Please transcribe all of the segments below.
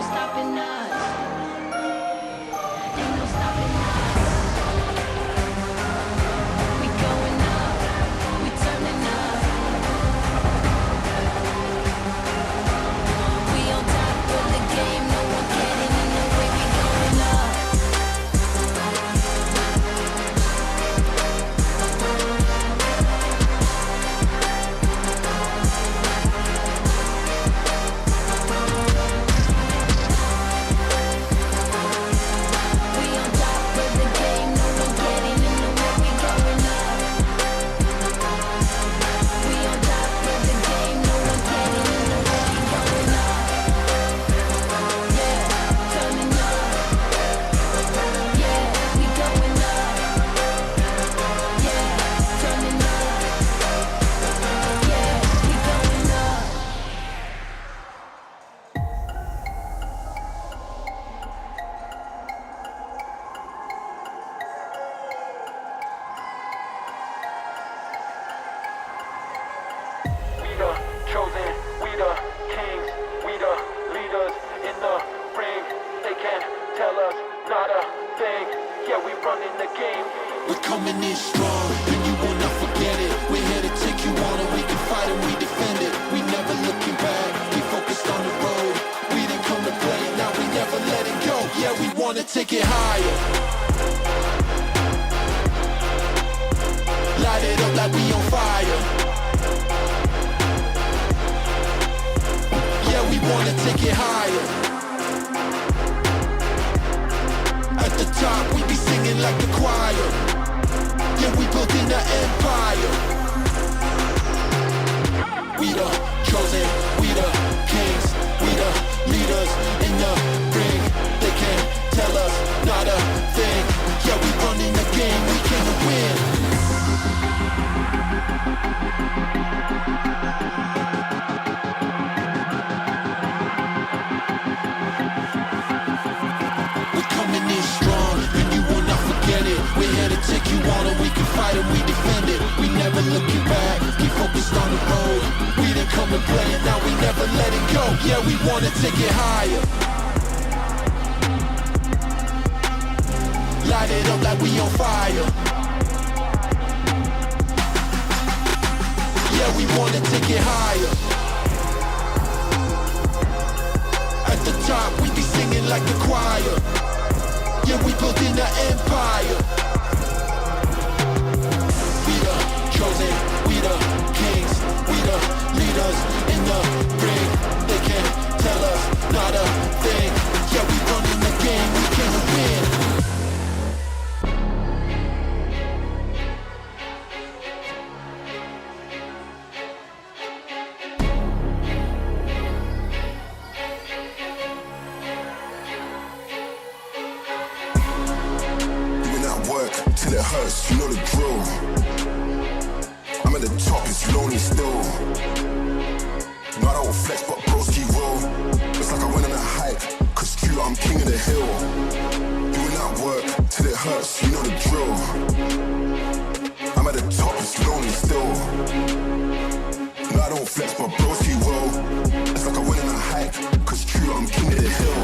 stopping us. Ain't no stopping us. We going up, we turning up. We on top of the game, no one getting in the way. We going up. Take it higher. Light it up like we on fire. Yeah, we wanna take it higher. At the top, we be singing like the choir. Yeah, we building an empire. We the chosen, we the kings, we the leaders in the ring. They can't tell us not a thing. Yeah, we running the game, we came to win. We're coming in strong, and you will not forget it. We're here to take you on, and we can fight and we defend it. We never looking back, keep focused on the road. We didn't come to play, and now we never let it go. Yeah, we wanna take it higher. Light it up like we on fire. Yeah, we wanna take it higher. At the top, we be singing like the choir. Yeah, we building an empire. We the chosen, we the kings, we the leaders in the ring. They can't tell us not a thing. Yeah, we running the game, we came to win. Till it hurts, you know the drill. I'm at the top, it's lonely still. No, I don't flex, but broski roll. It's like I went on a hike, cause true, I'm king of the hill. Doing that work, till it hurts, you know the drill. I'm at the top, it's lonely still. No, I don't flex, but broski roll. It's like I went on a hike, cause true, I'm king of the hill.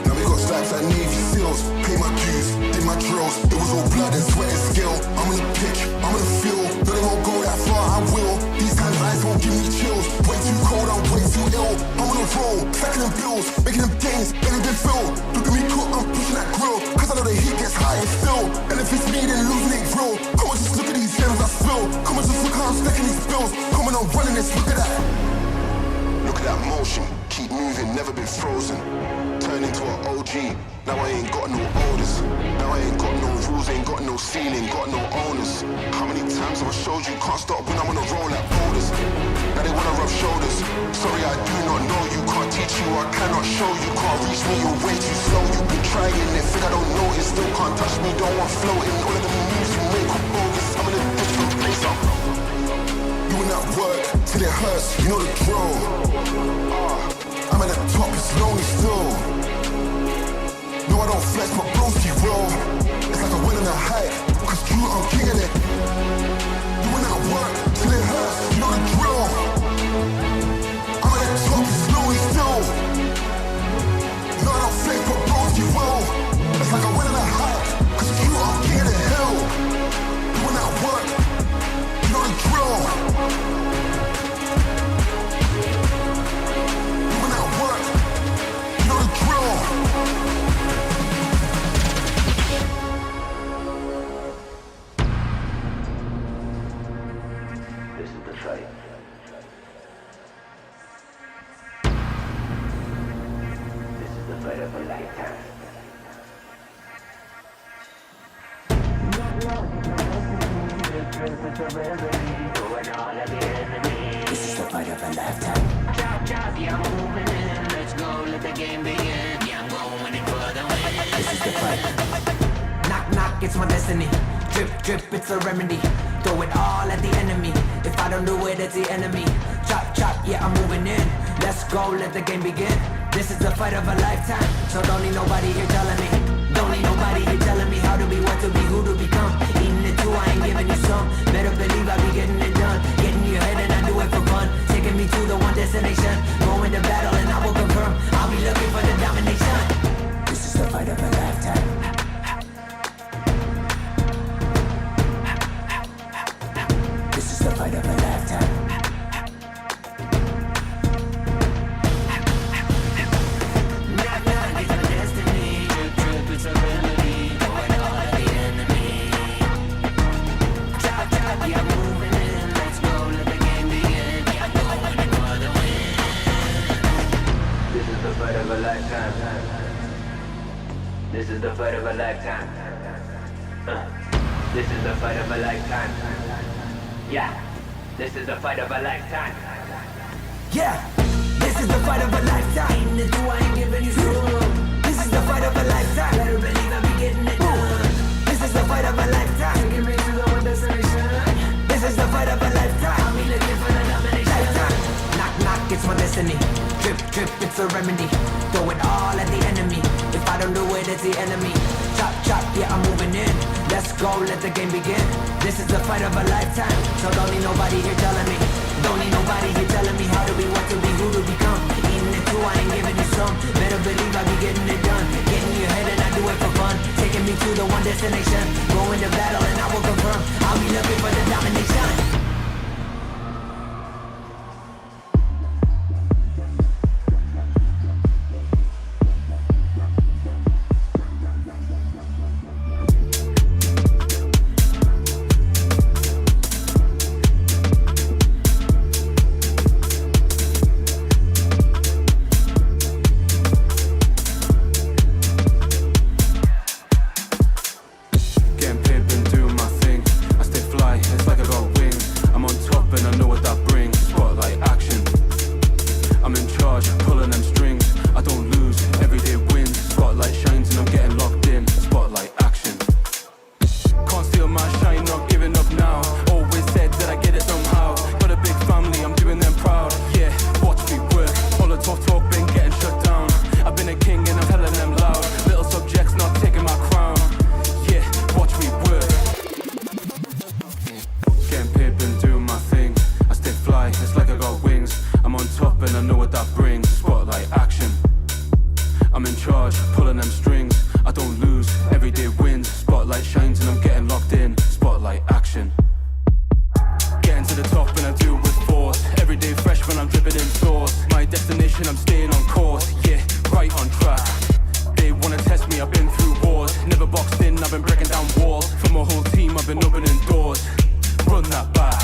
Now we got stripes like Navy SEALs. Pay my dues, did my drills. It was all blood and sweat and skill. I'm on the pitch, I'm on the field. Though they won't go that far, I will. These times eyes won't give me chills. Way too cold, I'm way too ill. I'm on a roll, stacking them bills, making them gains, ain't been filled. Look at me cook, I'm pushing that grill. Cause I know the heat gets high and still. And if it's me, then losing it grill. Come on, just look at these gems I spill. Come on, just look how I'm stacking these bills. Come on, I'm running this, look at that. Look at that motion, keep moving, never been frozen. Turn into an OG, now I ain't got no orders. Now I ain't got no rules, ain't got no ceiling, got no owners. How many times have I showed you can't stop when I'm on a roll like boulders? Now they wanna rub shoulders. Sorry, I do not know you, can't teach you, I cannot show you. Can't reach me, you're way too slow. You've been trying it, think I don't notice. Still can't touch me, don't want floating. All of the moves you make are bogus. I'm in a different place, I'm doing that work till it hurts, you know the drill. I'm at the top, it's lonely still. No, I don't flex, but broski roll. It's like I went on a hike, cause true, I'm king of it. Doing that work till it hurts, you know the drill. I'm at the top, it's lonely still. of a lifetime. This is the fight of a lifetime. Chop, chop, yeah, I'm moving in. Let's go, let the game begin. Yeah, I'm going in for the win. This is the fight. Knock, knock, it's my destiny. Drip, drip, it's a remedy. Throw it all at the enemy. If I don't do it, it's the enemy. Chop, chop, yeah, I'm moving in. Let's go, let the game begin. This is the fight of a lifetime. So don't need nobody here telling me. Don't need nobody here telling me how to be, what to be, who to become. Eating it too, I ain't giving you some. Better believe I be getting it done. Getting you ahead and I do it for fun. Taking me to the one destination. Going to battle and I will confirm. I'll be looking for the domination. This is the fight of a lifetime. This is the fight of a lifetime. Knock, knock, it's my destiny. Drip, drip, it's a remedy. Throw it all at the enemy. Chop, chop, yeah, I'm moving in. Let's go, let the game begin. Yeah, I'm going in for the win. This is the fight of a lifetime. This is the fight of a lifetime. This is the fight of a lifetime. Yeah, this is the fight of a lifetime. Yeah, this is the fight of a lifetime. Eating it too, I ain't giving you some. This is the fight of a lifetime. Better believe I be getting it done. This is the fight of a lifetime. Taking me to the one destination. This is the fight of a lifetime. I'll be looking for the domination. Lifetime. Knock, knock, it's my destiny. Drip, drip, it's a remedy. Throw it all at the enemy. If I don't do it, it's the enemy. Chop, chop, yeah, I'm moving in. Let's go, let the game begin. This is the fight of a lifetime. So don't need nobody here telling me. Don't need nobody here telling me how to be, what to be, who to become. Eating it too, I ain't giving you some. Better believe I be getting it done. Getting you ahead and I do it for fun. Taking me to the one destination. Going to battle and I will confirm. I'll be looking for the domination. Getting paid, been doing my thing. I stay fly, it's like I got wings. I'm on top and I know what that brings. Spotlight action. I'm in charge, pulling them strings. I don't lose, everyday wins. Spotlight shines and I'm getting locked in. Spotlight action. Can't steal my shine, not giving up now. Always said that I get it somehow. Got a big family, I'm doing them proud. Yeah, watch me work. All the talk been getting shut down. I've been a king and I'm telling them loud. Little subjects not taking my crown. Yeah, watch me work. Getting paid, been doing my thing. I stay fly, it's like I got wings. I'm on top and I know what that brings. Spotlight action. I'm in charge, pulling them strings. I don't lose, everyday wins. Spotlight shines and I'm getting locked in. Spotlight action. Getting to the top and I do it with force. Everyday fresh when I'm dripping in sauce. My destination, I'm staying on course. Yeah, right on track. They wanna test me, I've been through wars. Never boxed in, I've been breaking down walls. For my whole team, I've been opening doors. Run that back.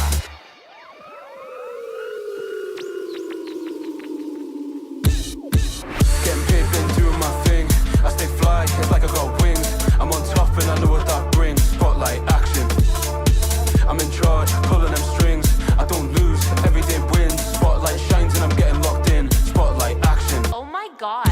Getting paid, been doing my thing. I stay fly, it's like I got wings. I'm on top and I know what that brings. Spotlight action. I'm in charge, pulling them strings. I don't lose, everyday wins. Spotlight shines and I'm getting locked in. Spotlight action. Oh my god.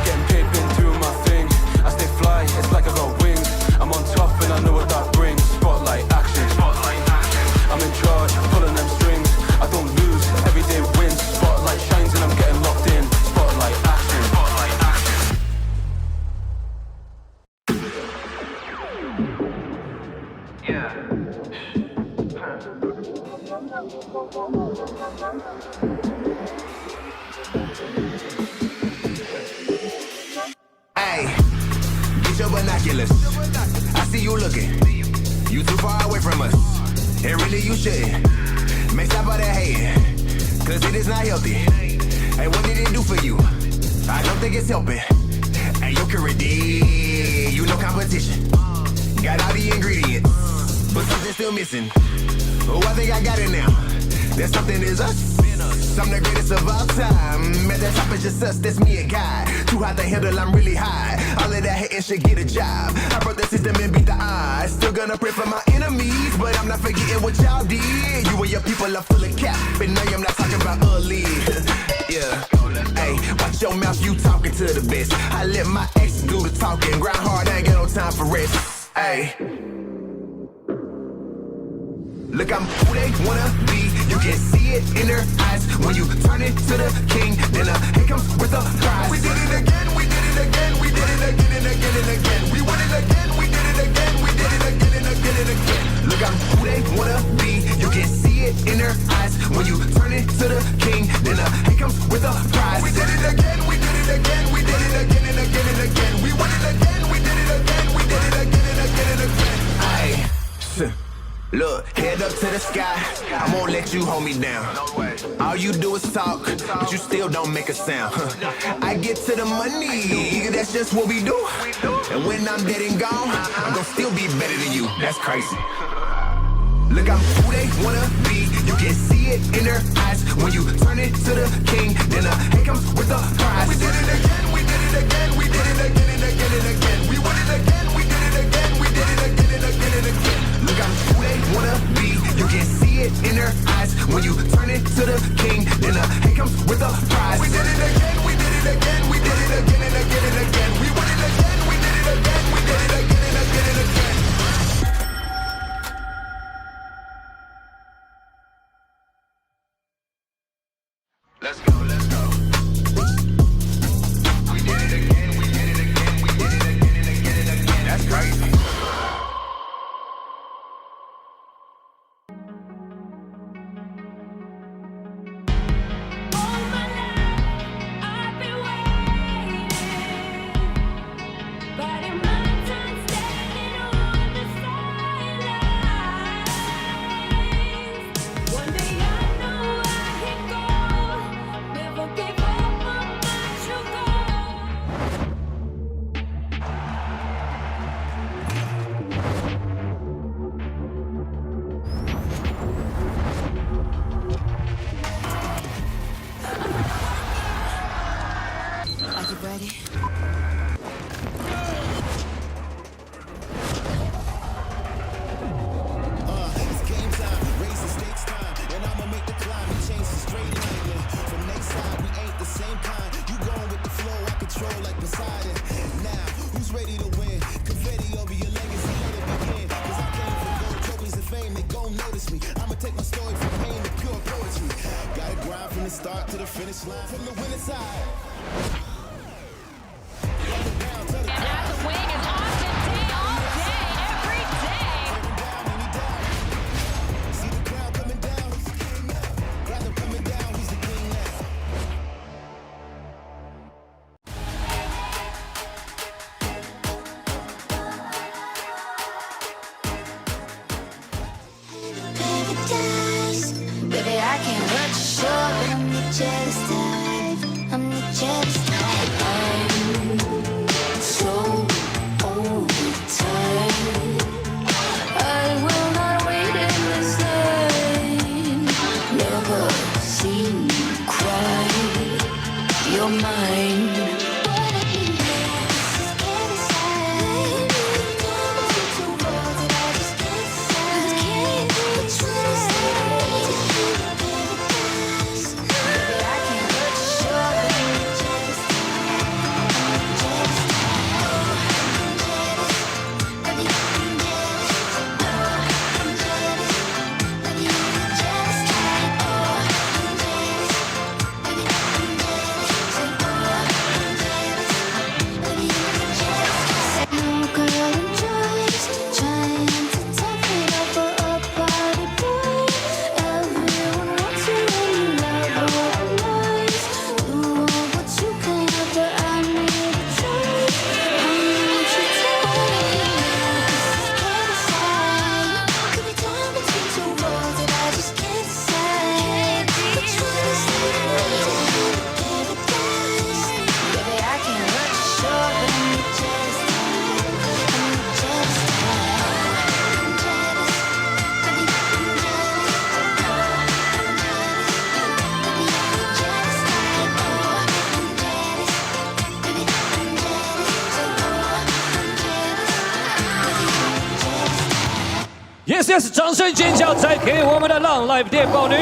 Getting paid, been doing my thing. I stay fly, it's like I got wings. I'm on top and I know what that brings. Spotlight action. I'm in charge, pulling them strings. I don't lose, everyday wins. Spotlight shines and I'm getting locked in. Spotlight action. Hey, get your binoculars. I see you looking. You too far away from us. And really you shouldn't. Make stop all that hating. Cause it is not healthy. Hey, what did it do for you? I don't think it's helping. security. You know competition. Got all the ingredients, but something's still missing. Oh, I think I got it now. That something is us. I'm the greatest of all time. At the top is just us, that's me and God. Too hot to handle, I'm really high. All of that hating should get a job. I broke the system and beat the odds. Still gonna pray for my enemies, but I'm not forgetting what y'all did. You and your people are full of cap, and no, I'm not talking about ugly. Yeah. Hey, watch your mouth, you talking to the best. I let my ex do the talking. Grind hard, I ain't got no time for rest. Hey. Look, I'm who they wanna be. You can see it in their eyes. When you turn it to the king, then here comes with a prize. We did it again, we did it again, we did it again and again and again. We won it again, we did it again, we did it again and again and again. Look, I'm who they wanna be. You can see it in their eyes. When you turn it to the king, then here comes with a prize. We did it again, we did it again, we did it again and again and again. We won it again, we did it again, we did it again and again and again. Aye. Look, head up to the sky, I won't let you hold me down. All you do is talk, but you still don't make a sound. I get to the money, that's just what we do. And when I'm dead and gone, I'm gonna still be better than you. That's crazy. Look, I'm who they wanna be. You can see it in their eyes. When you turn it to the king, then here comes with a prize. We did it again, we did it again, we did it again and again and again. We won it again, we did it again, we did it again and again and again. Look, I'm who they wanna be. You can see it in their eyes. When you turn it to the king, then here comes with a prize. We did it again, we did it again, we did it again and again and again. We won it again, we did it again, we did it again and again and again. Let's go, let's go. We did it again, we did it again, we did it again and again and again. That's crazy. All my life I've been waiting, biding my time, standing on the sidelines. One day I know I hit gold, never gave up on my true goal. Are you ready? It's game time, raise the stakes time, and I'ma make the climb and change the straight line. From next side, we ain't the same kind. You going with the flow, I control like Poseidon. Now, who's ready to win? Confetti over your legacy, let it begin. Cause I came from gold trophies and fame, they gon' notice me. I'ma take my story from pain to pure poetry. Gotta grind from the start to the finish line, from the winning side. And as the wing is on today, all day, every day. See the crowd coming down, who's the king now? Crowd them coming down, who's the king now? Paradise, baby, I can't hurt you, sure, but I'm the jealous type. I'm the jealous type. I'm so overtired. I will not wait in this line. Never seen you cry. You're mine. Yes， 掌声尖叫，再给我们的浪 live 电报女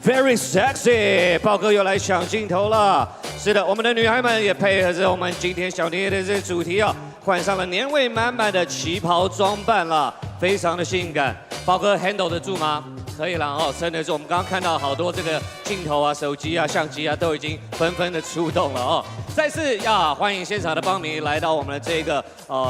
，very sexy， 豹哥又来抢镜头了。是的，我们的女孩们也配合着我们今天小年夜的这个主题啊，换上了年味满满的旗袍装扮了，非常的性感。豹哥 handle 得住吗？可以了哦，撑得住。我们刚刚看到好多这个镜头啊、手机啊、相机啊，都已经纷纷的出动了哦。再次呀，欢迎现场的棒迷来到我们的这个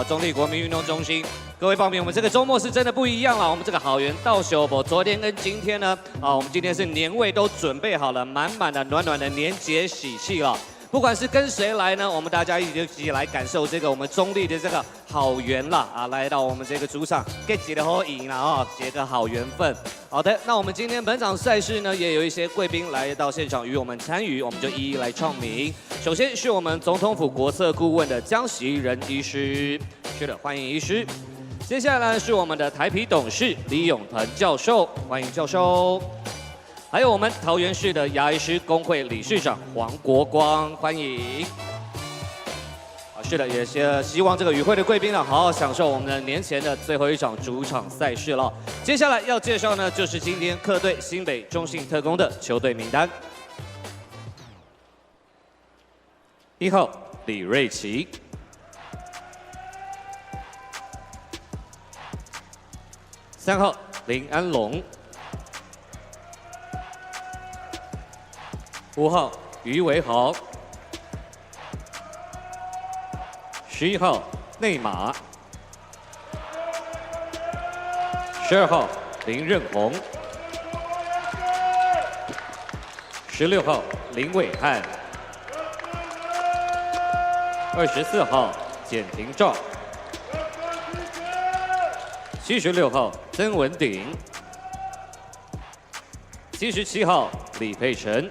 中立国民运动中心。各位棒迷，我们这个周末是真的不一样了。我们这个好园到秀博，昨天跟今天呢，我们今天是年味都准备好了，满满的暖暖的年节喜气了。不管是跟谁来呢，我们大家一起来感受这个我们中立的这个好缘啦啊！来到我们这个主场，给几个好赢了啊，结个好缘分。好的，那我们今天本场赛事呢，也有一些贵宾来到现场与我们参与，我们就一一来唱名。首先是我们总统府国策顾问的江喜仁医师，是的，欢迎医师。接下来是我们的台啤董事李永团教授，欢迎教授。还有我们桃园市的牙医师工会理事长黄国光，欢迎。是的，也希望这个与会的贵宾呢，好好享受我们的年前的最后一场主场赛事了。接下来要介绍呢，就是今天客队新北中信特攻的球队名单。1号李瑞奇，3号林安龙，5号于维豪，11号内马，12号林任宏，16号林伟汉，24号简廷照，76号曾文鼎，77号李佩晨。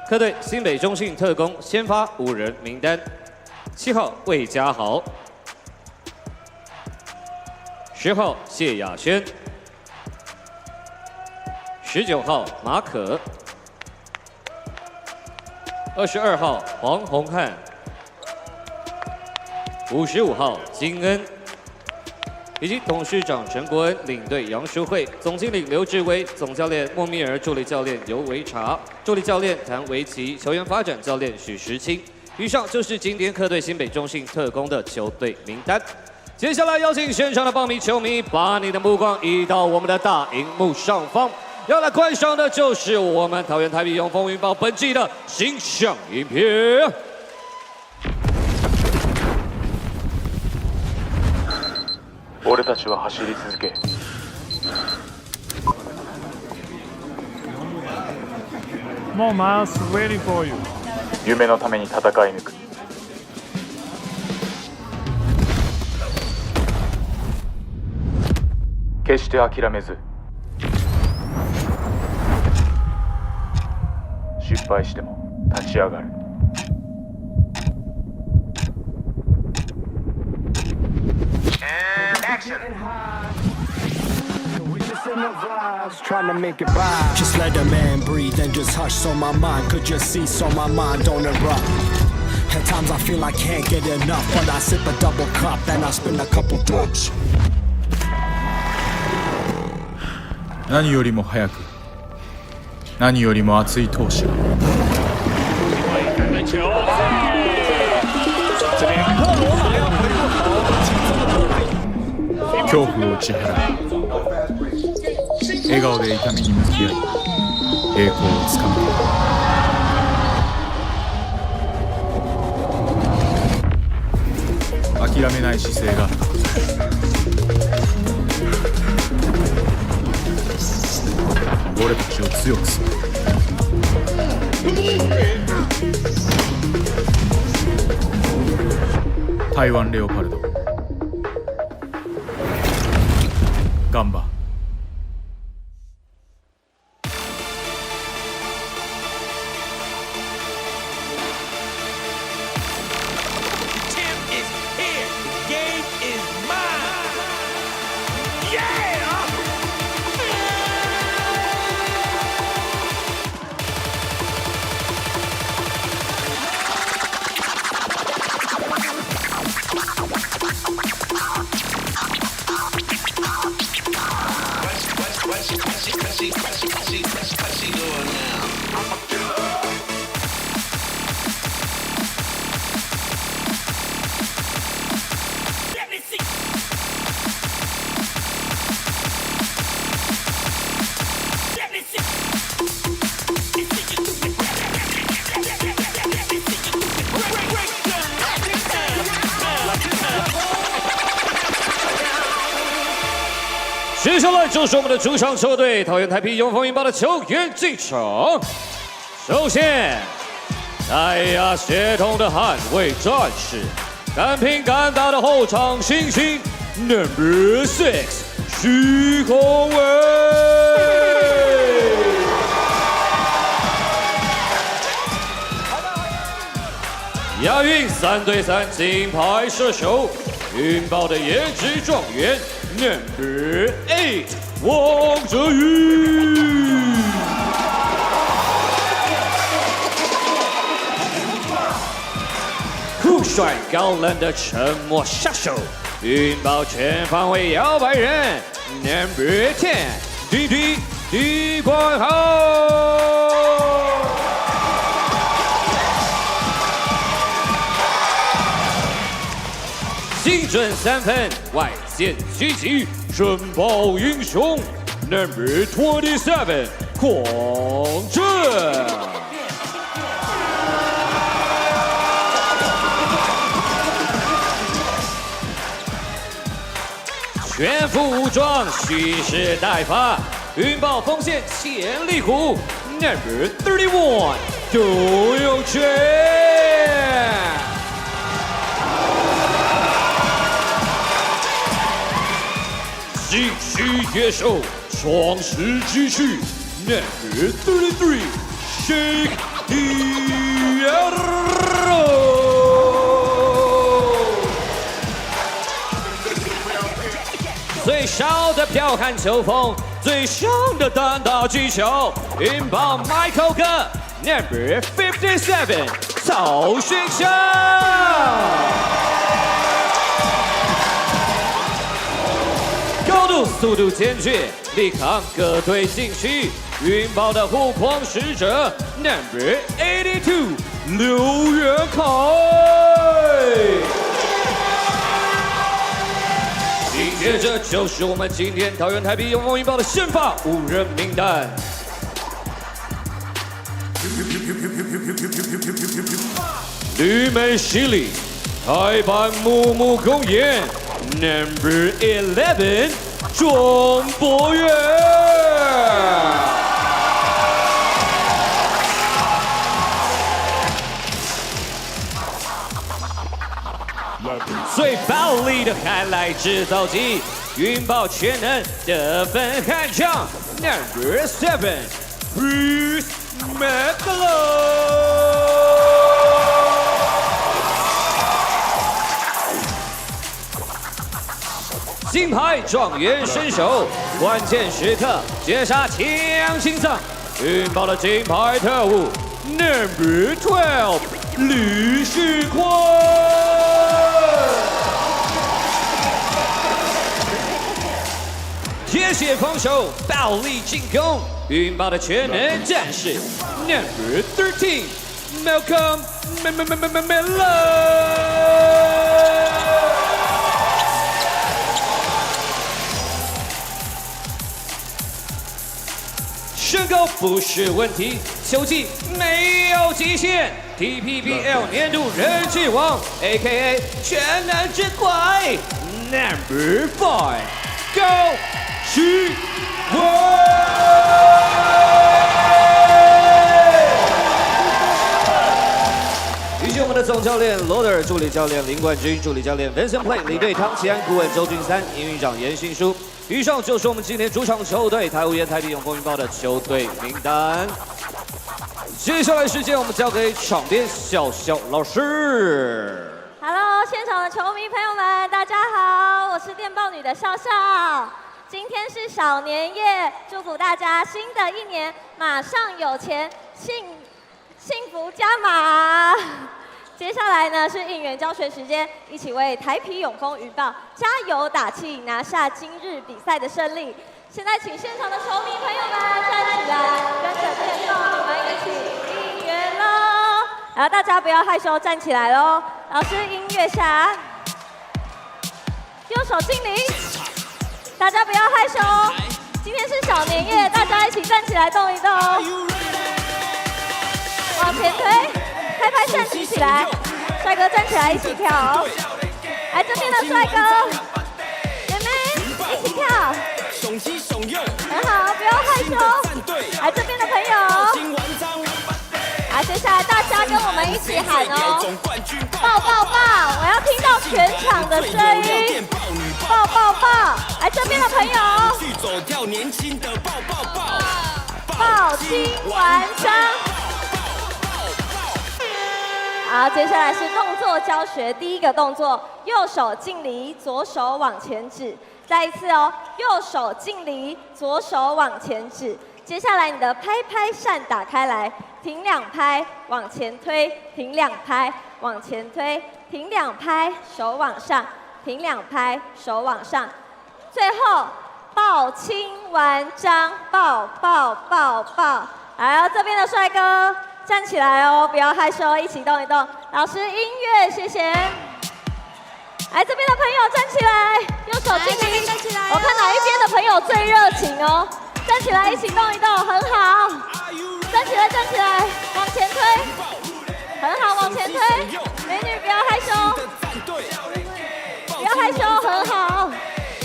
客队新北中信特攻先发5人名单：7号魏家豪，10号谢雅轩，19号马可，22号黄宏汉，55号金恩。以及董事长陈国恩、领队杨淑慧、总经理刘志威、总教练莫密尔、助理教练尤维茶、助理教练谭维奇、球员发展教练许时清。以上就是今天客队新北中信特攻的球队名单。接下来邀请现场的棒迷球迷，把你的目光移到我们的大荧幕上方，要来观赏的就是我们桃园台啤永丰云豹本季的形象影片。俺たちは走り続けもうマウス waiting for you 夢のために戦い抜く決して諦めず失敗しても立ち上がるJust let the man breathe and just hush so my mind could just see so my mind don't erupt. At times I feel I can't get enough, but I sip a double cup and I spin a couple drops. 何よりも早く何よりも熱い闘志恐怖を打ち払い笑顔で痛みに向き合い栄光をつかむ諦めない姿勢が俺たちを強くする台湾レオパルドガンバ接下来就是我们的主场球队桃园台啤永丰银豹的球员进场。首先，泰雅血统的捍卫战士，敢拼敢打的后场新星 ，Number 6徐宏伟。亚运3对3金牌射手，云豹的颜值状元。Number 8，王哲宇。酷帅高冷的沉默杀手，云豹全方位摇摆人。Number 10，李冠豪。精准3分，外线狙击，申报英雄 ，Number 27，狂震。全副武装，蓄势待发，云豹锋线潜力股 ，Number 31，都有权。继续接受创世之躯 ，Number 33 Shake Diarro。最少的剽悍球风，最强的单打技巧，云豹 Michael 哥 ，Number 57 曹勋强。高度、速度兼具，力抗各队禁区。云豹的护框使者 ，Number 82刘元凯。紧接着就是我们今天桃园台啤永丰云豹的先发5人名单。旅美犀利，台版木木公演。Number 11，庄博远。最暴力的海来制造机，云豹全能得分悍将 ，Number 7， Bruce McCullough。金牌状元身手，关键时刻绝杀强心脏，云豹的金牌特务 ，Number 12， 李世宽。铁血防守，暴力进攻，云豹的全能战士 ，Number 13， Malcolm Miller。身高不是问题，球技没有极限。TPBL 年度人气王 ，AKA 全能之鬼 ，Number 5， 高旭伟。以及我们的总教练 Loader， 助理教练林冠军，助理教练 Vincent Play， 领队汤启安，顾问周俊三，营运长严信书。以上就是我们今天主场球队台五岩台啤永丰云豹的球队名单。接下来时间我们交给场边小小老师。Hello， 现场的球迷朋友们，大家好，我是电报女的笑笑。今天是小年夜，祝福大家新的一年马上有钱，幸福加码。接下来呢是应援教学时间，一起为台啤永丰云豹加油打气，拿下今日比赛的胜利。现在请现场的球迷朋友们站起来，跟着电报你们一起应援喽！然后大家不要害羞，站起来喽！老师音乐下，右手敬礼，大家不要害羞哦。今天是小年夜，大家一起站起来动一动哦。往前推，拍拍扇举起来，帅哥站起来一起跳哦。来这边的帅哥，妹妹一起跳。很好，不要害羞。来这边的朋友，来接下来大家跟我们一起喊哦，抱抱抱！我要听到全场的声音，抱抱抱！来这边的朋友，抱亲完章。好，接下来是动作教学，第一个动作，右手敬礼，左手往前指。再一次哦，右手敬礼，左手往前指。接下来你的拍拍扇打开来，停2拍，往前推，停2拍，往前推，停2拍，手往上，停2拍，手往上。最后抱亲完章，抱抱抱抱。来哦，这边的帅哥站起来哦，不要害羞，一起动一动。老师音乐，谢谢。来这边的朋友站起来，右手敬礼。我看哪一边的朋友最热情哦，站起来一起动一动，很好。站起来，站起来，往前推，很好，往前推。美女不要害羞，不要害羞，很好。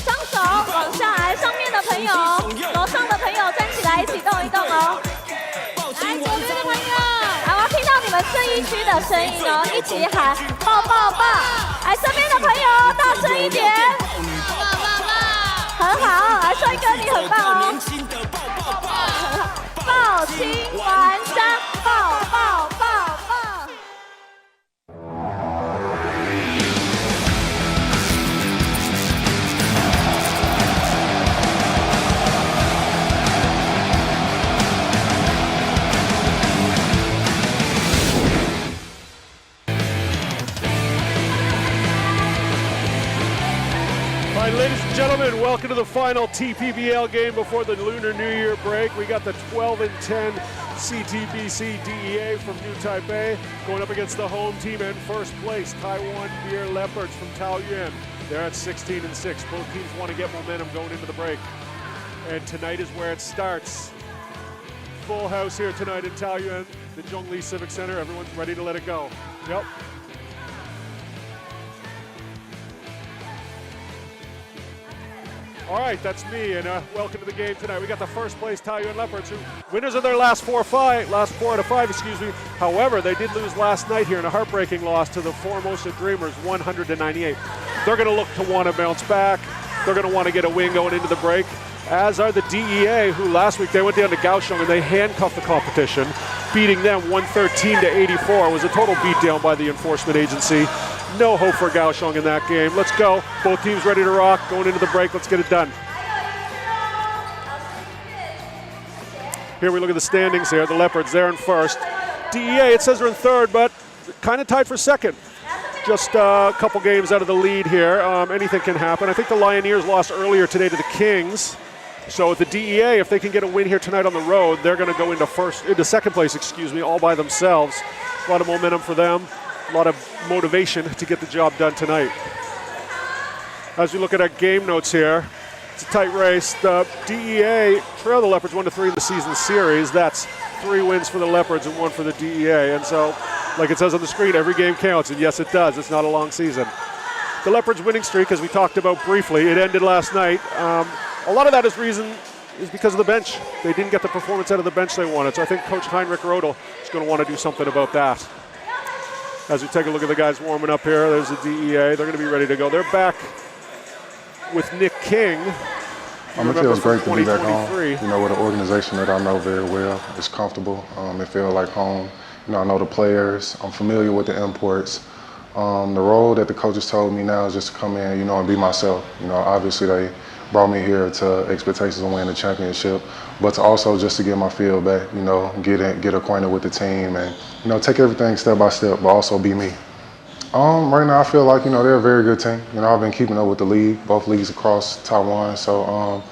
双手往下来，上面的朋友，楼上的朋友站起来一起动一动哦。来左边的朋友，来我要听到你们这一区的声音哦，一起喊抱抱抱！来这边的朋友大声一点，抱抱抱！很好，来帅哥你很棒哦，很好，抱亲完章，抱抱抱抱！ All right, ladies and gentlemen, welcome to the final TPBL game before the Lunar New Year break. We got the 12-10 CTBC DEA from New Taipei going up against the home team in first place, Taiwan Leopards from Taoyuan. They're at 16-6. Both teams want to get momentum going into the break. And tonight is where it starts. Full house here tonight in Taoyuan, the Zhongli Civic Center. Everyone's ready to let it go. Yep. All right, that's me, and welcome to the game tonight. We got the first place Taoyuan Leopards, who winners of their last four out of five, excuse me. However, they did lose last night here in a heartbreaking loss to the Formosa Dreamers, 100-98. They're going to look to want to bounce back. They're going to want to get a win going into the break, as are the DEA, who last week they went down to Kaohsiung and they handcuffed the competition, beating them 113-84. It was a total beatdown by the enforcement agency. No hope for Kaohsiung in that game. Let's go. Both teams ready to rock. Going into the break. Let's get it done. Here we look at the standings here. The Leopards, they're in first. DEA, it says they're in third, but kind of tied for second. Just a couple games out of the lead here. Anything can happen. I think the Lioneers lost earlier today to the Kings. So with the DEA, if they can get a win here tonight on the road, they're going to go into second place, all by themselves. A lot of momentum for them. A lot of motivation to get the job done tonight. As we look at our game notes here, it's a tight race. The DEA trail the Leopards 1-3 in the season series. That's 3 wins for the Leopards and 1 for the DEA. And so, like it says on the screen, every game counts. And yes, it does. It's not a long season. The Leopards' winning streak, as we talked about briefly, it ended last night. A lot of that is because of the bench. They didn't get the performance out of the bench they wanted. So I think Coach Heinrich Rodel is going to want to do something about that. As we take a look at the guys warming up here, there's the DEA. They're going to be ready to go. They're back with Nick King. It feels great to be back home, with an organization that I know very well. It's comfortable. It feels like home. I know the players. I'm familiar with the imports. The role that the coaches told me now is just to come in, and be myself. Obviously they brought me here to expectations of winning the championship, but to also just to get my feel back, get acquainted with the team and, take everything step by step, but also be me. Right now I feel like, they're a very good team. I've been keeping up with the league, both leagues across Taiwan, so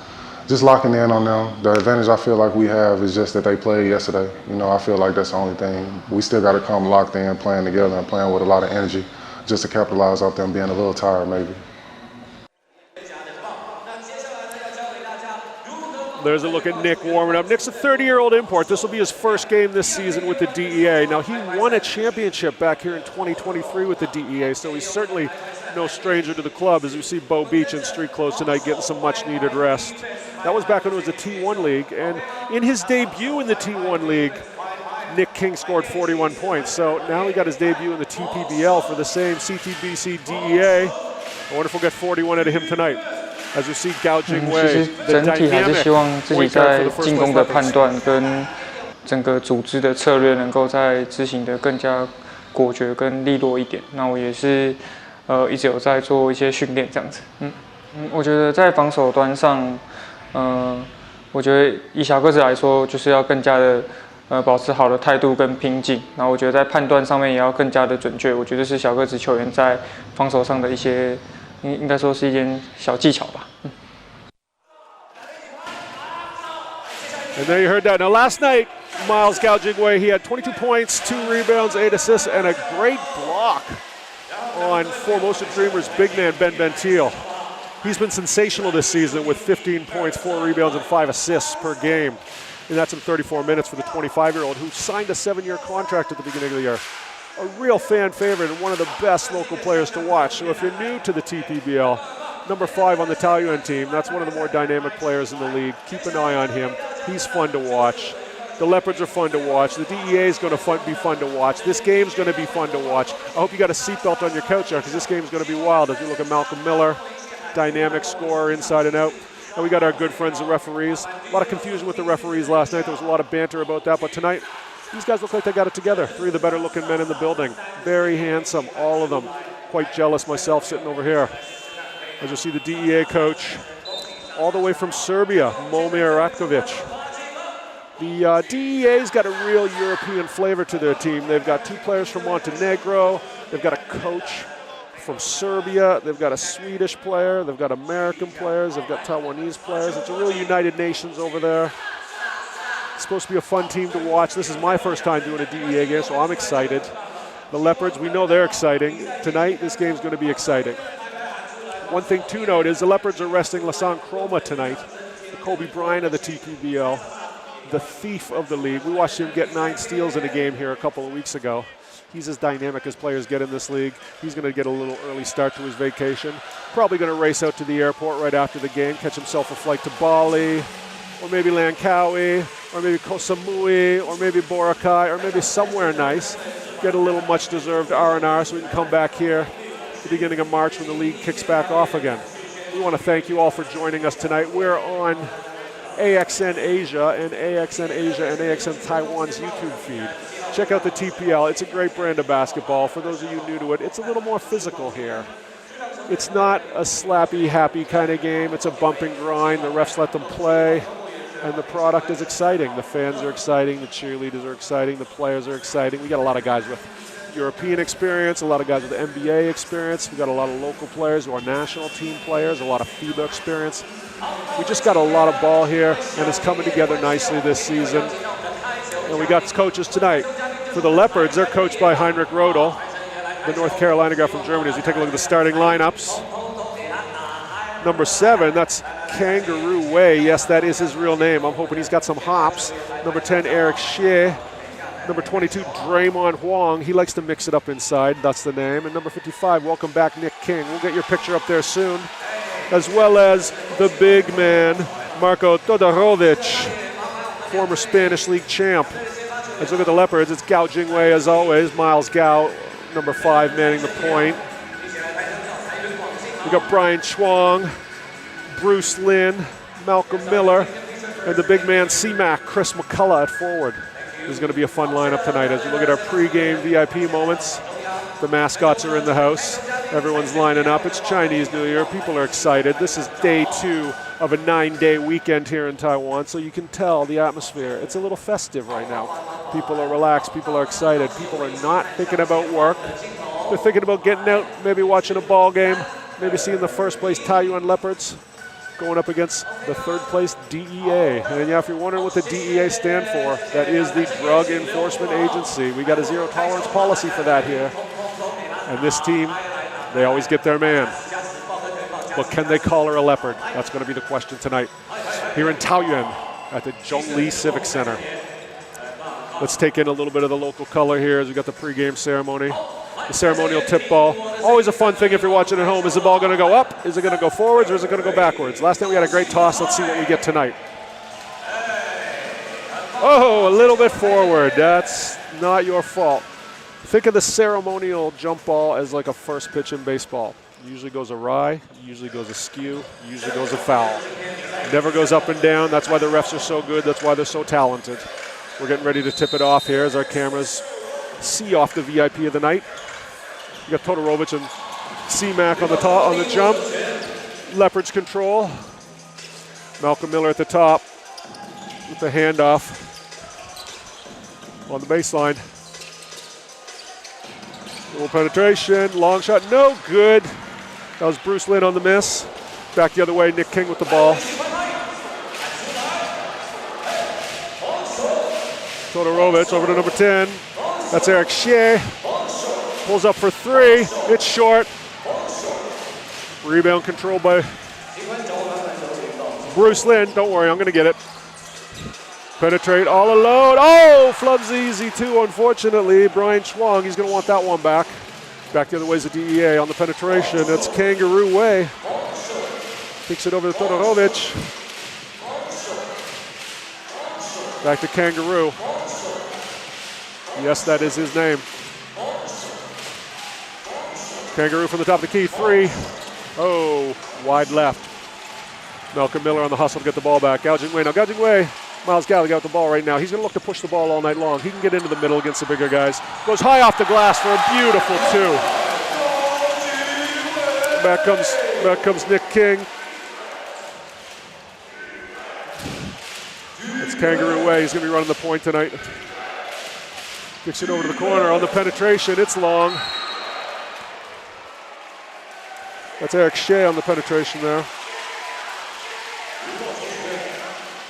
just locking in on them. The advantage I feel like we have is just that they played yesterday. You know, I feel like that's the only thing. We still got to come locked in, playing together and playing with a lot of energy just to capitalize off them being a little tired maybe. There's a look at Nick warming up. Nick's a 30-year-old import. This will be his first game this season with the DEA. Now, he won a championship back here in 2023 with the DEA, so he's certainly no stranger to the club, as you see Bo Beach in street clothes tonight getting some much-needed rest. That was back when it was the T1 League, and in his debut in the T1 League, Nick King scored 41 points. So now he got his debut in the TPBL for the same CTBC DEA. I wonder if we'll get 41 out of him tonight. As you see Gao Jingwei, 整体还是希望自己在进攻的判断跟整个组织的策略能够在执行的更加果决跟利落一点。那我也是一直有在做一些训练这样子。我觉得在防守端上，我觉得以小个子来说，就是要更加的保持好的态度跟拼劲。然后我觉得在判断上面也要更加的准确。我觉得是小个子球员在防守上的一些。应该说是一件小技巧吧。And there you heard that. Now last night, Miles Gao Jingwei, he had 22 points, 2 rebounds, 8 assists, and a great block on Formosa Dreamers' big man Ben Bentil. He's been sensational this season with 15 points, 4 rebounds, and 5 assists per game. And that's in 34 minutes for the 25-year-old who signed a 7-year contract at the beginning of the year. A real fan favorite and one of the best local players to watch. So if you're new to the TPBL, number 5 on the Taoyuan team, that's one of the more dynamic players in the league. Keep an eye on him. He's fun to watch. The Leopards are fun to watch. The DEA is going to be fun to watch. This game's going to be fun to watch. I hope you got a seatbelt on your couch there because this game's going to be wild. As we look at Malcolm Miller, dynamic scorer inside and out. And we got our good friends, the referees. A lot of confusion with the referees last night. There was a lot of banter about that, but tonight, these guys look like they got it together. 3 of the better looking men in the building. Very handsome, all of them. Quite jealous myself sitting over here. As you see the DEA coach, all the way from Serbia, Momir Ratkovic. The DEA's got a real European flavor to their team. They've got 2 players from Montenegro. They've got a coach from Serbia. They've got a Swedish player. They've got American players. They've got Taiwanese players. It's a real United Nations over there. It's supposed to be a fun team to watch. This is my first time doing a DEA game, so I'm excited. The Leopards, we know they're exciting. Tonight, this game's going to be exciting. One thing to note is the Leopards are resting Lasan Chroma tonight, the Kobe Bryant of the TPBL, the thief of the league. We watched him get 9 steals in a game here a couple of weeks ago. He's as dynamic as players get in this league. He's going to get a little early start to his vacation. Probably going to race out to the airport right after the game, catch himself a flight to Bali, or maybe Langkawi, or maybe Koh Samui, or maybe Boracay, or maybe somewhere nice. Get a little much-deserved R&R so we can come back here at the beginning of March when the league kicks back off again. We want to thank you all for joining us tonight. We're on AXN Asia and AXN Taiwan's YouTube feed. Check out the TPL. It's a great brand of basketball. For those of you new to it, it's a little more physical here. It's not a slappy, happy kind of game. It's a bump and grind. The refs let them play. And the product is exciting. The fans are exciting. The cheerleaders are exciting. The players are exciting. We got a lot of guys with European experience, a lot of guys with NBA experience. We got a lot of local players who are national team players, a lot of FIBA experience. We just got a lot of ball here, and it's coming together nicely this season. And we got coaches tonight. For the Leopards, they're coached by Heinrich Rodel, the North Carolina guy from Germany. As we take a look at the starting lineups. Number 7, that's Kangaroo Wei. Yes, that is his real name. I'm hoping he's got some hops. Number 10, Eric Xie. Number 22, Draymond Huang. He likes to mix it up inside. That's the name. And number 55, welcome back, Nick King. We'll get your picture up there soon. As well as the big man, Marko Todorovic, former Spanish League champ. Let's look at the Leopards. It's Gao Jingwei as always. Miles Gao, number 5, manning the point. We got Brian Chuang, Bruce Lin, Malcolm Miller, and the big man C-Mac, Chris McCullough at forward. This is going to be a fun lineup tonight as we look at our pregame VIP moments. The mascots are in the house. Everyone's lining up. It's Chinese New Year. People are excited. This is day 2 of a 9-day weekend here in Taiwan, so you can tell the atmosphere. It's a little festive right now. People are relaxed. People are excited. People are not thinking about work. They're thinking about getting out, maybe watching a ball game, maybe seeing the first place Taoyuan Leopards going up against the third place DEA. And yeah, if you're wondering what the DEA stand for, that is the Drug Enforcement Agency. We got a zero tolerance policy for that here. And this team, they always get their man. But can they collar a leopard? That's going to be the question tonight. Here in Taoyuan at the Zhongli Civic Center. Let's take in a little bit of the local color here as we got the pregame ceremony. The ceremonial tip ball. Always a fun thing if you're watching at home. Is the ball going to go up? Is it going to go forwards or is it going to go backwards? Last time we had a great toss. Let's see what we get tonight. Oh, a little bit forward. That's not your fault. Think of the ceremonial jump ball as like a first pitch in baseball. Usually goes awry, usually goes askew, usually goes a foul. Never goes up and down. That's why the refs are so good. That's why they're so talented. We're getting ready to tip it off here as our cameras see off the VIP of the night. You got Todorovic and C-Mac on the top on the jump. Leopards control. Malcolm Miller at the top with the handoff on the baseline. Little penetration, long shot, no good. That was Bruce Lynn on the miss. Back the other way, Nick King with the ball. Todorovic over to number 10. That's Eric Shea. Pulls up for three. It's short. Rebound controlled by Bruce Lynn. Don't worry, I'm going to get it. Penetrate all alone. Oh, flubs easy too, unfortunately. Brian Schwang, he's going to want that one back. Back the other way is the DEA on the penetration. It's Kangaroo Way. Kicks it over to Todorovic. Back to Kangaroo. Yes, that is his name. Kangaroo from the top of the key, three. Oh, wide left. Malcolm Miller on the hustle to get the ball back. Gouging Way. Now, Gouging Way, Miles Gallagher got the ball right now. He's going to look to push the ball all night long. He can get into the middle against the bigger guys. Goes high off the glass for a beautiful two. Back comes Nick King. It's Kangaroo Way. He's going to be running the point tonight. Kicks it over to the corner on the penetration. It's long. That's Eric Shea on the penetration there.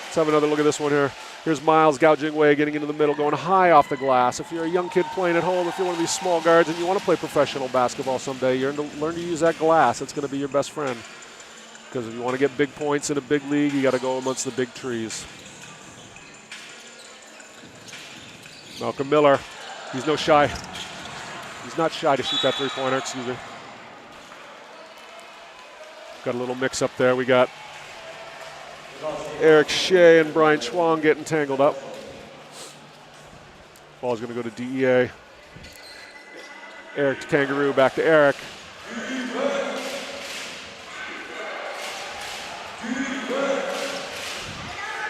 Let's have another look at this one here. Here's Miles Gouging Way getting into the middle, going high off the glass. If you're a young kid playing at home, if you're one of these small guards and you want to play professional basketball someday, you're going to learn to use that glass. It's going to be your best friend. Because if you want to get big points in a big league, you got to go amongst the big trees. Malcolm Miller, he's not shy to shoot that three-pointer, excuse me. Got a little mix up there. We got Eric Shea and Brian Schwang getting tangled up. Ball's going to go to DEA. Eric to Kangaroo, back to Eric.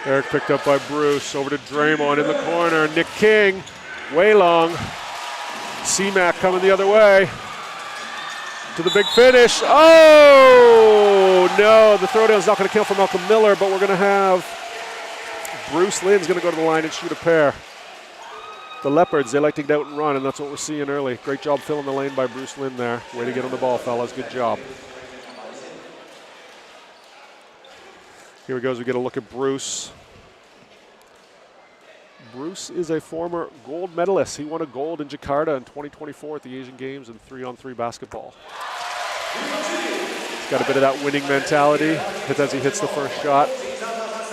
Eric picked up by Bruce, over to Draymond in the corner. Nick King, way long. C-Mac coming the other way. To the big finish. Oh, no, the throwdown's not going to count for Malcolm Miller, but we're going to have Bruce Lynn's going to go to the line and shoot a pair. The Leopards, they like to get out and run, and that's what we're seeing early. Great job filling the lane by Bruce Lynn there. Way to get on the ball, fellas. Good job. Here we go as we get a look at Bruce. Bruce is a former gold medalist. He won a gold in Jakarta in 2024 at the Asian Games in 3-on-3 basketball. He's got a bit of that winning mentality as he hits the first shot.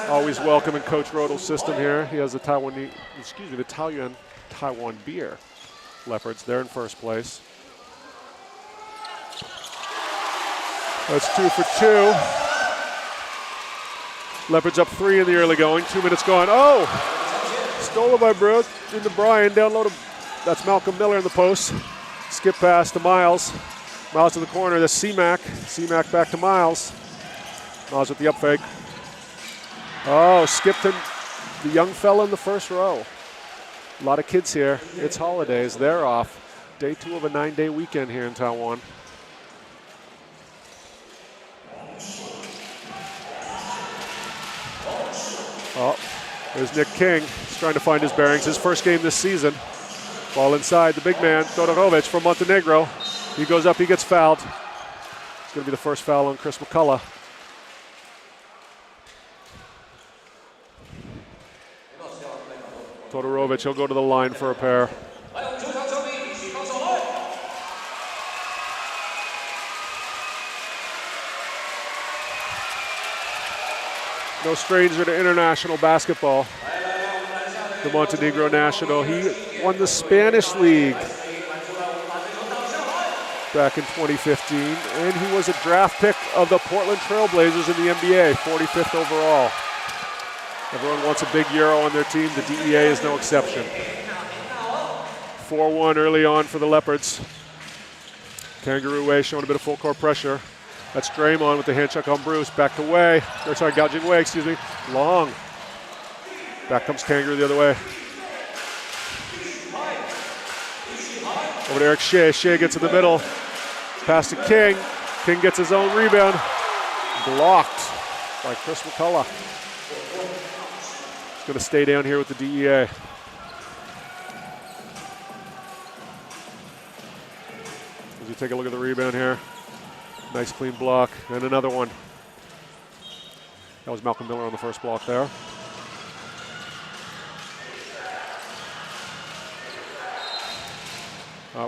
Always welcome in Coach Rodol's system here. He has the Taoyuan Taiwan beer. Leopards, they're in first place. That's 2 for 2. Leopards up 3 in the early going. 2 minutes gone. Oh! Stolen by Bruce into Brian. Down low to, that's Malcolm Miller in the post. Skip pass to Miles. Miles to the corner. That's C-Mac. C-Mac back to Miles. Miles with the up fake. Oh, skipped him. The young fella in the first row. A lot of kids here. It's holidays. They're off. Day 2 of a 9-day weekend here in Taiwan. Oh, there's Nick King. He's trying to find his bearings. His first game this season. Ball inside. The big man, Todorovic from Montenegro. He goes up, he gets fouled. It's going to be the first foul on Chris McCullough. Todorovic, he'll go to the line for a pair. No stranger to international basketball. The Montenegro national. He won the Spanish League back in 2015, and he was a draft pick of the Portland Trail Blazers in the NBA, 45th overall. Everyone wants a big Euro on their team. The DEA is no exception. 4-1 early on for the Leopards. Kangaroo Way showing a bit of full court pressure. That's Draymond with the hand check on Bruce. Back to Way. Or sorry, gouging Way, excuse me. Long. Back comes Kangaroo the other way. Over to Eric Shea. Shea gets in the middle. Pass to King. King gets his own rebound. Blocked by Chris McCullough. He's going to stay down here with the DEA. As you take a look at the rebound here. Nice clean block, and another one. That was Malcolm Miller on the first block there.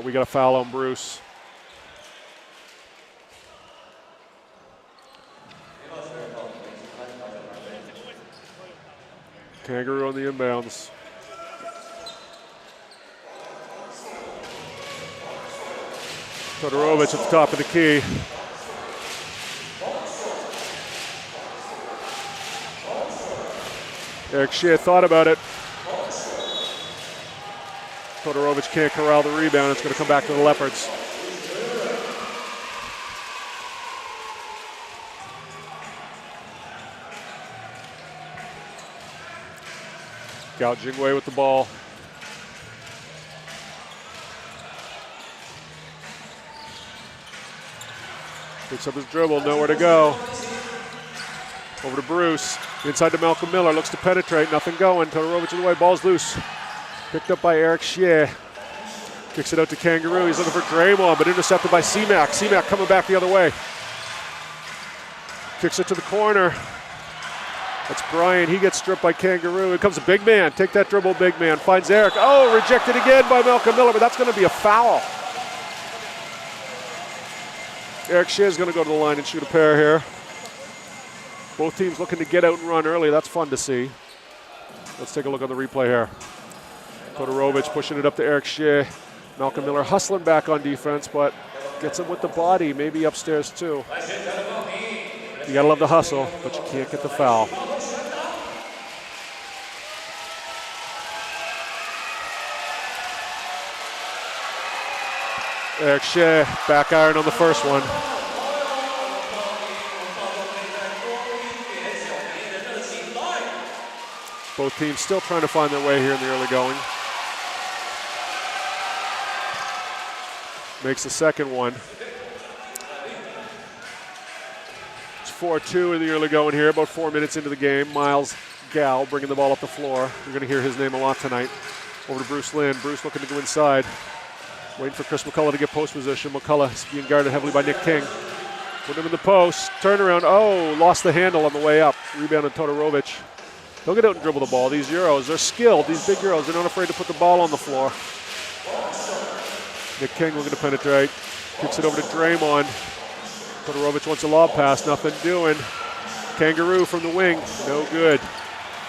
We got a foul on Bruce. Kangaroo on the inbounds. Todorovic at the top of the key. Eric Shea thought about it. Todorovic can't corral the rebound. It's going to come back to the Leopards. Gao Jingwei with the ball. Picks up his dribble, nowhere to go. Over to Bruce, inside to Malcolm Miller, looks to penetrate, nothing going. Todorovic in the way, ball's loose. Picked up by Eric Shea. Kicks it out to Kangaroo, he's looking for Draymond, but intercepted by C-Mac. C-Mac coming back the other way. Kicks it to the corner. That's Brian, he gets stripped by Kangaroo. Here comes a big man, take that dribble, big man. Finds Eric, oh, rejected again by Malcolm Miller, but that's gonna be a foul. Eric Shea is going to go to the line and shoot a pair here. Both teams looking to get out and run early. That's fun to see. Let's take a look at the replay here. Todorovic pushing it up to Eric Shea. Malcolm Miller hustling back on defense, but gets him with the body, maybe upstairs too. You got to love the hustle, but you can't get the foul. Eric Shea, back iron on the first one. Both teams still trying to find their way here in the early going. Makes the second one. It's 4-2 in the early going here, about 4 minutes into the game. Miles Gal bringing the ball up the floor. You're going to hear his name a lot tonight. Over to Bruce Lynn. Bruce looking to go inside. Waiting for Chris McCullough to get post position. McCullough is being guarded heavily by Nick King. Put him in the post. Turnaround. Oh, lost the handle on the way up. Rebound on Todorovic. He'll get out and dribble the ball. These Euros, they're skilled. These big Euros, they're not afraid to put the ball on the floor. Nick King looking to penetrate. Kicks it over to Draymond. Todorovic wants a lob pass. Nothing doing. Kangaroo from the wing. No good.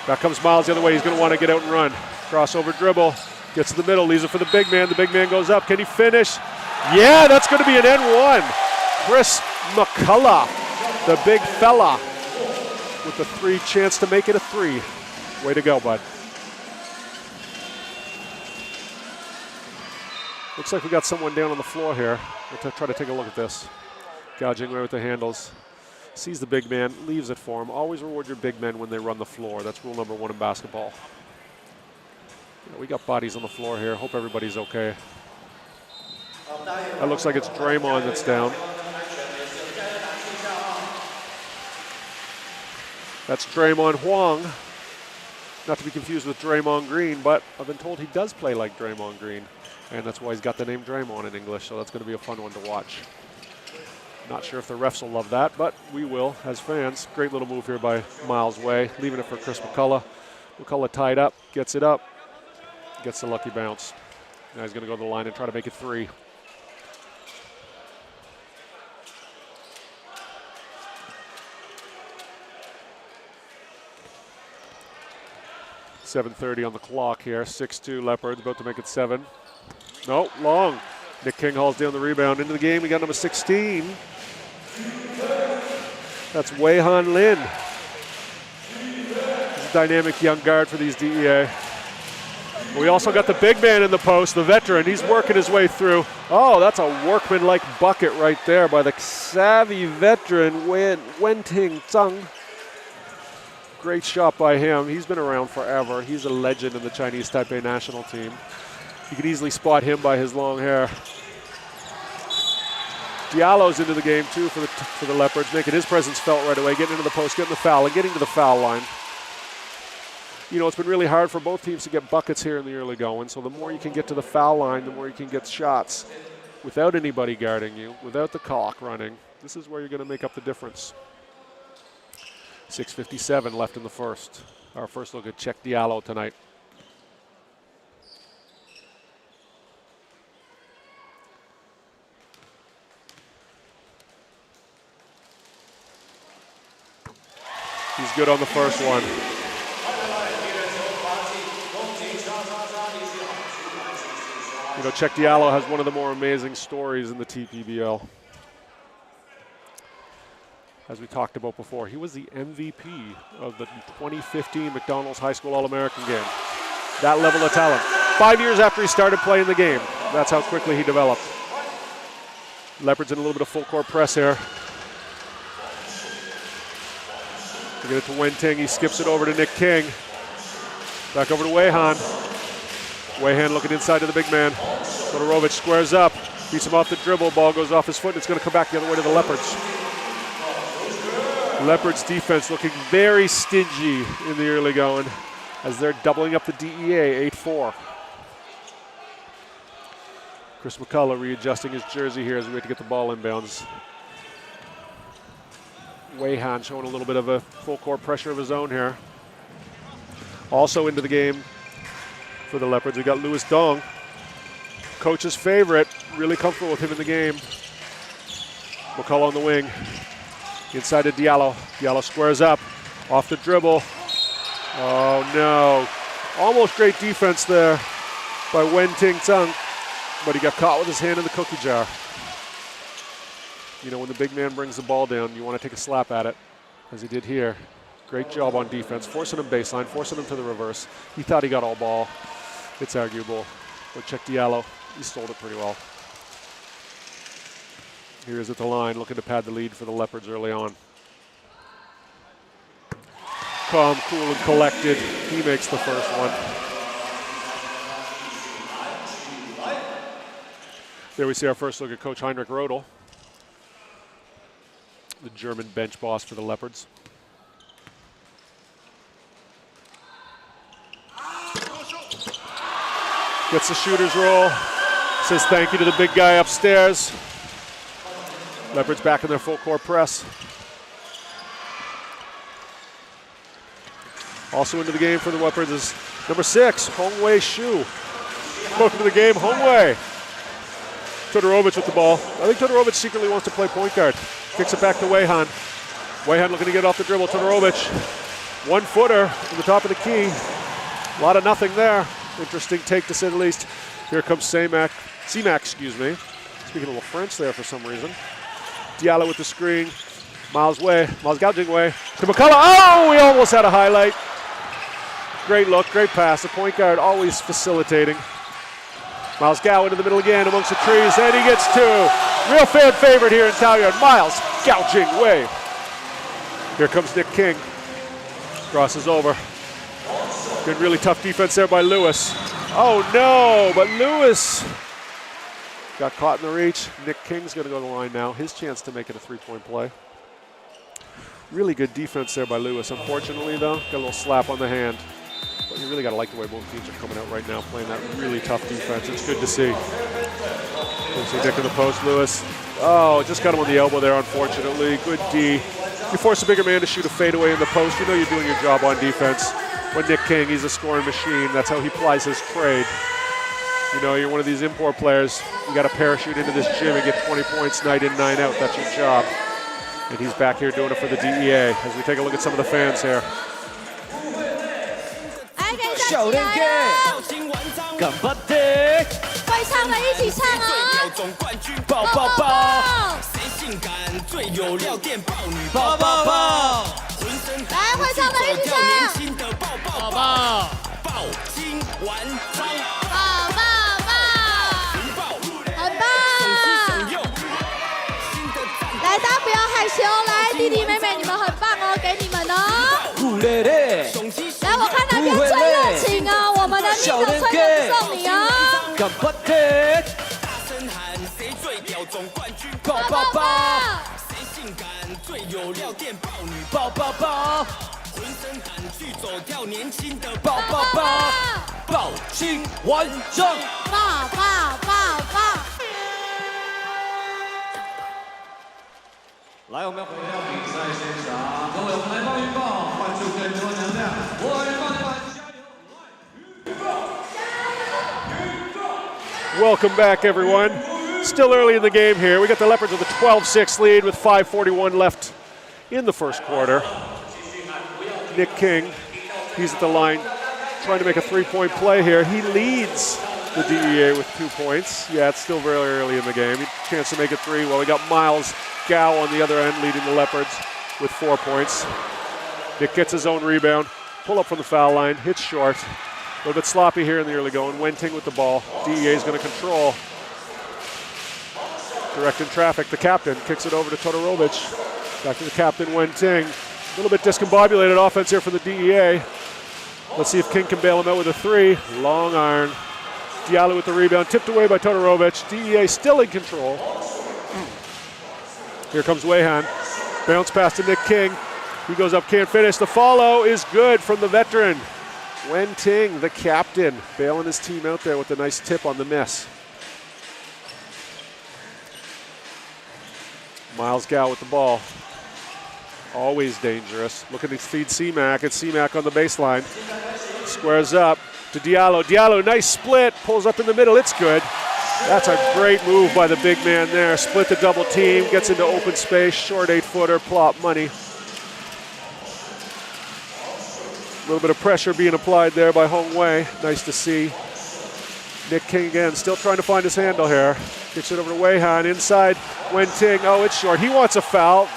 Back comes Miles the other way. He's going to want to get out and run. Crossover dribble. Gets to the middle, leaves it for the big man. The big man goes up. Can he finish? Yeah, that's going to be an N1. Chris McCullough, the big fella, with the three, chance to make it a three. Way to go, bud. Looks like we got someone down on the floor here. We'll try to take a look at this. Gouging away with the handles. Sees the big man, leaves it for him. Always reward your big men when they run the floor. That's rule number one in basketball. We got bodies on the floor here. Hope everybody's okay. That looks like it's Draymond that's down. That's Draymond Huang. Not to be confused with Draymond Green, but I've been told he does play like Draymond Green. And that's why he's got the name Draymond in English, so that's going to be a fun one to watch. Not sure if the refs will love that, but we will as fans. Great little move here by Miles Way, leaving it for Chris McCullough. McCullough tied up, gets it up. Gets the lucky bounce. Now he's going to go to the line and try to make it 3. .7:30 on the clock here. 6-2 Leopards, about to make it 7. No, long. Nick King hauls down the rebound. Into the game, we got number 16. That's Wei Han Lin. He's a dynamic young guard for these DEA. We also got the big man in the post, the veteran. He's working his way through. Oh, that's a workman-like bucket right there by the savvy veteran, Wen Ting Zhang. Great shot by him. He's been around forever. He's a legend in the Chinese Taipei national team. You can easily spot him by his long hair. Diallo's into the game too for the Leopards, making his presence felt right away, getting into the post, getting the foul, and getting to the foul line. You know, it's been really hard for both teams to get buckets here in the early going, so the more you can get to the foul line, the more you can get shots without anybody guarding you, without the clock running. This is where you're going to make up the difference. 6:57 left in the first. Our first look at Check Diallo tonight. He's good on the first one. You know, Check Diallo has one of the more amazing stories in the TPBL. As we talked about before, he was the MVP of the 2015 McDonald's High School All-American game. That level of talent. 5 years after he started playing the game, that's how quickly he developed. Leopards in a little bit of full court press here. They get it to Wen Ting. He skips it over to Nick King. Back over to Wei Han. Wei Han looking inside to the big man. Todorovic squares up, beats him off the dribble. Ball goes off his foot, and it's going to come back the other way to the Leopards. Leopards defense looking very stingy in the early going as they're doubling up the DEA, 8-4. Chris McCullough readjusting his jersey here as we wait to get the ball inbounds. Wei Han showing a little bit of a full court pressure of his own here. Also into the game for the Leopards, we got Louis Dong, coach's favorite, really comfortable with him in the game. McCullough on the wing, inside to Diallo. Diallo squares up, off the dribble. Oh no, almost great defense there by Wen Ting Zhang, but he got caught with his hand in the cookie jar. You know, when the big man brings the ball down, you want to take a slap at it, as he did here. Great job on defense, forcing him baseline, forcing him to the reverse. He thought he got all ball. It's arguable, but Check Diallo, he stole it pretty well. Here is at the line, looking to pad the lead for the Leopards early on. Calm, cool, and collected. He makes the first one. There we see our first look at Coach Heinrich Rodel, the German bench boss for the Leopards. Gets the shooter's roll. Says thank you to the big guy upstairs. Leopards back in their full court press. Also into the game for the Leopards is number 6, Hongwei Shu. Welcome to the game, Hongwei. Todorovic with the ball. I think Todorovic secretly wants to play point guard. Kicks it back to Wei Han. Wei Han looking to get off the dribble. Todorovic, 1-footer in the top of the key. A lot of nothing there. Interesting take to say the least. Here comes C-Mac, excuse me. Speaking a little French there for some reason. Diallo with the screen. Miles gouging way to McCullough. Oh, we almost had a highlight. Great look, great pass. The point guard always facilitating. Miles Gao into the middle again amongst the trees, and he gets 2. Real fan favorite here in Taoyuan. Miles gouging way. Here comes Nick King. Crosses over. Good, really tough defense there by Lewis. Oh no, but Lewis got caught in the reach. Nick King's gonna go to the line now. His chance to make it a 3-point play. Really good defense there by Lewis. Unfortunately though, got a little slap on the hand. But you really gotta like the way both teams are coming out right now, playing that really tough defense. It's good to see. See Nick in the post, Lewis. Oh, just got him on the elbow there, unfortunately. Good D. You force a bigger man to shoot a fadeaway in the post, you know you're doing your job on defense. But Nick King, he's a scoring machine. That's how he plies his trade. You know, you're one of these import players. You got to parachute into this gym and get 20 points night in, night out. That's your job. And he's back here doing it for the DEA as we take a look at some of the fans here. 小练 K， 干巴的，会唱的一起唱哦！抱抱抱，抱抱抱，来，会唱的一起唱！抱抱，抱抱抱，很棒！来，大家不要害羞，来，弟弟妹妹你们很棒哦，给你们哦！酷嘞嘞，来，我看哪边最热情哦，我们的尼克吹人送你哦！干巴的，抱抱抱，抱抱抱，抱抱抱，抱青完胜，抱抱抱抱。来，我们要回到比赛现场，各位，我们来报预报，关注更多能量，我来帮你们加油！ Welcome back, everyone. Still early in the game here. We got the Leopards with a 12-6 lead with 5:41 left in the first quarter. Nick King, he's at the line trying to make a three-point play here. He leads the DEA with 2 points. Yeah, it's still very early in the game. Chance to make it 3. Well, we got Miles Gao on the other end leading the Leopards with 4 points. Nick gets his own rebound. Pull up from the foul line, hits short. A little bit sloppy here in the early going. Wenting with the ball. DEA is going to control. Directing traffic. The captain kicks it over to Todorovic. Back to the captain, Wenting. A little bit discombobulated offense here for the DEA. Let's see if King can bail him out with a 3. Long iron. Diallo with the rebound. Tipped away by Todorovic. DEA still in control. Here comes Weihan. Bounce pass to Nick King. He goes up, can't finish. The follow is good from the veteran. Wenting, the captain, bailing his team out there with a nice tip on the miss. Miles Gao with the ball. Always dangerous. Looking to feed C-Mac. It's C-Mac on the baseline. Squares up to Diallo. Diallo, nice split. Pulls up in the middle. It's good. That's a great move by the big man there. Split the double team. Gets into open space. Short 8-footer. Plop money. A little bit of pressure being applied there by Hong Wei. Nice to see. Nick King again, still trying to find his handle here. Kicks it over to Weihan, inside Wenting. Oh, it's short. He wants a foul.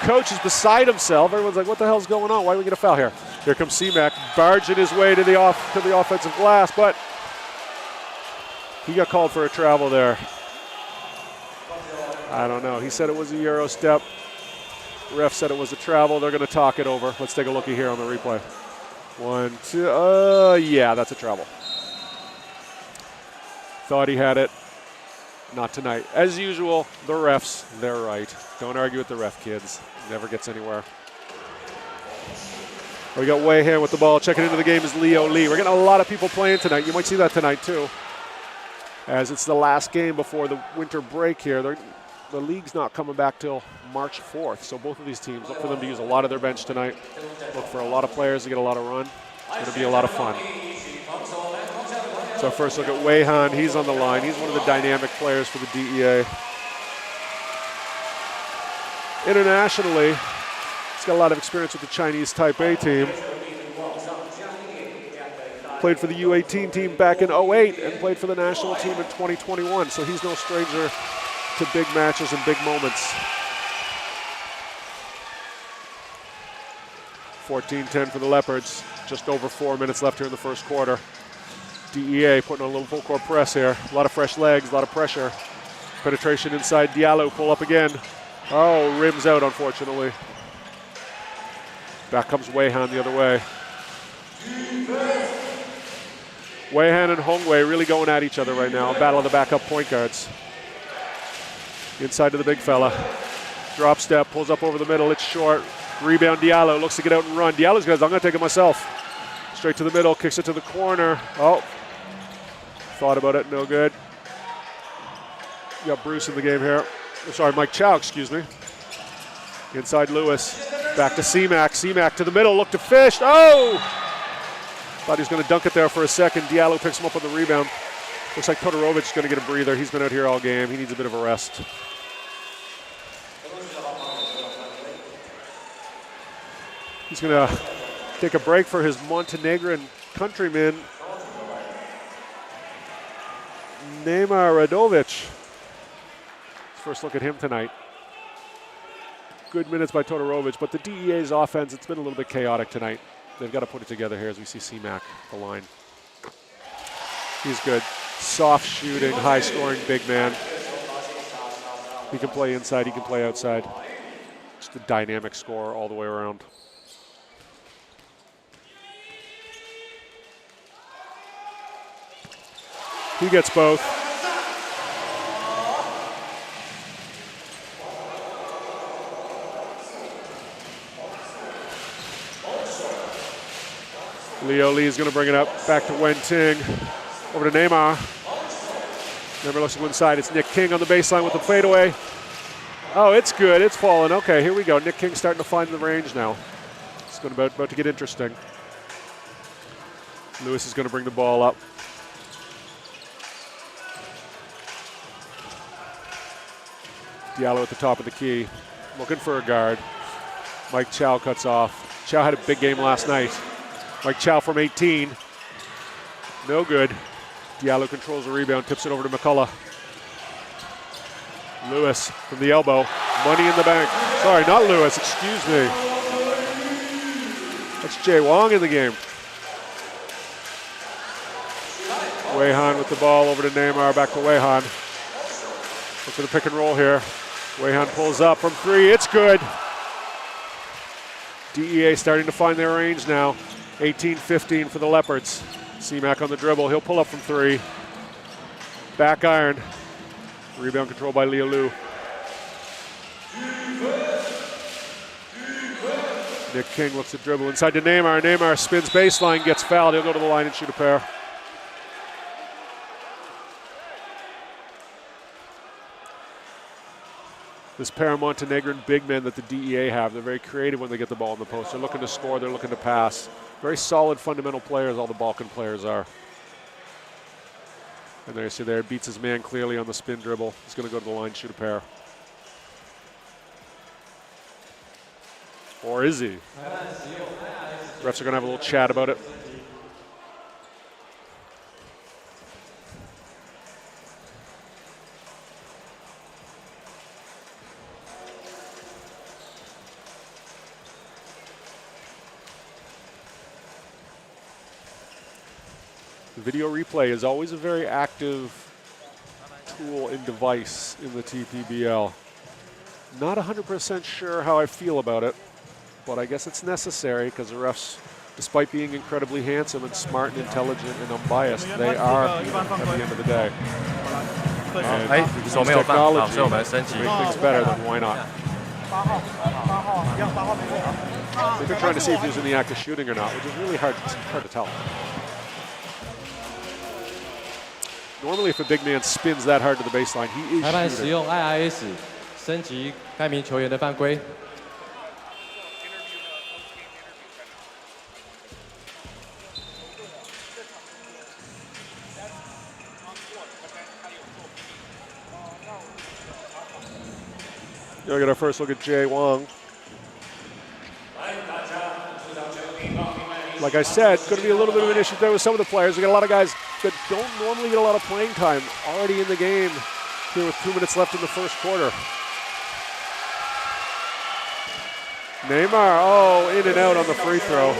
Coach is beside himself. Everyone's like, what the hell's going on? Why do we get a foul here? Here comes C-Mac, barging his way to the offensive glass, but he got called for a travel there. I don't know. He said it was a Euro step. Ref said it was a travel. They're going to talk it over. Let's take a looky here on the replay. 1, 2, yeah, that's a travel. Thought he had it. Not tonight. As usual, the refs, they're right. Don't argue with the ref, kids. Never gets anywhere. We got Weihan with the ball. Checking into the game is Leo Lee. We're getting a lot of people playing tonight. You might see that tonight, too. As it's the last game before the winter break here. The league's not coming back till March 4th, so both of these teams, look for them to use a lot of their bench tonight. Look for a lot of players to get a lot of run. It's going to be a lot of fun. So first look at Weihan. He's on the line. He's one of the dynamic players for the DEA. Internationally, he's got a lot of experience with the Chinese Taipei team. Played for the U18 team back in 08 and played for the national team in 2021, so he's no stranger to big matches and big moments. 14-10 for the Leopards. Just over 4 minutes left here in the first quarter. DEA putting on a little full court press here. A lot of fresh legs, a lot of pressure. Penetration inside. Diallo pull up again. Oh, rims out, unfortunately. Back comes Weihan the other way. Weihan and Hong Wei really going at each other right now. Battle of the backup point guards. Inside to the big fella. Drop step, pulls up over the middle, it's short. Rebound Diallo, looks to get out and run. Diallo's goes, I'm gonna take it myself. Straight to the middle, kicks it to the corner. Oh, thought about it, no good. You got Bruce in the game here. Sorry, Mike Chow, excuse me. Inside Lewis, back to C-Mac. C-Mac to the middle, look to fish. Oh! Thought he was going to dunk it there for a second. Diallo picks him up on the rebound. Looks like Todorovic is going to get a breather. He's been out here all game. He needs a bit of a rest. He's going to take a break for his Montenegrin countryman, Neymar Radovic. First look at him tonight. Good minutes by Todorovic, but the DEA's offense, it's been a little bit chaotic tonight. They've got to put it together here as we see C-Mac, the line. He's good. Soft shooting, high scoring big man. He can play inside, he can play outside. Just a dynamic scorer all the way around. He gets both. Leo Lee is going to bring it up back to Wen Ting. Over to Neymar. Neymar looks to one side. It's Nick King on the baseline with the fadeaway. Oh, it's good. It's fallen. Okay, here we go. Nick King starting to find the range now. It's going about to get interesting. Lewis is going to bring the ball up. Diallo at the top of the key. Looking for a guard. Mike Chow cuts off. Chow had a big game last night. Mike Chow from 18. No good. Diallo controls the rebound, tips it over to McCullough. Lewis from the elbow. Money in the bank. Sorry, not Lewis, excuse me. That's Jay Wong in the game. Wei Han with the ball over to Neymar, back to Wei Han. Look for the pick and roll here. Wei Han pulls up from three, it's good. DEA starting to find their range now. 18-15 for the Leopards. C-Mac on the dribble, he'll pull up from three. Back iron. Rebound control by Leo Lu. Nick King looks to dribble inside to Neymar. Neymar spins baseline, gets fouled. He'll go to the line and shoot a pair. This pair of Montenegrin big men that the DEA have, they're very creative when they get the ball in the post. They're looking to score, they're looking to pass. Very solid fundamental players, all the Balkan players are. And there you see there, beats his man clearly on the spin dribble. He's going to go to the line, shoot a pair. Or is he? Refs are going to have a little chat about it. Video replay is always a very active tool and device in the TPBL. Not 100% sure how I feel about it, but I guess it's necessary because the refs, despite being incredibly handsome and smart and intelligent and unbiased, they are human at the end of the day. And if you use technology to make things better, then why not? They've been trying to see if he's in the act of shooting or not, which is really hard to tell. Normally, if a big man spins that hard to the baseline, he is 裁判使用 IRS 升级该名球员的犯规。We'll get our first look at Jay Wong. Like I said, going to be a little bit of an issue there with some of the players. We got a lot of guys that don't normally get a lot of playing time already in the game here with 2 minutes left in the first quarter. Neymar, oh, in and out on the free throw.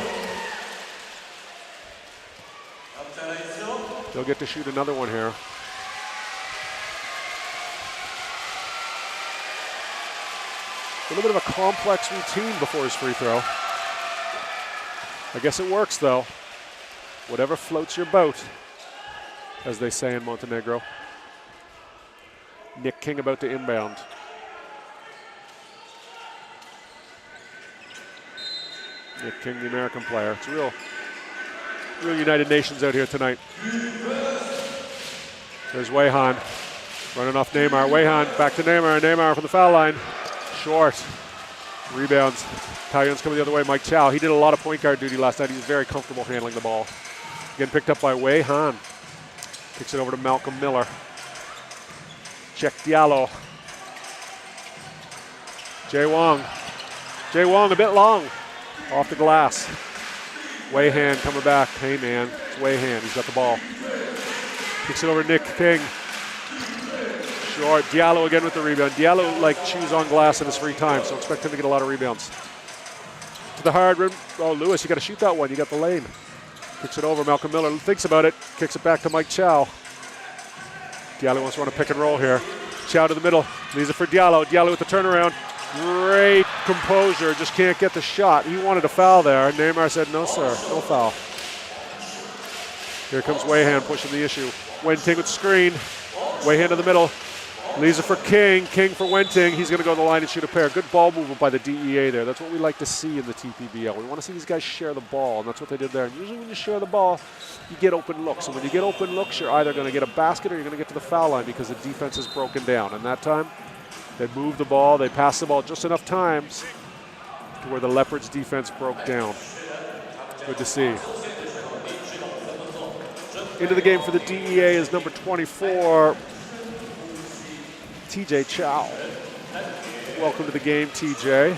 They'll get to shoot another one here. A little bit of a complex routine before his free throw. I guess it works though. Whatever floats your boat, as they say in Montenegro. Nick King about to inbound. Nick King, the American player. It's real United Nations out here tonight. There's Wei Han running off Neymar. Wei Han back to Neymar. Neymar from the foul line. Short. Rebounds. Taoyuan's coming the other way. Mike Chow. He did a lot of point guard duty last night. He was very comfortable handling the ball. Again picked up by Wei Han. Kicks it over to Malcolm Miller. Check Diallo. Jay Wong a bit long. Off the glass. Wei Han coming back. Hey man, it's Wei Han, he's got the ball. Kicks it over to Nick King. Short, Diallo again with the rebound. Diallo like chews on glass in his free time, so expect him to get a lot of rebounds. To the hard rim. Oh, Lewis, you got to shoot that one. You got the lane. Kicks it over. Malcolm Miller thinks about it. Kicks it back to Mike Chow. Diallo wants to run a pick and roll here. Chow to the middle. Leaves it for Diallo. Diallo with the turnaround. Great composure. Just can't get the shot. He wanted a foul there. Neymar said, no, sir. No foul. Here comes Wei Han pushing the issue. Wenting with screen. Wei Han to the middle. Leaves it for King. King for Wenting. He's going to go on the line and shoot a pair. Good ball movement by the DEA there. That's what we like to see in the TPBL. We want to see these guys share the ball, and that's what they did there. And usually when you share the ball, you get open looks. And when you get open looks, you're either going to get a basket or you're going to get to the foul line because the defense is broken down. And that time, they moved the ball. They passed the ball just enough times to where the Leopards defense broke down. Good to see. Into the game for the DEA is number 24, TJ Chow. Welcome to the game, TJ.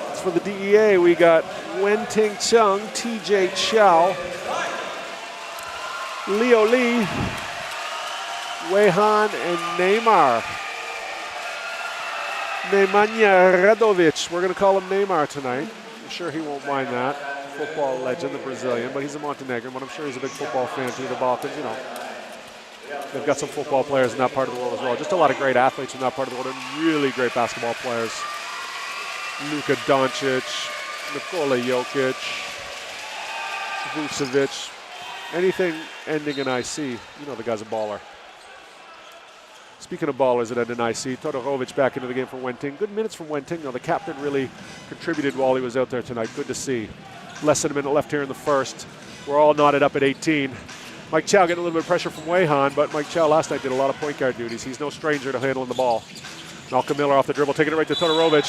It's for the DEA. We got Wenting Chung, TJ Chow, Leo Lee, Wei Han, and Neymar. Nemanja Radovic. We're going to call him Neymar tonight. I'm sure he won't mind that. Football legend, the Brazilian, but he's a Montenegrin, but I'm sure he's a big football fan too, the Balkans, you know. They've got some football players in that part of the world as well. Just a lot of great athletes in that part of the world and really great basketball players. Luka Doncic, Nikola Jokic, Vucevic, anything ending in IC, you know the guy's a baller. Speaking of ballers that end in IC, Todorovic back into the game for Wenting. Good minutes from Wenting. Now the captain really contributed while he was out there tonight. Good to see. Less than a minute left here in the first. We're all knotted up at 18. Mike Chow getting a little bit of pressure from Wei Han, but Mike Chow last night did a lot of point guard duties. He's no stranger to handling the ball. Malcolm Miller off the dribble, taking it right to Todorovic.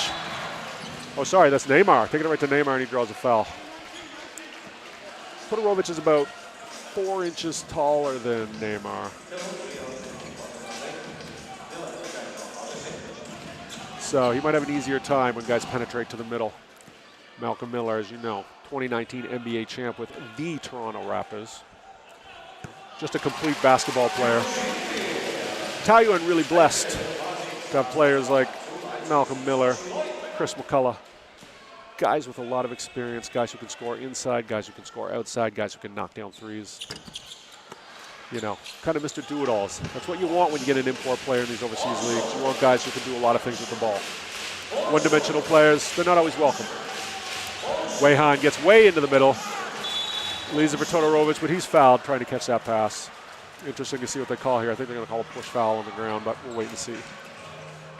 Oh, sorry, that's Neymar. Taking it right to Neymar, and he draws a foul. Todorovic is about 4 inches taller than Neymar. So he might have an easier time when guys penetrate to the middle. Malcolm Miller, as you know, 2019 NBA champ with the Toronto Raptors. Just a complete basketball player. Taoyuan really blessed to have players like Malcolm Miller, Chris McCullough. Guys with a lot of experience, guys who can score inside, guys who can score outside, guys who can knock down threes. You know, kind of Mr. Do-it-alls. That's what you want when you get an import player in these overseas leagues. You want guys who can do a lot of things with the ball. One-dimensional players, they're not always welcome. Wei Han gets way into the middle. Leaves it for Todorovic, but he's fouled trying to catch that pass. Interesting to see what they call here. I think they're going to call a push foul on the ground, but we'll wait and see.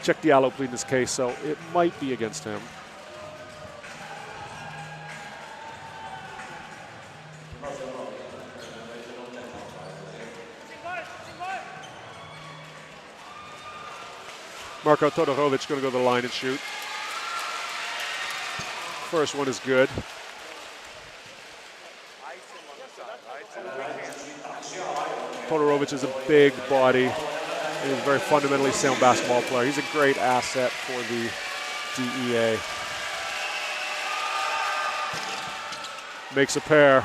Check Diallo pleading his case, so it might be against him. Marko Todorovic going to go to the line and shoot. First one is good. Todorovic is a big body, and he's a very fundamentally sound basketball player. He's a great asset for the DEA. Makes a pair.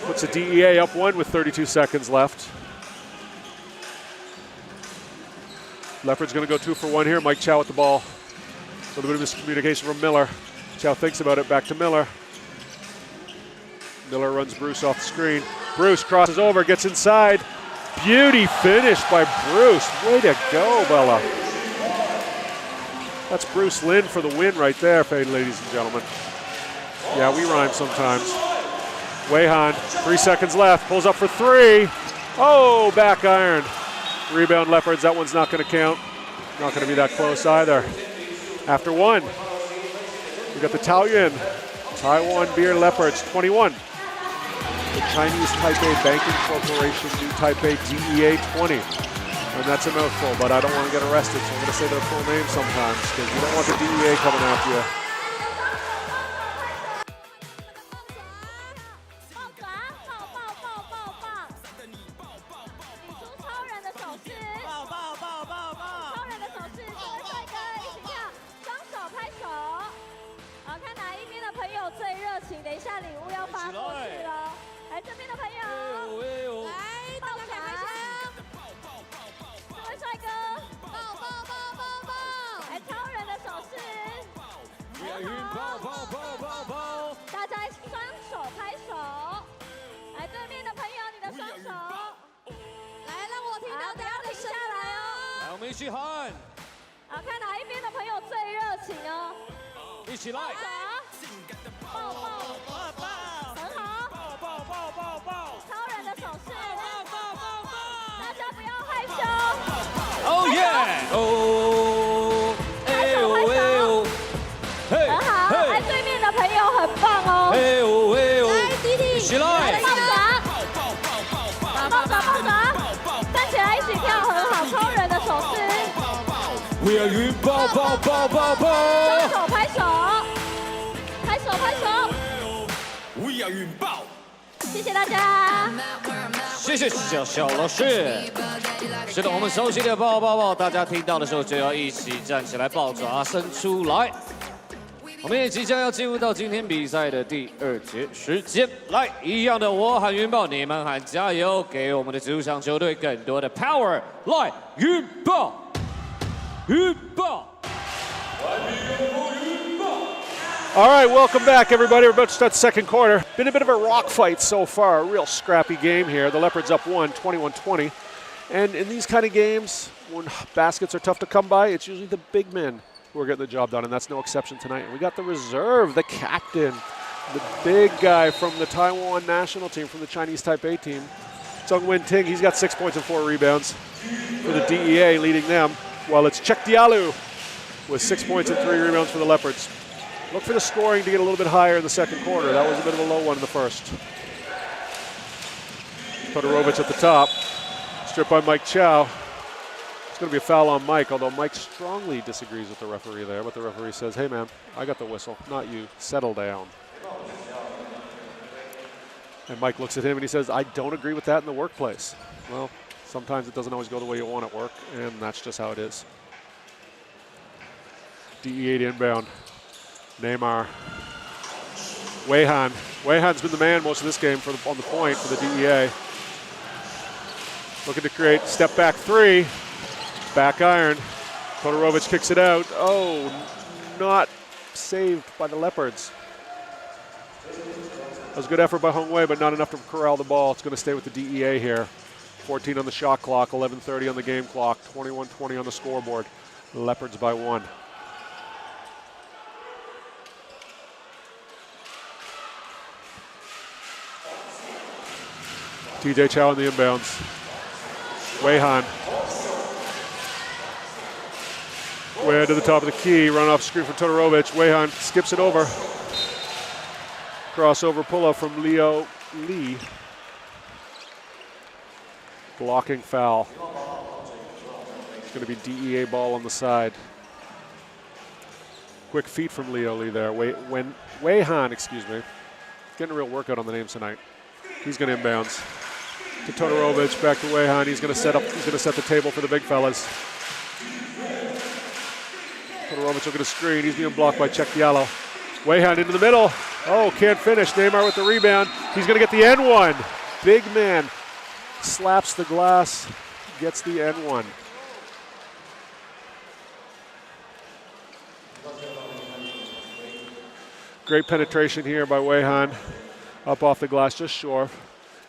Puts the DEA up 1 with 32 seconds left. Leopard's going to go 2 for 1 here. Mike Chow with the ball. A little bit of miscommunication from Miller. Chow thinks about it. Back to Miller. Miller runs Bruce off the screen. Bruce crosses over, gets inside. Beauty finish by Bruce. Way to go, Bella. That's Bruce Lynn for the win right there, ladies and gentlemen. Yeah, we rhyme sometimes. Wei Han, 3 seconds left, pulls up for 3. Oh, back iron. Rebound Leopards, that one's not going to count. Not going to be that close either. After 1, we got the Taoyuan, Taiwan Beer Leopards, 21. The Chinese Taipei Banking Corporation, New Taipei DEA 20. And that's a mouthful, but I don't want to get arrested, so I'm going to say their full name sometimes, because you don't want the DEA coming after you. 友最热情，等一下礼物要发过去了。来这边的朋友，来，大家开开枪！这位帅哥，来超人的手势，大家双手拍手。来对面的朋友，你的双手，来让我听到大家的声音哦。来，我们一起喊。好，看哪一边的朋友最热情哦。一起来！抱抱，很好，抱，超人的手势，大家不要害羞。Oh yeah！ 哦，拍手，很好，来对面的朋友很棒哦。来，弟弟，一起来！抱爪，站起来一起跳，很好，超人的手势。We are 云抱，双手拍手。We are 云豹。谢谢大家，谢谢小老师。是的，我们熟悉的抱，大家听到的时候就要一起站起来，抱爪伸出来。我们也即将要进入到今天比赛的第2节时间，来，一样的，我喊云豹，你们喊加油，给我们的主场球队更多的 power， 来，云豹，云豹。All right, welcome back, everybody. We're about to start the second quarter. Been a bit of a rock fight so far, a real scrappy game here. The Leopards up 21-20. And in these kind of games, when baskets are tough to come by, it's usually the big men who are getting the job done, and that's no exception tonight. And we got the reserve, the captain, the big guy from the Taiwan national team, from the Chinese Taipei team, Zhongwen Ting. He's got 6 points and 4 rebounds for the DEA, leading them, while it's Chek Diallo with 6 points and 3 rebounds for the Leopards. Look for the scoring to get a little bit higher in the second quarter. That was a bit of a low one in the first. Todorovic at the top. Stripped by Mike Chow. It's going to be a foul on Mike, although Mike strongly disagrees with the referee there. But the referee says, hey, man, I got the whistle, not you. Settle down. And Mike looks at him and he says, I don't agree with that in the workplace. Well, sometimes it doesn't always go the way you want at work, and that's just how it is. DEA to inbound. Neymar. Weihan's been the man most of this game on the point for the DEA. Looking to create step back 3. Back iron. Todorovic kicks it out. Oh, not saved by the Leopards. That was a good effort by Hong Wei, but not enough to corral the ball. It's going to stay with the DEA here. 14 on the shot clock, 11:30 on the game clock, 21-20 on the scoreboard. The Leopards by 1. TJ Chow in the inbounds. Weihan. Way to the top of the key. Run off screen from Todorovic. Weihan skips it over. Crossover pull-up from Leo Lee. Blocking foul. It's going to be DEA ball on the side. Quick feet from Leo Lee there. Weihan, excuse me. Getting a real workout on the names tonight. He's going to inbounds. To Todorovic, back to Weihan. He's going to set the table for the big fellas. Todorovic will get a screen. He's being blocked by Chek Diallo. Weihan into the middle. Oh, can't finish. Neymar with the rebound. He's going to get the N1. Big man slaps the glass, gets the N1. Great penetration here by Weihan. Up off the glass, just short.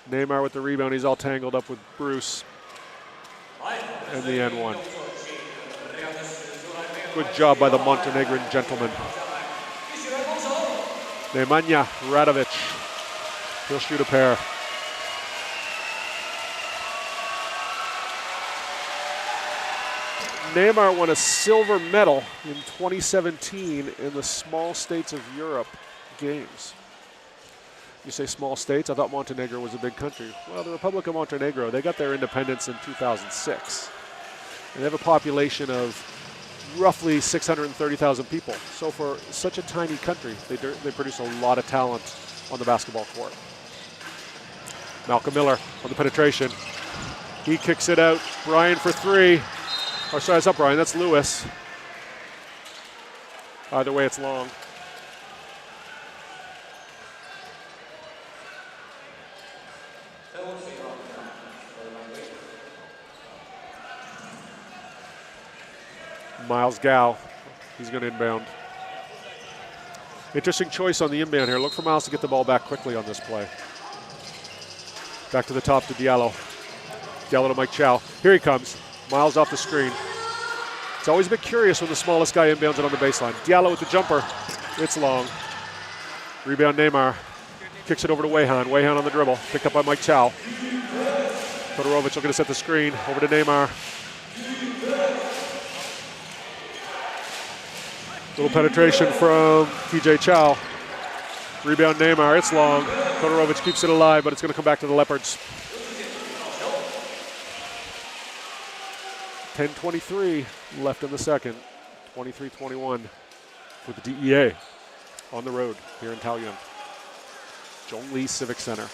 Neymar with the rebound. He's all tangled up with Bruce. And the N1. Good job by the Montenegrin gentleman. Nemanja Radovic. He'll shoot a pair. Neymar won a silver medal in 2017 in the Small States of Europe Games. You say small states? I thought Montenegro was a big country. Well, the Republic of Montenegro, they got their independence in 2006. And they have a population of roughly 630,000 people. So for such a tiny country, they produce a lot of talent on the basketball court. Malcolm Miller on the penetration. He kicks it out. Brian for 3. Or sorry, it's not Brian, that's Lewis. Either way, it's long. Miles Gao, he's going to inbound. Interesting choice on the inbound here. Look for Miles to get the ball back quickly on this play. Back to the top to Diallo. Diallo to Mike Chow. Here he comes. Miles off the screen. It's always a bit curious when the smallest guy inbounds it on the baseline. Diallo with the jumper. It's long. Rebound Neymar. Kicks it over to Weihan. Weihan on the dribble. Picked up by Mike Chow. Todorovic looking to set the screen. Over to Neymar. Little penetration from TJ Chow. Rebound Neymar, it's long. Todorovic keeps it alive, but it's going to come back to the Leopards. 10:23 left in the second. 23-21 for the DEA on the road here in Taoyuan. Zhongli Civic Center.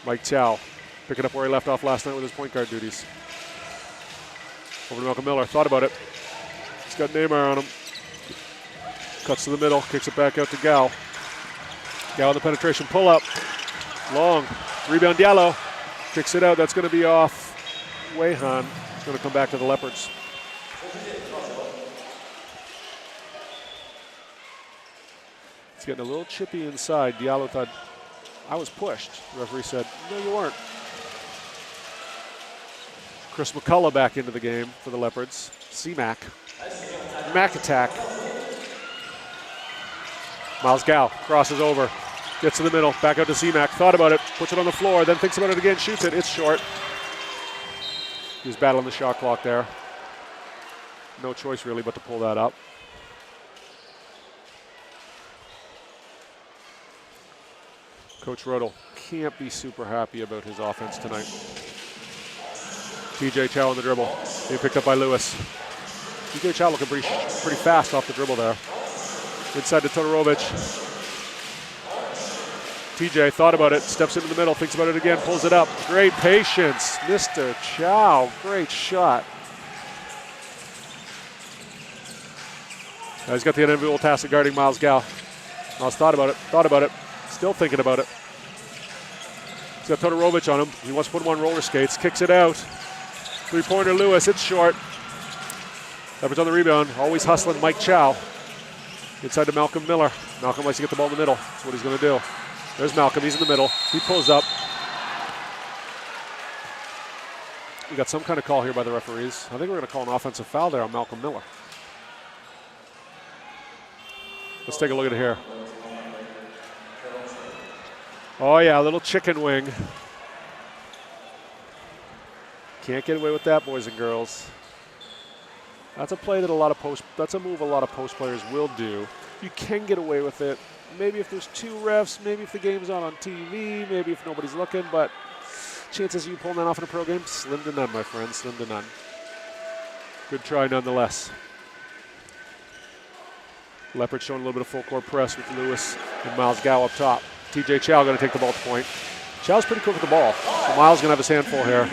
Mike Chow picking up where he left off last night with his point guard duties. Over to Malcolm Miller, thought about it. He's got Neymar on him. Cuts to the middle, kicks it back out to Gao. Gao on the penetration, pull up. Long, rebound Diallo. Kicks it out, that's gonna be off Weihan. It's gonna come back to the Leopards. It's getting a little chippy inside. Diallo thought, I was pushed. The referee said, no, you weren't. Chris McCullough back into the game for the Leopards. C-Mac. Mac attack. Miles Gao crosses over. Gets to the middle. Back out to C-Mac. Thought about it. Puts it on the floor. Then thinks about it again. Shoots it. It's short. He was battling the shot clock there. No choice really but to pull that up. Coach Rodel can't be super happy about his offense tonight. TJ Chow on the dribble. Being picked up by Lewis. TJ Chow looking pretty fast off the dribble there. Inside to Todorovic. TJ thought about it, steps into the middle, thinks about it again, pulls it up. Great patience, Mr. Chow. Great shot. Now he's got the unenviable task of guarding Miles Gao. Miles thought about it, still thinking about it. He's got Todorovic on him. He wants to put him on roller skates, kicks it out. Three-pointer Lewis, it's short. Leopards on the rebound, always hustling Mike Chow. Inside to Malcolm Miller. Malcolm likes to get the ball in the middle. That's what he's going to do. There's Malcolm, he's in the middle. He pulls up. We got some kind of call here by the referees. I think we're going to call an offensive foul there on Malcolm Miller. Let's take a look at it here. Oh yeah, a little chicken wing. Can't get away with that, boys and girls. That's a play that that's a move a lot of post players will do. You can get away with it. Maybe if there's two refs, maybe if the game's on TV, maybe if nobody's looking, but chances of you pulling that off in a pro game, slim to none, my friend, slim to none. Good try nonetheless. Leopards showing a little bit of full court press with Lewis and Miles Gao up top. TJ Chow going to take the ball to point. Chow's pretty quick with the ball, so Miles going to have his handful here.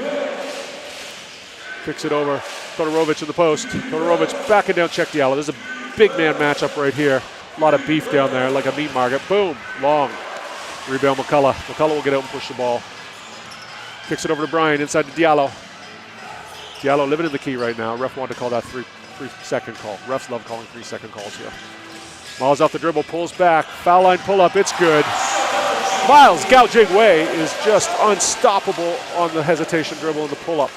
Kicks it over. Todorovic in the post. Todorovic backing down check Diallo. There's a big man matchup right here. A lot of beef down there, like a meat market. Boom, long. Rebound McCullough. McCullough will get out and push the ball. Kicks it over to Brian, inside to Diallo. Diallo living in the key right now. Ref wanted to call that three-second call. Refs love calling 3-second calls here. Miles off the dribble, pulls back. Foul line pull-up, it's good. Miles Gao Jingwei is just unstoppable on the hesitation dribble and the pull-up.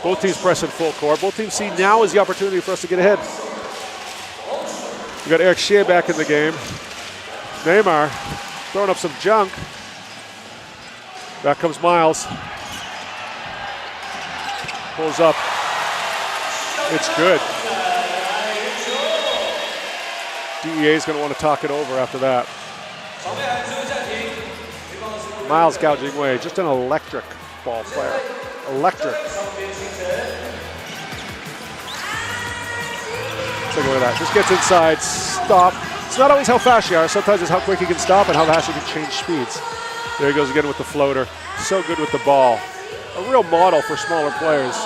Both teams pressing full court. Both teams see now is the opportunity for us to get ahead. We got Eric Shea back in the game. Neymar throwing up some junk. Back comes Miles. Pulls up. It's good. DEA is going to want to talk it over after that. Miles Gao Jingwei, just an electric ball player. Electric. Take a look at that. Just gets inside, stop. It's not always how fast you are. Sometimes it's how quick you can stop and how fast you can change speeds. There he goes again with the floater. So good with the ball. A real model for smaller players.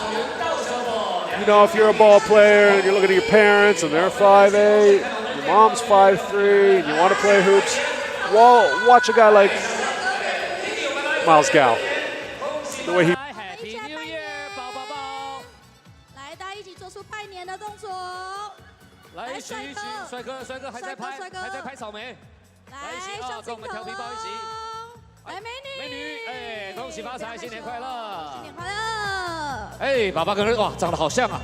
You know, if you're a ball player and you're looking at your parents and they're 5'8", your mom's 5'3", and you want to play hoops, well, watch a guy like Miles Gao. The way he... Happy New Year! 起，帅哥还在拍草莓，来一起啊，跟我们调皮包一起。来美女，哎，恭喜发财，新年快乐！新年快乐！哎，爸爸跟人哇，长得好像啊！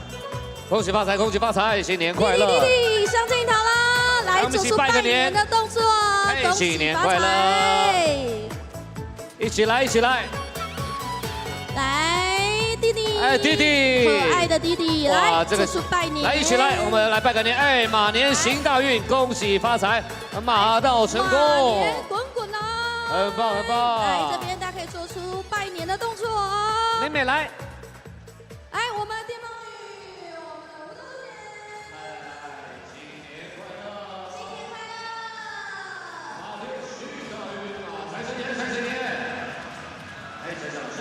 恭喜发财，新年快乐！弟弟上镜头啦，来做出拜年的动作，恭喜新年快乐！一起来！来，弟弟，哎，弟弟，可爱的弟弟，来，做出拜年，来一起来，我们来拜个年，哎，马年行大运，恭喜发财，马到成功，马年滚滚啊！很棒！来这边，大家可以做出拜年的动作哦。妹妹来，来，我们电报女，我们的吴新年快乐！财神爷！哎，财神老师。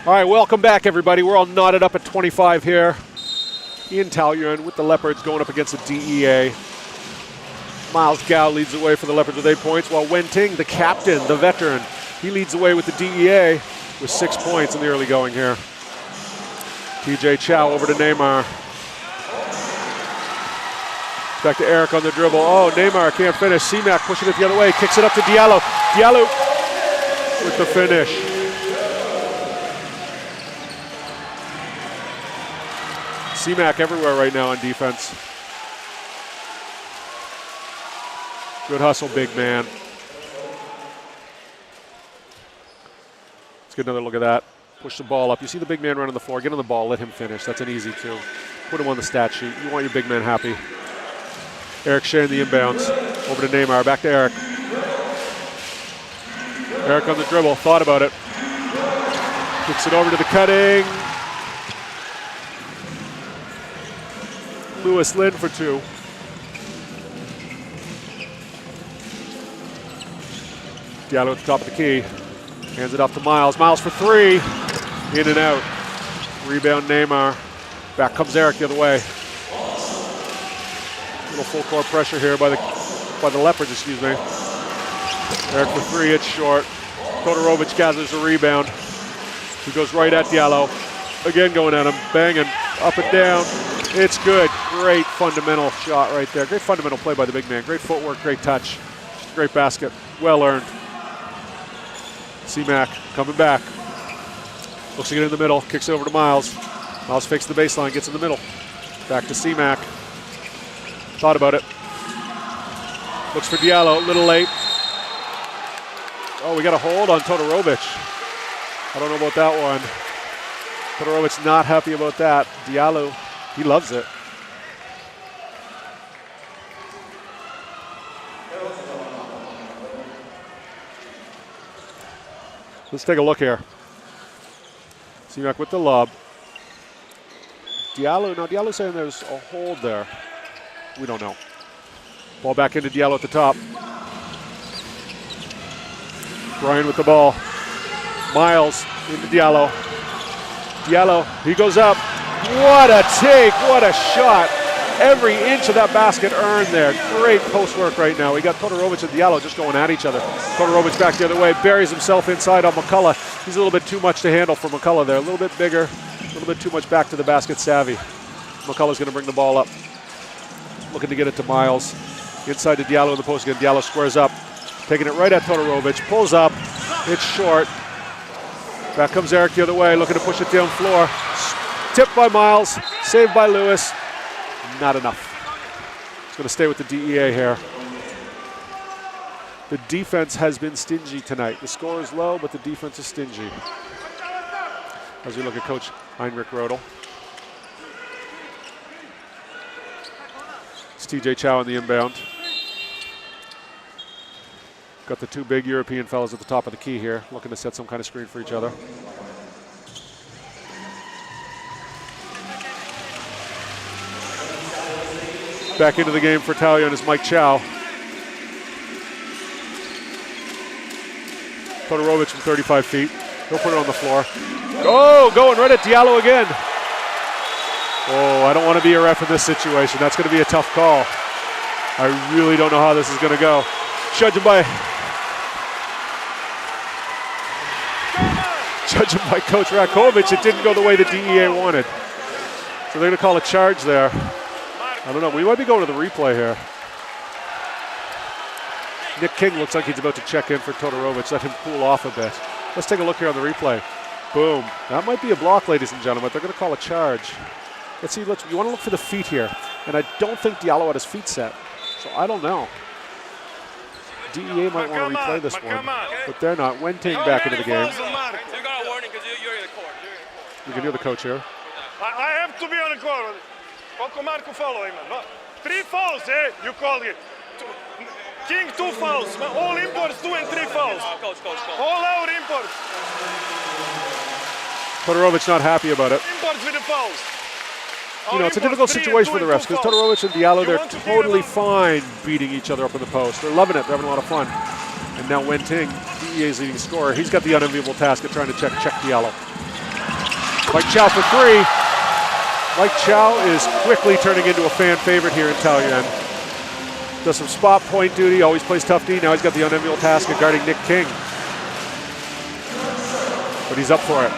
All right, welcome back, everybody. We're all knotted up at 25 here. Ian Taoyuan with the Leopards going up against the DEA. Miles Gao leads the way for the Leopards with 8 points, while Wen Ting, the captain, the veteran, he leads the way with the DEA with 6 points in the early going here. TJ Chow over to Neymar. Back to Eric on the dribble. Oh, Neymar can't finish. C-Mac pushing it the other way, kicks it up to Diallo. Diallo with the finish. C-Mac everywhere right now on defense. Good hustle, big man. Let's get another look at that. Push the ball up. You see the big man running the floor. Get on the ball. Let him finish. That's an easy two. Put him on the stat sheet. You want your big man happy. Eric sharing the inbounds. Over to Neymar. Back to Eric. Eric on the dribble. Thought about it. Kicks it over to the cutting. Lewis Lin for 2. Diallo at the top of the key. Hands it off to Miles. Miles for 3. In and out. Rebound Neymar. Back comes Eric the other way. Little full court pressure here by the Leopards, excuse me. Eric for 3, it's short. Todorovic gathers a rebound. He goes right at Diallo. Again going at him, banging, up and down. It's good. Great fundamental shot right there. Great fundamental play by the big man. Great footwork, great touch. Great basket. Well earned. C-Mac coming back. Looks to get in the middle. Kicks it over to Miles. Miles fakes the baseline, gets in the middle. Back to C-Mac. Thought about it. Looks for Diallo, a little late. Oh, we got a hold on Todorovic. I don't know about that one. Todorovic not happy about that. Diallo, he loves it. Let's take a look here. C-Mac with the lob. Diallo, now Diallo's saying there's a hold there. We don't know. Ball back into Diallo at the top. Brian with the ball. Miles into Diallo. Diallo, he goes up. What a take, what a shot. Every inch of that basket earned there. Great post work right now. We got Todorovic and Diallo just going at each other. Todorovic back the other way, buries himself inside on McCullough. He's a little bit too much to handle for McCullough there. A little bit bigger, a little bit too much back to the basket savvy. McCullough's gonna bring the ball up. Looking to get it to Miles. Inside to Diallo in the post again. Diallo squares up. Taking it right at Todorovic. Pulls up. It's short. Back comes Eric the other way. Looking to push it down floor. Tipped by Miles. Saved by Lewis. Not enough. It's going to stay with the DEA here. The defense has been stingy tonight. The score is low, but the defense is stingy. As we look at Coach Heinrich Rodel. It's TJ Chow on the inbound. Got the two big European fellas at the top of the key here, looking to set some kind of screen for each other. Back into the game for Taoyuan is Mike Chow. Todorovic from 35 feet. He'll put it on the floor. Oh, going right at Diallo again. Oh, I don't want to be a ref in this situation. That's going to be a tough call. I really don't know how this is going to go. Judging by Judging by Coach Rakovic, it didn't go the way the DEA wanted. So they're going to call a charge there. I don't know. We might be going to the replay here. Nick King looks like he's about to check in for Todorovic. Let him cool off a bit. Let's take a look here on the replay. Boom. That might be a block, ladies and gentlemen. They're going to call a charge. Let's see. You want to look for the feet here. And I don't think Diallo had his feet set. So I don't know. DEA might want to replay this one, but they're not. Wenting back into the game. You can hear the coach here. I have to be on the court. Marco follow him. 3 fouls, you called it. King 2 fouls. All imports 2 and 3 fouls. All our imports. Todorovic not happy about it. Imports with the fouls. You know, it's a difficult situation for the refs because Todorovic and Diallo, they're totally fine beating each other up in the post. They're loving it. They're having a lot of fun. And now Wenting, DEA's leading scorer, he's got the unenviable task of trying to check Diallo. Mike Chow for 3. Mike Chow is quickly turning into a fan favorite here in Taoyuan. Does some spot point duty, always plays tough D. Now he's got the unenviable task of guarding Nick King. But he's up for it.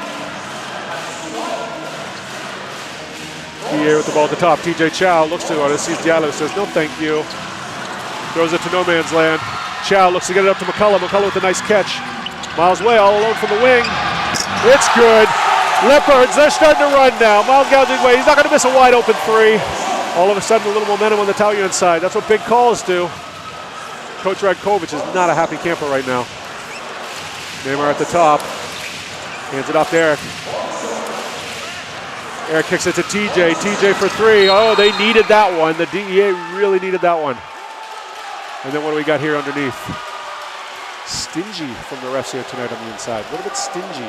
DEA with the ball at the top. TJ Chow looks to it. Sees Diallo, says no thank you. Throws it to no man's land. Chow looks to get it up to McCullough. McCullough with a nice catch. Miles Way all alone from the wing. It's good. Leopards, they're starting to run now. Miles gouging way. He's not going to miss a wide open 3. All of a sudden, a little momentum on the Taoyuan side. That's what big calls do. Coach Radkovic is not a happy camper right now. Neymar at the top. Hands it off to Eric. Eric kicks it to TJ. TJ for 3. Oh, they needed that one. The DEA really needed that one. And then what do we got here underneath? Stingy from the refs here tonight on the inside. A little bit stingy.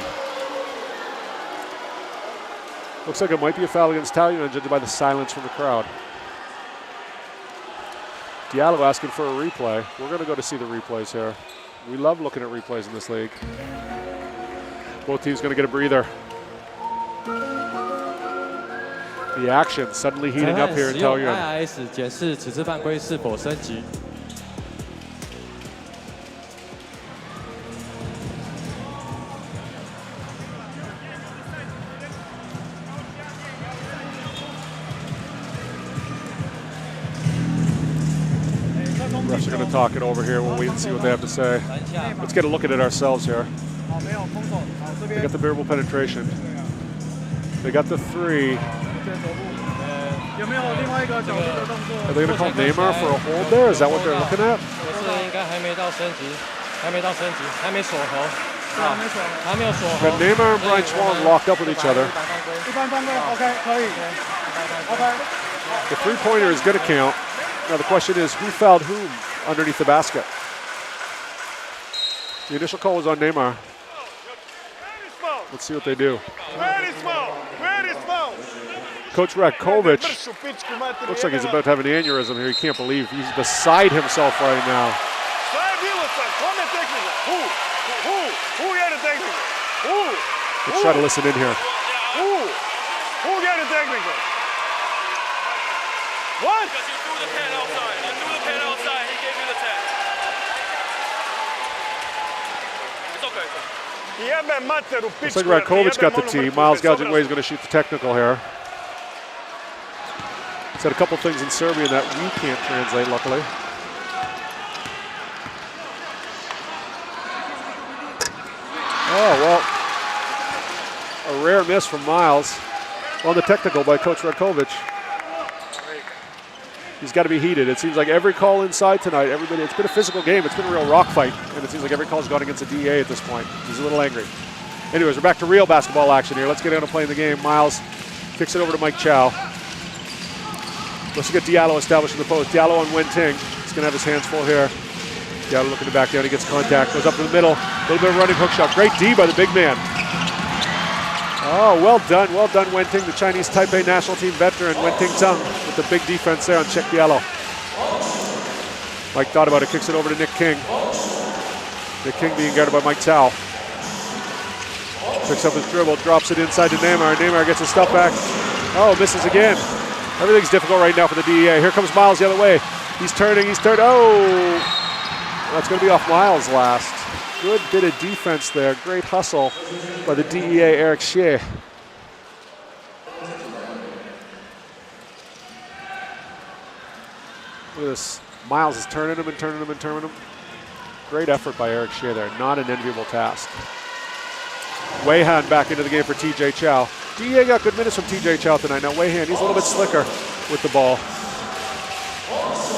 Looks like it might be a foul against Taoyuan, judged by the silence from the crowd. Diallo asking for a replay. We're going to go to see the replays here. We love looking at replays in this league. Both teams going to get a breather. The action suddenly heating up here in Taoyuan. AXN 检视此次犯规是否升级。 Refs are going to talk it over here. We'll wait and see what they have to say. Let's get a look at it ourselves here. They got the variable penetration. They got the 3. Are they going to call Neymar for a hold there? Is that what they're looking at? Got Neymar and Brian Chuang locked up with each other. The 3-pointer is going to count. Now the question is, who fouled whom underneath the basket? The initial call was on Neymar. Let's see what they do. Coach Rakovic looks like he's about to have an aneurysm here. He can't believe he's beside himself right now. Let's try to listen in here. Who got a technical? What? Because you threw the pen outside. You threw the pen outside. He gave you the tag. It's okay. Looks like Rakovic got the tee. Miles gouging way is going to shoot the technical here. Said a couple things in Serbian that we can't translate, luckily. Oh, well, a rare miss from Miles on the technical by Coach Rakovic. He's got to be heated. It seems like every call inside tonight, everybody, it's been a physical game. It's been a real rock fight, and it seems like every call's gone against the DEA at this point. He's a little angry. Anyways, we're back to real basketball action here. Let's get down to playing the game. Miles kicks it over to Mike Chow. Let's get Diallo established in the post. Diallo on Wenting. He's going to have his hands full here. Diallo looking to back down. He gets contact. Goes up to the middle. A little bit of running hook shot. Great D by the big man. Oh, well done. Well done, Wenting, the Chinese Taipei national team veteran. Wenting Tung with the big defense there on Check Diallo. Mike thought about it. Kicks it over to Nick King. Nick King being guarded by Mike Tao. Picks up his dribble. Drops it inside to Neymar. Neymar gets his stuff back. Oh, misses again. Everything's difficult right now for the DEA. Here comes Miles the other way. He's turning, Oh! That's going to be off Miles last. Good bit of defense there. Great hustle by the DEA Eric Xie. Look at this. Miles is turning him and turning him and turning him. Great effort by Eric Xie there. Not an enviable task. Wei Han back into the game for TJ Chow. DEA got good minutes from TJ Chow tonight. Now Wei Han, he's a little bit slicker with the ball.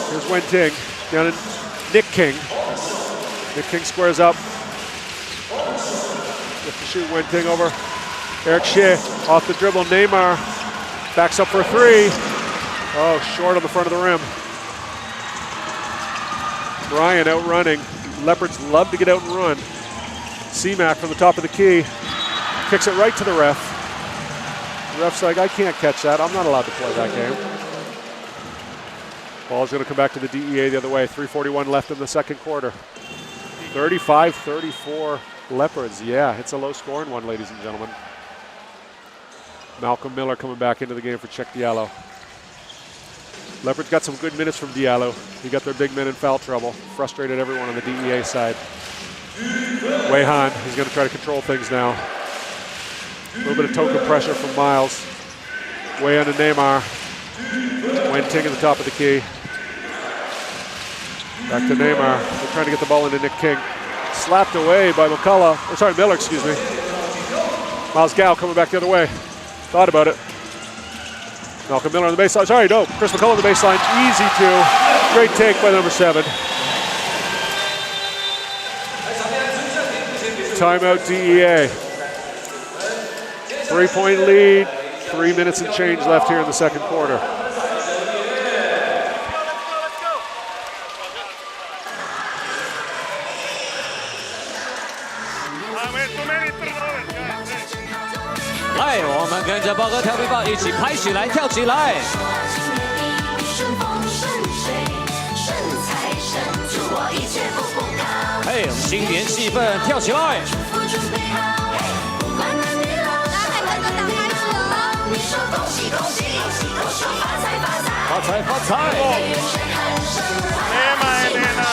Here's Wen Ting down in Nick King. Nick King squares up. Gets to shoot Wen Ting over. Eric Xie off the dribble. Neymar backs up for a three. Oh, short on the front of the rim. Brian out running. Leopards love to get out and run. C-Mac from the top of the key. Kicks it right to the ref. The ref's like, I can't catch that. I'm not allowed to play that game. Ball's going to come back to the DEA the other way. 3:41 left in the second quarter. 35-34 Leopards. Yeah, it's a low-scoring one, ladies and gentlemen. Malcolm Miller coming back into the game for Cheikh Diallo. Leopards got some good minutes from Diallo. He got their big men in foul trouble. Frustrated everyone on the DEA side. Wei Han, he's going to try to control things now. A little bit of token pressure from Miles. Wei Han to Neymar. Wen Ting at the top of the key. Back to Neymar. They're trying to get the ball into Nick King. Slapped away by Miller, excuse me. Miles Gow coming back the other way. Thought about it. Malcolm Miller on the baseline. Sorry, no. Chris McCullough on the baseline. Easy two. Great take by number 7. Timeout DEA. 3-point lead. 3 minutes and change left here in the second quarter. Hey, 我们跟着豹哥调皮豹一起拍起来，跳起来。嘿，我们新年气氛，跳起来！发财发财！ Nema Elena.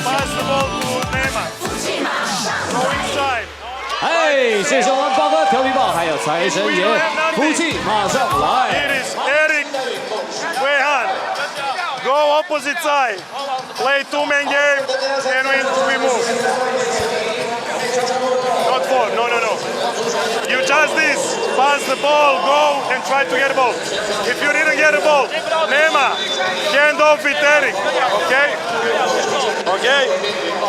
Pass the ball to Nema. Go inside. 哎，谢谢我们豹哥调皮豹，还有财神爷，福气马上来。 It is Eric Wei Han. Go opposite side. Play 2-man game and we move. Not 4. No. You just this. Pass the ball, go and try to get a ball. If you didn't get a ball, Nema, hand off with Eric. Okay? Okay?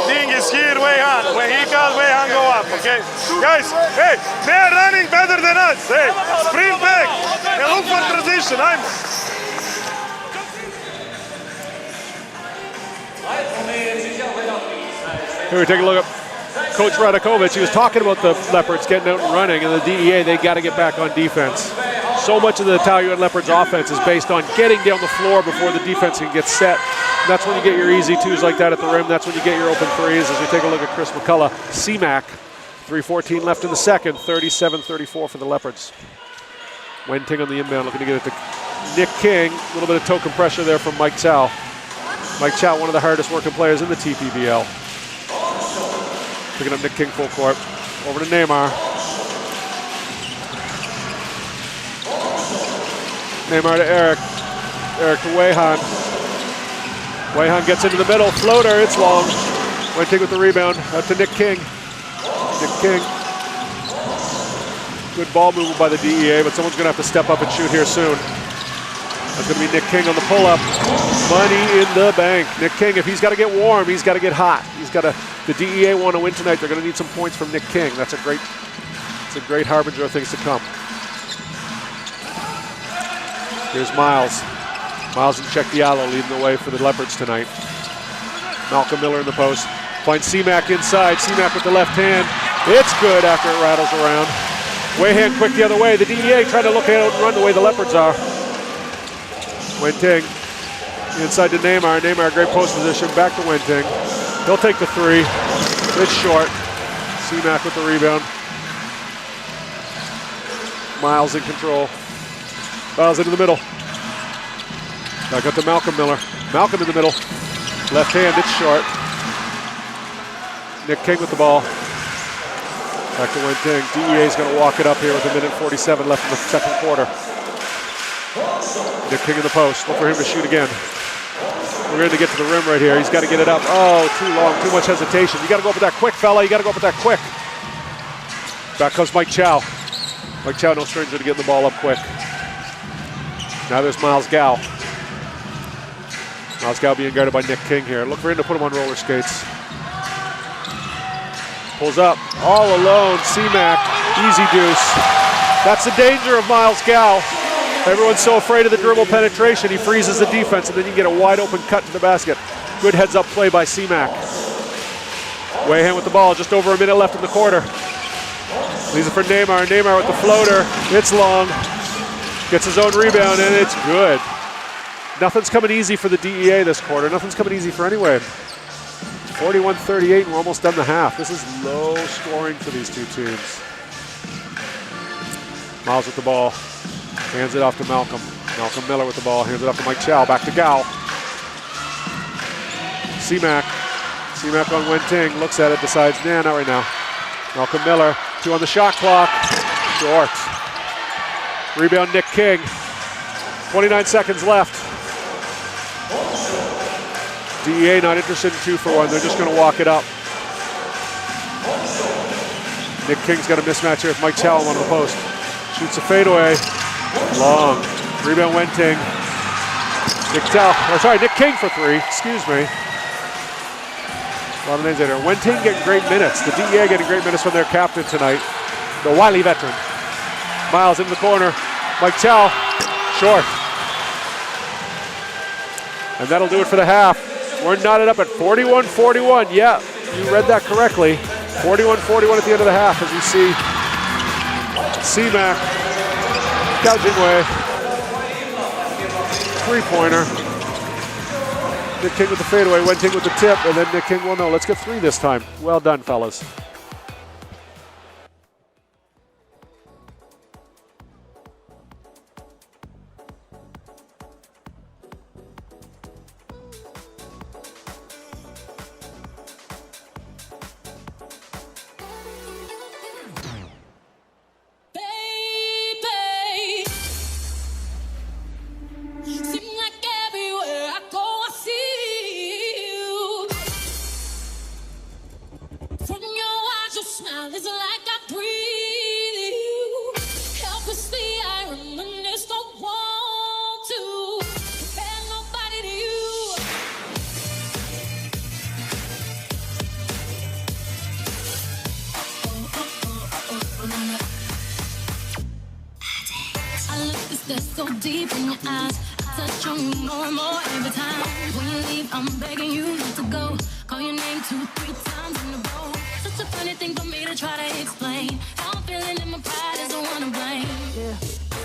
Thing is here, Wei Han. When he calls, Wei Han go up. Okay? Guys, hey, they're running better than us. Hey, sprint back and look for transition. Here we take a look at Coach Radakovich. He was talking about the Leopards getting out and running, and the DEA, they got to get back on defense. So much of the Taoyuan Leopards offense is based on getting down the floor before the defense can get set. And that's when you get your easy twos like that at the rim. That's when you get your open threes. As we take a look at Chris McCullough, C-Mac, 3:14 left in the second, 37-34 for the Leopards. Wen Ting on the inbound, looking to get it to Nick King. A little bit of token pressure there from Mike Chow. Mike Chow, one of the hardest working players in the TPBL. Picking up Nick King full court. Over to Neymar. Neymar to Eric. Eric to Wei Han. Wei Han gets into the middle. Floater, it's long. Wen Ting with the rebound. Out to Nick King. Nick King. Good ball movement by the DEA, but someone's going to have to step up and shoot here soon. That's going to be Nick King on the pull-up. Money in the bank. Nick King, if he's got to get warm, he's got to get hot. He's got to. The DEA want to win tonight. They're going to need some points from Nick King. That's a great harbinger of things to come. Here's Miles. Miles and Cheikh Diallo leading the way for the Leopards tonight. Malcolm Miller in the post. Finds C-Mac inside. C-Mac with the left hand. It's good after it rattles around. Wei Han quick the other way. The DEA trying to look out and run the way the Leopards are. Wen Ting inside to Neymar. Neymar, great post position. Back to Wen Ting. He'll take the three. It's short. C-Mac with the rebound. Miles in control. Miles into the middle. Back up to Malcolm Miller. Malcolm in the middle. Left hand, it's short. Nick King with the ball. Back to Wenting. DEA is going to walk it up here with 1:47 left in the second quarter. Nick King in the post. Look for him to shoot again. We're going to get to the rim right here. He's got to get it up. Oh, too long, too much hesitation. You got to go up with that quick, fella. You got to go up with that quick. Back comes Mike Chow. Mike Chow, no stranger to getting the ball up quick. Now there's Miles Gow. Miles Gow being guarded by Nick King here. Look for him to put him on roller skates. Pulls up, all alone, C-Mac, easy deuce. That's the danger of Miles Gow. Everyone's so afraid of the dribble penetration, he freezes the defense, and then you get a wide open cut to the basket. Good heads up play by C-Mac. Wayhan with the ball, just over a minute left in the quarter. Leaves it for Neymar, Neymar with the floater. It's long, gets his own rebound, and it's good. Nothing's coming easy for the DEA this quarter. Nothing's coming easy for anyone. 41-38, and we're almost done the half. This is low scoring for these two teams. Miles with the ball. Hands it off to Malcolm. Malcolm Miller with the ball. Hands it off to Mike Chow. Back to Gow. C-Mac. C-Mac on Wenting. Looks at it. Decides, nah, not right now. Malcolm Miller. 2 on the shot clock. Short. Rebound Nick King. 29 seconds left. DEA not interested in 2 for 1. They're just going to walk it up. Nick King's got a mismatch here with Mike Chow on the post. Shoots a fadeaway. Long. Rebound Wenting. Nick King for 3. Excuse me. A lot of names there. Wenting getting great minutes. The DEA getting great minutes from their captain tonight, the wily veteran. Miles in the corner. Mike Chow. Short. And that'll do it for the half. We're knotted up at 41-41. Yeah, you read that correctly. 41-41 at the end of the half as you see C-Mac gouging away. 3-pointer. Nick King with the fadeaway, Wenting with the tip, and then Nick King, well, no, let's get 3 this time. Well done, fellas. So deep in your eyes, I touch on you more and more every time. When you leave, I'm begging you not to go. Call your name 2-3 times in a row. Such a funny thing for me to try to explain. How I'm feeling and my pride is the one to blame. Yeah,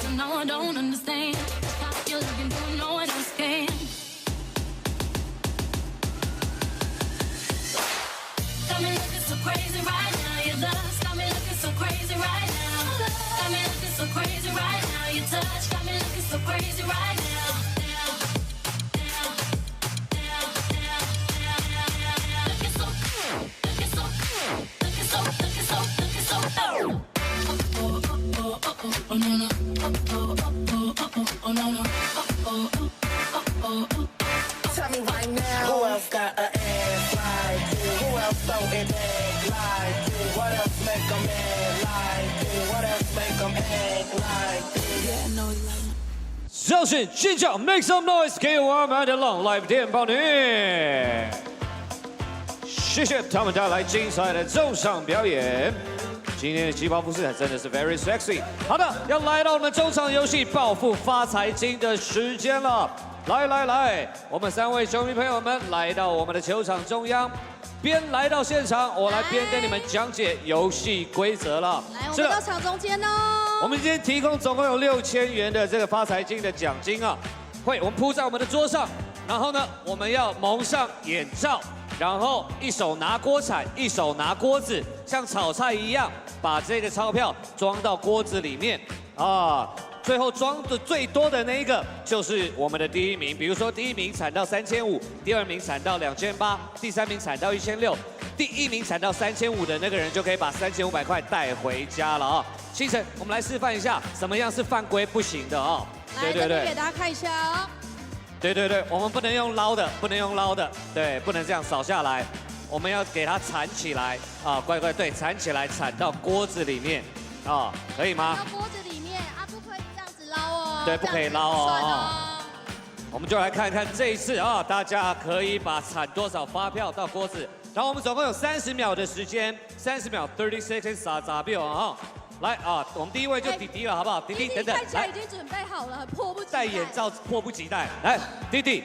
so no, I don't understand. How you're looking for no one else can. Got me looking so crazy right now. Your love got me looking so crazy right now. Got me looking so crazy right now. Your touch got me looking so crazy right now. Looking so, looking so, looking so, looking so, looking so. Oh no no. Oh no no. Tell me right now, who else got an ass like you? Who else so it bad like you? What else make them mad like you? What else make them act like you? Yeah, I know you like me. 首先，尖叫 ，make some noise， 给我们的 Long Live 电报女。谢谢他们带来精彩的奏上表演。今天的旗袍服饰真的是 very sexy。好的，要来到我们中场游戏暴富发财金的时间了。来，我们3位球迷朋友们来到我们的球场中央。边来到现场，我来边跟你们讲解游戏规则了。来，我们到场中间哦。我们今天提供总共有6000元的这个发财金的奖金啊，我们铺在我们的桌上，然后呢，我们要蒙上眼罩，然后一手拿锅铲，一手拿锅子，像炒菜一样，把这个钞票装到锅子里面啊。最后装的最多的那一个就是我们的第1名，比如说第1名铲到3500，第2名铲到2800，第3名铲到1600，第1名铲到3500的那个人就可以把3500块带回家了啊！星辰，我们来示范一下什么样是犯规不行的啊！来，这边给大家看一下哦。对，我们不能用捞的，不能用捞的，对，不能这样扫下来，我们要给它铲起来啊，乖，对，铲起来，铲到锅子里面啊，可以吗？到锅子里面啊，不可以这样子捞哦。对，不可以捞哦。我们就来看看这一次啊，大家可以把铲多少发票到锅子。然后我们总共有30秒的时间，30秒30 seconds 30秒啊。来啊，我们第一位就弟弟了，好不好？弟弟等等，看起来已经准备好了，很迫不及待。戴眼罩，迫不及待。来，弟弟，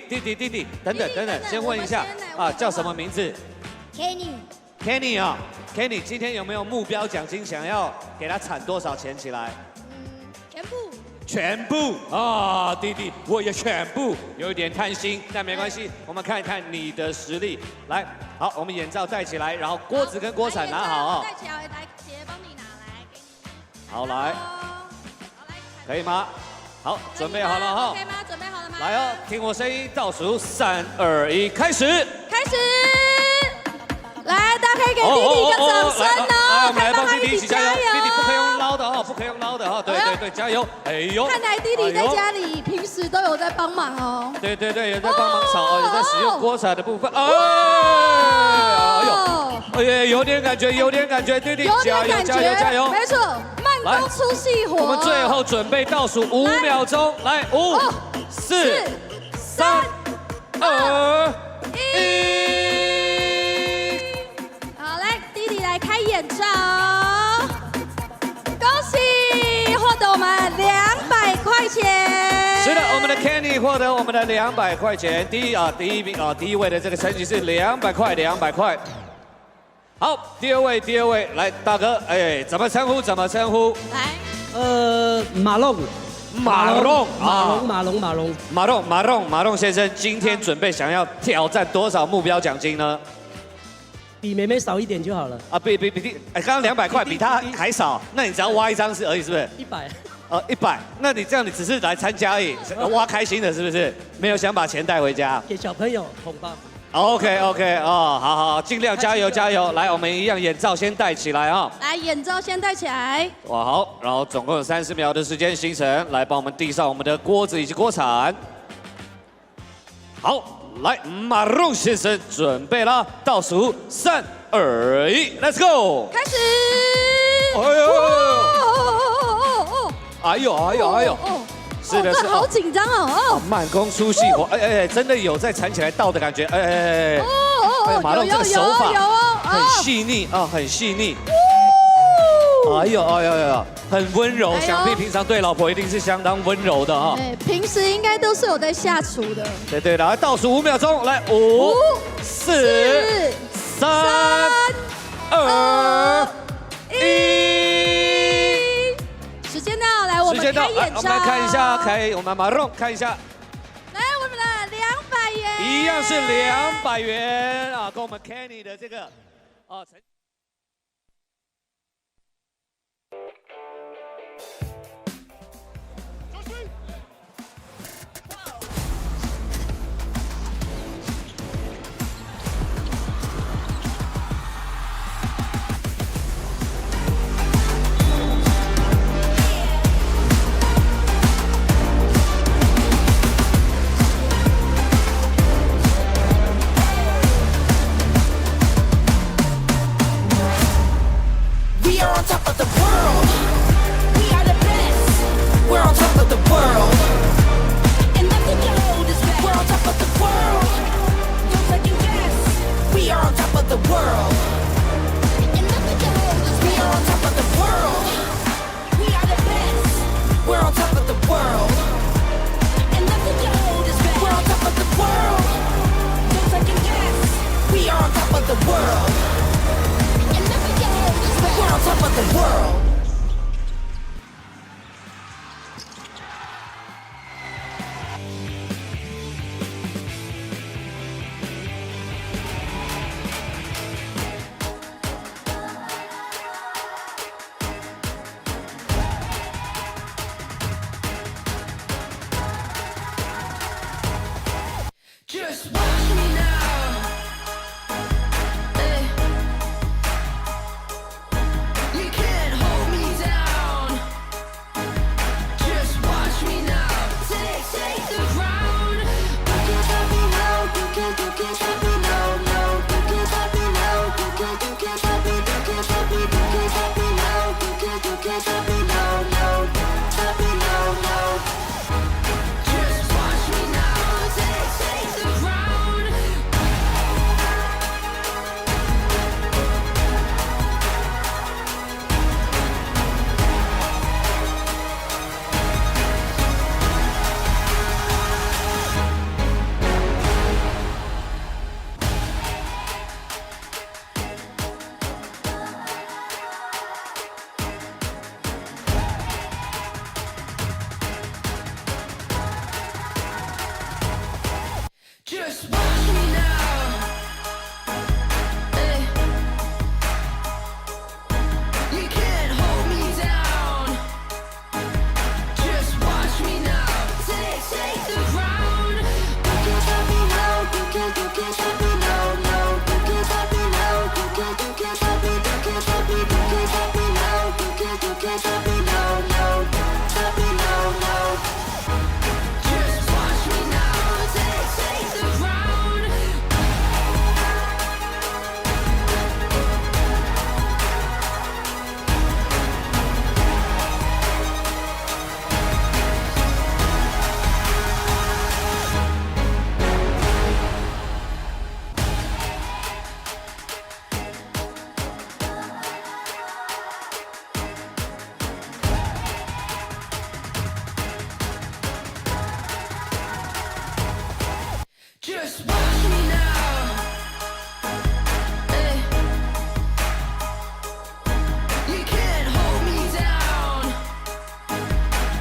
等等，先问一下啊，叫什么名字 ？Kenny 啊 ，Kenny， 今天有没有目标奖金想要给他铲多少钱起来？全部啊，弟弟，我也全部，有一点贪心，但没关系，我们看一看你的实力。来，好，我们眼罩戴起来，然后锅子跟锅铲拿好啊。戴起来，来，姐帮你拿来，给你。好，来，可以吗？好，准备好了哈。 OK 吗？准备好了吗？来哦，听我声音，倒数3、2、1，开始。来，大家可以给弟弟一个掌声哦！我们来帮弟弟一起加油！弟弟不可以用捞的哦，不可以用捞的哦。对，加油！哎呦，看来弟弟在家里平时都有在帮忙哦。对，有在帮忙炒哦，有在使用锅铲的部分。哎呦，有点感觉，弟弟加油！没错，慢工出细活。我们最后准备倒数5秒钟，来，5、4、3、2、1。 来开眼罩，恭喜获得我们200块钱。是的，我们的 Kenny 获得我们的200块钱。第一位的这个成绩是200块。好，第二位，来大哥，哎，怎么称呼？来，马龙先生，今天准备想要挑战多少目标奖金呢？ 比妹妹少一点就好了啊！比，哎，刚刚200块比他还少，那你只要挖一张而已，是不是？100。100，那你这样你只是来参加而已，挖开心的，是不是？没有想把钱带回家？给小朋友红包。OK，哦，好，尽量加油！来，我们一样眼罩先戴起来啊！来，眼罩先戴起来。哇，好，然后总共有30秒的时间，星辰来帮我们递上我们的锅子以及锅铲。好。 来，马龙先生准备了，倒数3、2、1 ，Let's go！ 开始！哎呦！是的，好紧张哦！慢工出细活，真的有在铲起来倒的感觉，马龙这个手法很细腻啊，很细腻。哎呦，很温柔，想必平常对老婆一定是相当温柔的哈。对，平时应该都是有在下厨的。对，来倒数5秒钟，来5、4、3、2、1，时间到，来我们开眼罩，我们来看一下，我们马龙看一下，来我们的200元，一样是200元啊，跟我们 Kenny 的这个啊。 We are on top of the world. Just watch me now. Hey. You can't hold me down.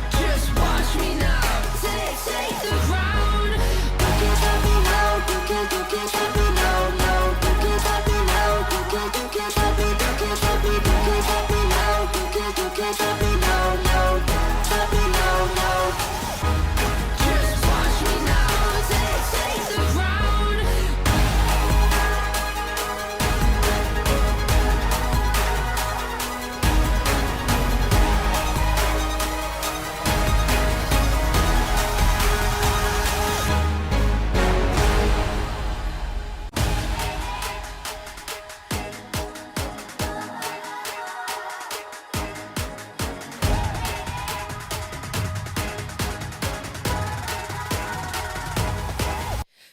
Just watch me now. Take the ground. You can't stop me now. You can't stop me now. No. You can't stop me now. You can't stop me. You can't stop me. You can't stop me now. You can't stop me now. No. Stop me now. No. Just watch me now. Take the ground.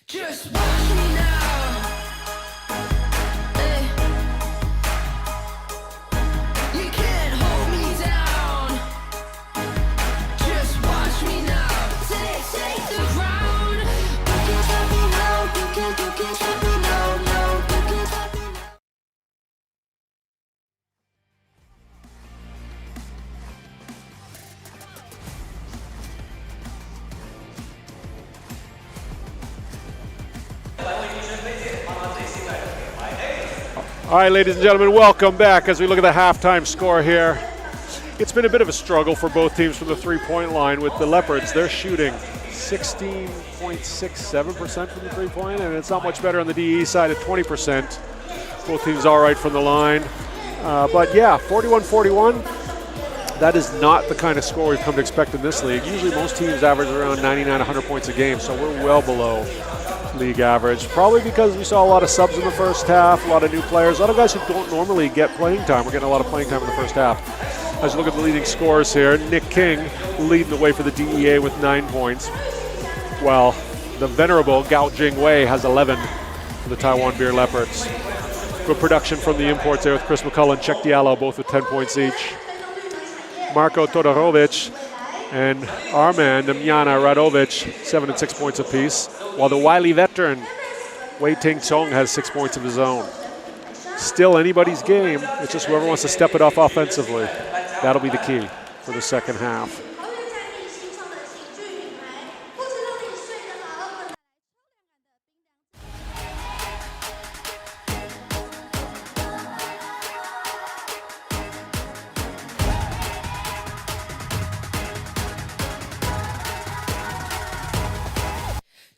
Just watch me now. Hey. You can't hold me down. Just watch me now. Take the ground. You can't stop me now. You can't stop me now. No. You can't stop me now. All right, ladies and gentlemen, welcome back as we look at the halftime score here. It's been a bit of a struggle for both teams from the three-point line. With the Leopards, they're shooting 16.67% from the three-point, and it's not much better on the DE side at 20%. Both teams all right from the line. But yeah, 41-41, that is not the kind of score we've come to expect in this league. Usually most teams average around 99, 100 points a game, so we're well below league average. Probably because we saw a lot of subs in the first half, a lot of new players, a lot of guys who don't normally get playing time. We're getting a lot of playing time in the first half. As you look at the leading scores here, Nick King leading the way for the DEA with 9 points, while the venerable Gao Jingwei has 11 for the Taiwan Beer Leopards. Good production from the imports there with Chris McCullough and Czech Diallo, both with 10 points each. Marko Todorovic and Armand Mjana Radovic, 7 and 6 points apiece, while the wily veteran Wei Ting Chong has 6 points of his own. Still anybody's game, it's just whoever wants to step it off offensively. That'll be the key for the second half.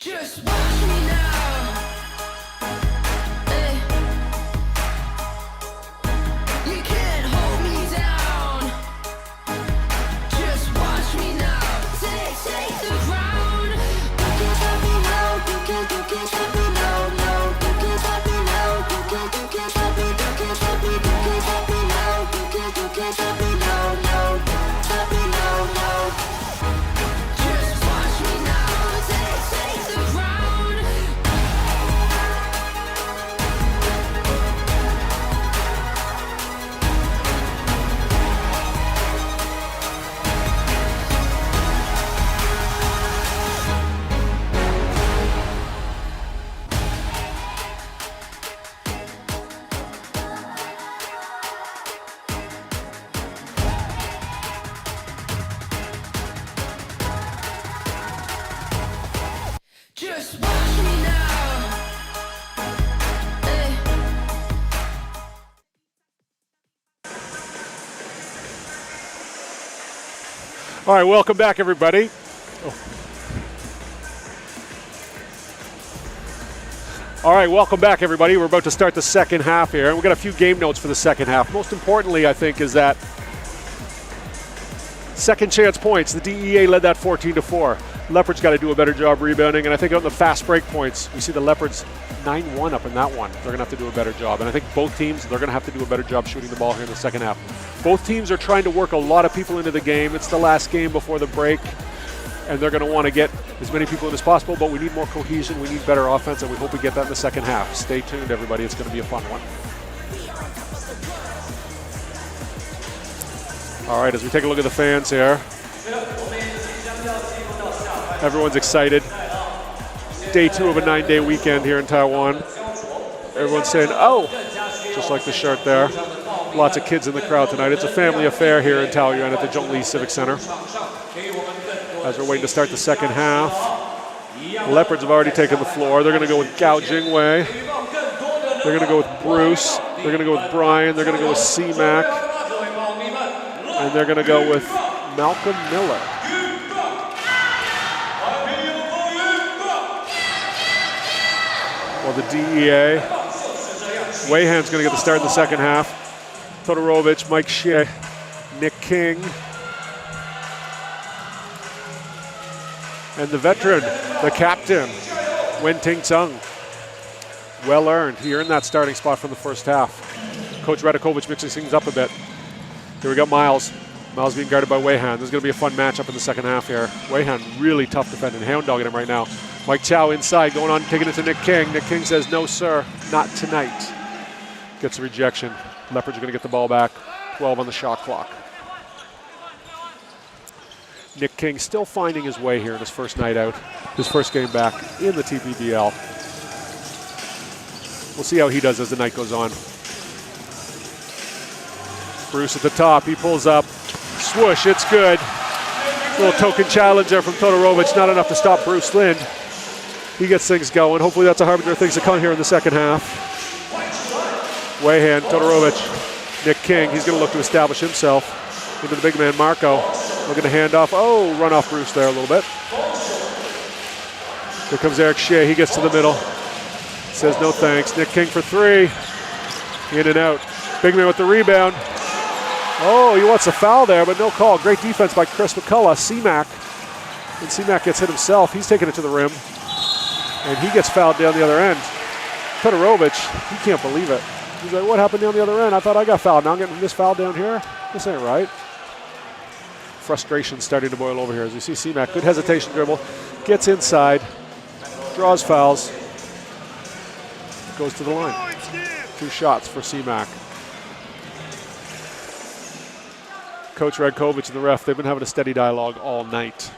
Just watch me now. Hey. You can't hold me down. Just watch me now. Take the ground. You can't stop me now. You can't stop me now. No. You can't stop me now. You can't stop me. You can't stop me. You can't stop me now. You can't stop me now. No. Stop me now. No. Just watch me now. Take the ground. Just watch me now. Hey. All right, welcome back, everybody. All right, welcome back, everybody. We're about to start the second half here, and we've got a few game notes for the second half. Most importantly, I think, is that second chance points. The DEA led that 14-4. Leopards got to do a better job rebounding, and I think on the fast break points, we see the Leopards 9-1 up in that one. They're going to have to do a better job, and I think both teams, they're going to have to do a better job shooting the ball here in the second half. Both teams are trying to work a lot of people into the game. It's the last game before the break, and they're going to want to get as many people in as possible, but we need more cohesion, we need better offense, and we hope we get that in the second half. Stay tuned, everybody. It's going to be a fun one. All right, as we take a look at the fans here, everyone's excited. day 2 of a 9-day weekend here in Taiwan. Everyone's saying, oh, just like the shirt there. Lots of kids in the crowd tonight. It's a family affair here in Taoyuan at the Zhongli Civic Center. As we're waiting to start the second half, the Leopards have already taken the floor. They're going to go with Gao Jingwei. They're going to go with Bruce. They're going to go with Brian. They're going to go with C-Mac. And they're going to go with Malcolm Miller. Well, the DEA. Weihan's going to get the start in the second half. Todorovic, Mike Xie, Nick King. And the veteran, the captain, Wen Ting Tsung. Well earned. He earned that starting spot from the first half. Coach Radakovich mixing things up a bit. Here we got Miles. Miles being guarded by Weihan. This is going to be a fun matchup in the second half here. Weihan really tough defending. Hound dogging him right now. Mike Chow inside, going on, taking it to Nick King. Nick King says, no, sir, not tonight. Gets a rejection. Leopards are going to get the ball back. 12 on the shot clock. Nick King still finding his way here in his first night out. His first game back in the TPBL. We'll see how he does as the night goes on. Bruce at the top. He pulls up. Swoosh, it's good. Little token challenge there from Todorovic. Not enough to stop Bruce Lind. He gets things going. Hopefully that's a harbinger of things to come here in the second half. Weihan, Todorovic, Nick King. He's going to look to establish himself into the big man, Marco. Looking to hand off. Oh, run off Bruce there a little bit. Here comes Eric Shea. He gets to the middle. Says no thanks. Nick King for 3. In and out. Big man with the rebound. Oh, he wants a foul there, but no call. Great defense by Chris McCullough. C-Mac. And C-Mac gets hit himself. He's taking it to the rim. And he gets fouled down the other end. Todorovic, he can't believe it. He's like, what happened down the other end? I thought I got fouled. Now I'm getting this foul down here? This ain't right. Frustration starting to boil over here as you see C-Mac. Good hesitation dribble. Gets inside. Draws fouls. Goes to the line. 2 shots for C-Mac. Coach Radkovich and the ref, they've been having a steady dialogue all night.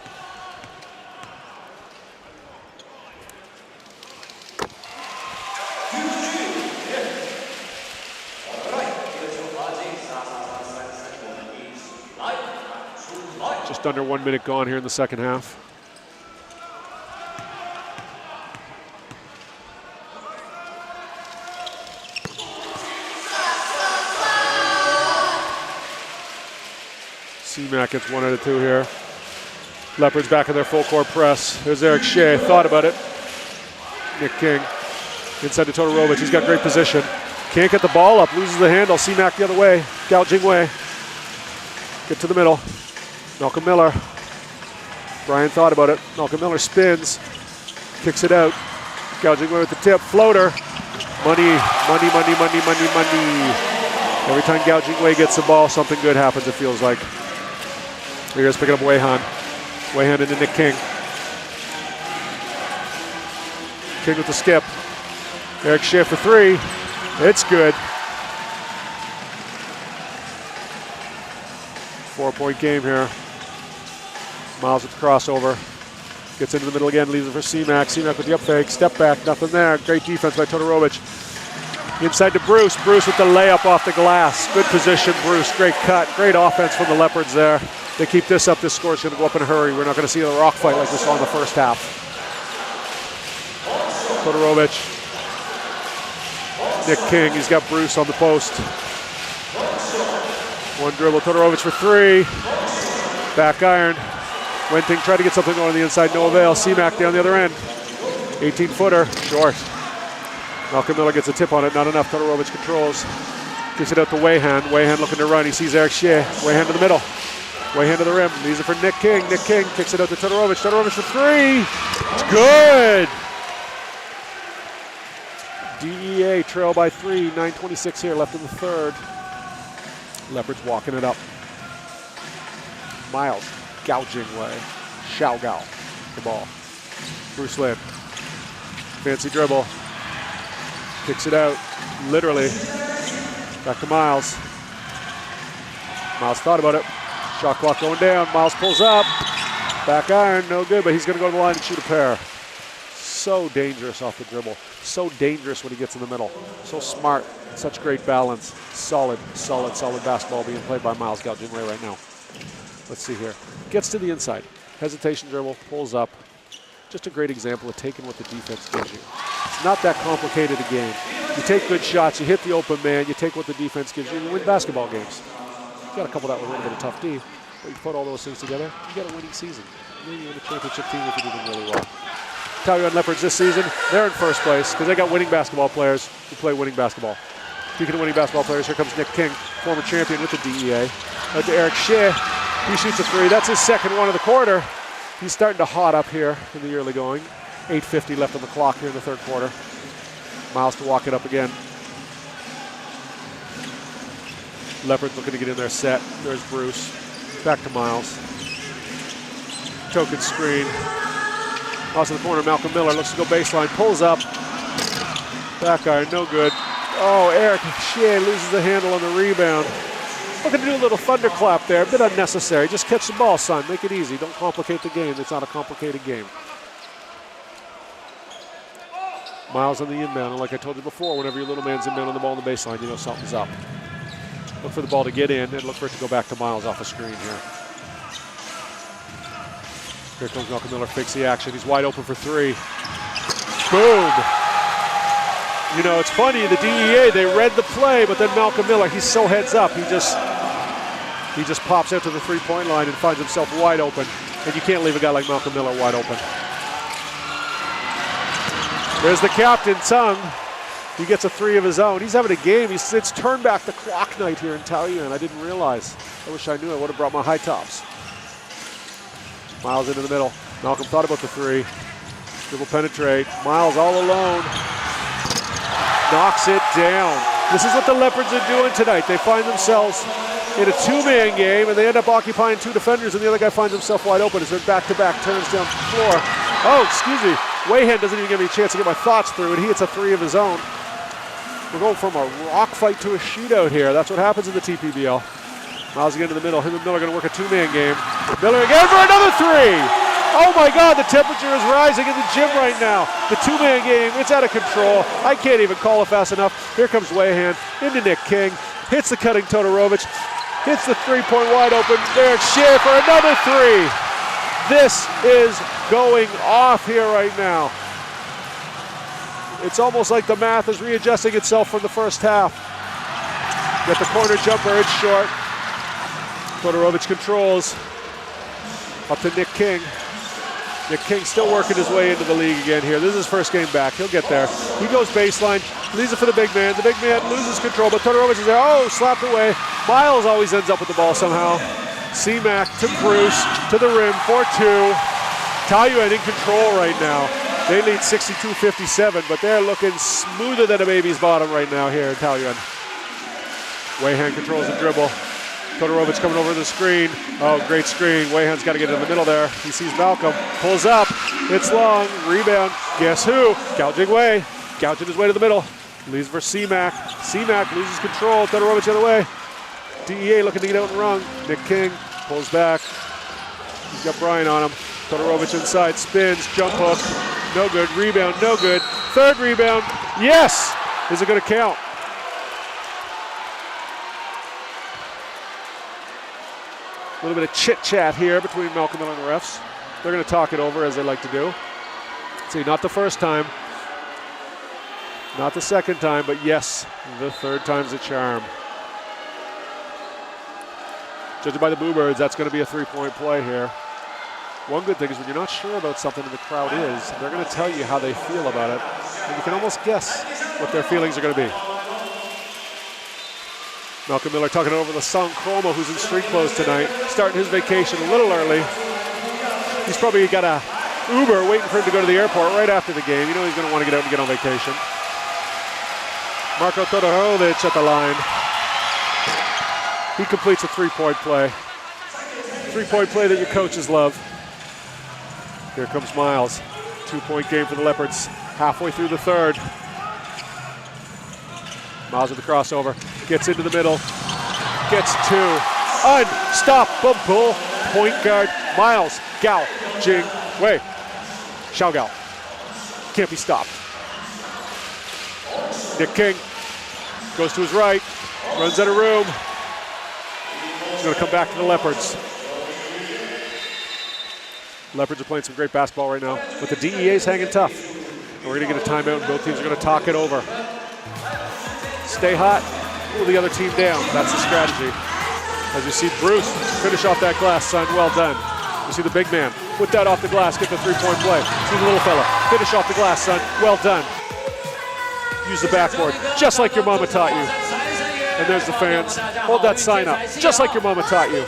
Just under 1 minute gone here in the second half. C-Mac gets 1 out of 2 here. Leopards back in their full court press. There's Eric Shea, thought about it. Nick King inside to Todorovic. He's got great position. Can't get the ball up, loses the handle. C-Mac the other way. Gao Jingwei. Get to the middle. Malcolm Miller. Brian thought about it. Malcolm Miller spins. Kicks it out. Gao Jingwei with the tip. Floater. Money, money, money, money, money, money. Every time Gao Jingwei gets the ball, something good happens, it feels like. Here's picking up Weihan. Weihan into Nick King. King with the skip. Eric Shea for 3. It's good. 4-point game here. Miles with the crossover. Gets into the middle again, leaves it for C-Mac. C-Mac with the up fake. Step back, nothing there. Great defense by Todorovic. Inside to Bruce. Bruce with the layup off the glass. Good position, Bruce. Great cut. Great offense from the Leopards there. They keep this up. This score's going to go up in a hurry. We're not going to see a rock fight like we saw in the first half. Todorovic. Nick King. He's got Bruce on the post. 1 dribble. Todorovic for 3. Back iron. Wen Ting tried to get something going on the inside. No avail. C-Mac down the other end. 18-footer. Short. Malcolm Miller gets a tip on it, not enough. Todorovic controls. Kicks it out to Weihan. Weihan looking to run. He sees Eric Shea. Weihan to the middle. Weihan to the rim. Leaves it for Nick King. Nick King kicks it out to Todorovic. Todorovic for 3. It's good. DEA trail by 3. 9:26 here left in the third. Leopards walking it up. Miles gouging way. Xiao Gao. The ball. Bruce Lind. Fancy dribble. Kicks it out, literally. Back to Miles. Miles thought about it. Shot clock going down. Miles pulls up. Back iron, no good, but he's going to go to the line and shoot a pair. so dangerous off the dribble. So dangerous when he gets in the middle. So smart. Such great balance. Solid basketball being played by Miles Gaojingwei right now. Let's see here. Gets to the inside. Hesitation dribble, pulls up. Just a great example of taking what the defense gives you. It's not that complicated a game. You take good shots, you hit the open man, you take what the defense gives you, and you win basketball games. You got to couple that with a little bit of tough D, but you put all those things together, you got a winning season. Maybe you win a championship team if you do them really well. Taoyuan Leopards this season, they're in first place because they got winning basketball players who play winning basketball. Speaking of winning basketball players, here comes Nick King, former champion with the DEA. Out to Eric Shea. He shoots a three. That's his second one of the quarter. He's starting to hot up here in the early going. 8:50 left on the clock here in the third quarter. Miles to walk it up again. Leopards looking to get in their set. There's Bruce. Back to Miles. Token screen. Miles in the corner. Malcolm Miller looks to go baseline. Pulls up. Back iron. No good. Oh, Eric Shea loses the handle on the rebound. Looking to do a little thunderclap there. A bit unnecessary. Just catch the ball, son. Make it easy. Don't complicate the game. It's not a complicated game. Miles on the inbound. And like I told you before, whenever your little man's inbound on the ball on the baseline, you know something's up. Look for the ball to get in and look for it to go back to Miles off the screen here. Here comes Malcolm Miller, fakes the action. He's wide open for three. Boom! You know, it's funny, the DEA, they read the play, but then Malcolm Miller, he's so heads up. He just pops out to the three-point line and finds himself wide open. And you can't leave a guy like Malcolm Miller wide open. There's the captain, Tsung. He gets a three of his own. He's having a game. It's turned back the clock night here in Taoyuan. I didn't realize. I wish I knew. I would have brought my high tops. Miles into the middle. Malcolm thought about the three. Dribble penetrate. Miles all alone. Knocks it down. This is what the Leopards are doing tonight. They find themselves in a two-man game, and they end up occupying two defenders, and the other guy finds himself wide open as they're back-to-back turns down the floor. Oh, excuse me. Wayhan doesn't even give me a chance to get my thoughts through, and he hits a three of his own. We're going from a rock fight to a shootout here. That's what happens in the TPBL. Miles again to the middle. Him and Miller going to work a two-man game. Miller again for another three. Oh my God, the temperature is rising in the gym right now. The two-man game, it's out of control. I can't even call it fast enough. Here comes Wayhan into Nick King. Hits the cutting Todorovic. Hits the three-point wide open. There's Shea for another three. This is going off here right now. It's almost like the math is readjusting itself from the first half. Get the corner jumper, it's short. Todorovic controls. Up to Nick King. Nick King still working his way into the league again here. This is his first game back. He'll get there. He goes baseline, leaves it for the big man. The big man loses control, but Todorovic is there. Oh, slapped away. Miles always ends up with the ball somehow. C-Mac to Bruce, to the rim, 4-2. Taoyuan in control right now. They lead 62-57, but they're looking smoother than a baby's bottom right now here in Taoyuan. Wayhan controls the dribble. Todorovic coming over the screen. Oh, great screen. Wayhan's got to get in the middle there. He sees Malcolm. Pulls up. It's long. Rebound. Guess who? Gaojingwei. Gouging his way to the middle. Leaves for C-Mac. C-Mac loses control. Todorovic the other way. DEA looking to get out and run. Nick King pulls back. He's got Brian on him. Todorovic inside. Spins. Jump hook. No good. Rebound. No good. Third rebound. Yes! Is it going to count? A little bit of chit-chat here between Malcolm Miller and the refs. They're going to talk it over as they like to do. See, not the first time. Not the second time, but yes, the third time's a charm. Judging by the Bluebirds, that's going to be a three-point play here. One good thing is when you're not sure about something and the crowd is, they're going to tell you how they feel about it. And you can almost guess what their feelings are going to be. Malcolm Miller tucking over the Sung Chroma, who's in street clothes tonight, starting his vacation a little early. He's probably got a Uber waiting for him to go to the airport right after the game. You know he's going to want to get out and get on vacation. Marko Todorovic at the line. He completes a three-point play. Three-point play that your coaches love. Here comes Miles. Two-point game for the Leopards. Halfway through the third. Miles with the crossover. Gets into the middle. Gets two. Unstoppable point guard Miles Gaojingwei. Xiao Gao. can't be stopped. Nick King goes to his right, runs out of room. He's going to come back to the Leopards. Leopards are playing some great basketball right now, but the DEA is hanging tough. And we're going to get a timeout, and both teams are going to talk it over. Stay hot, cool the other team down. That's the strategy. As you see Bruce finish off that glass, son, well done. You see the big man put that off the glass, get the three-point play. See the little fella finish off the glass, son, well done. Use the backboard, just like your mama taught you. And there's the fans. Hold that sign up, just like your mama taught you.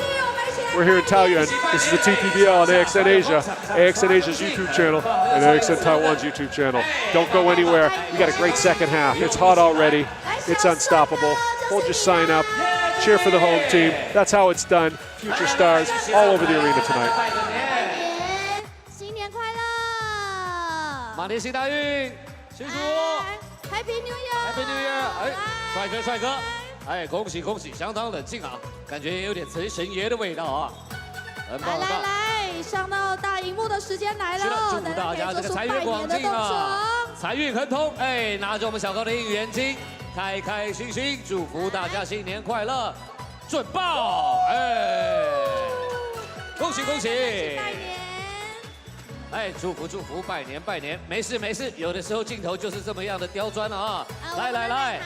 We're here in Taoyuan. This is the TPBL on AXN Asia, AXN Asia's YouTube channel, and AXN Taiwan's YouTube channel. Don't go anywhere. We got a great second half. It's hot already. It's unstoppable. Hold your sign up. Cheer for the home team. That's how it's done. Future stars all over the arena tonight. 新年快乐！马连新大运，辛苦 Happy New Year！ Happy New Year！ 哎，帅哥，帅哥！哎，恭喜恭喜，相当冷静啊，感觉也有点神爷的味道啊，很棒很棒。来，上到大荧幕的时间来了，祝福大家这个财源广进啊，财运亨通。哎，拿着我们小高的应援金，开开心心，祝福大家新年快乐，准爆！哎，恭喜恭喜！拜年！哎，祝福祝福，拜年拜年，没事没事，有的时候镜头就是这么样的刁钻啊！来来来。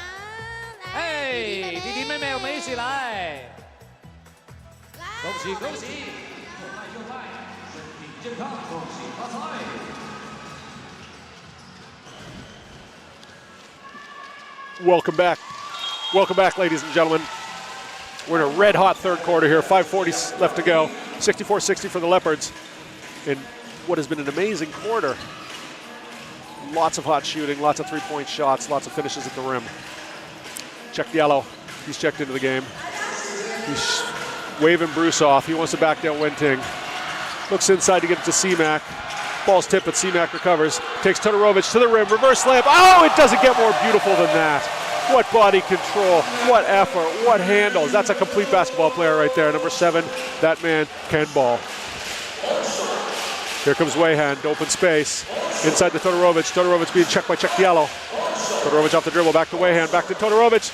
哎，弟弟妹妹，我们一起来！恭喜恭喜！又拍又拍，身体健康，恭喜发财！ Welcome back. Welcome back, ladies and gentlemen. We're in a red-hot third quarter here. 5:40 left to go. 64-60 for the Leopards. In what has been an amazing quarter. Lots of hot shooting, lots of three-point shots, lots of finishes at the rim. Checked yellow. He's checked into the game. He's waving Bruce off. He wants to back down Wenting. Looks inside to get it to C-Mac. Ball's tipped, but C-Mac recovers. Takes Todorovic to the rim. Reverse layup. Oh, it doesn't get more beautiful than that. What body control. What effort. What handles. That's a complete basketball player right there. Number 7, that man can ball. Here comes Wayhand. Open space. Inside to Todorovic. Todorovic being checked by Yellow. Todorovic off the dribble, back to Wayhand, back to Todorovic.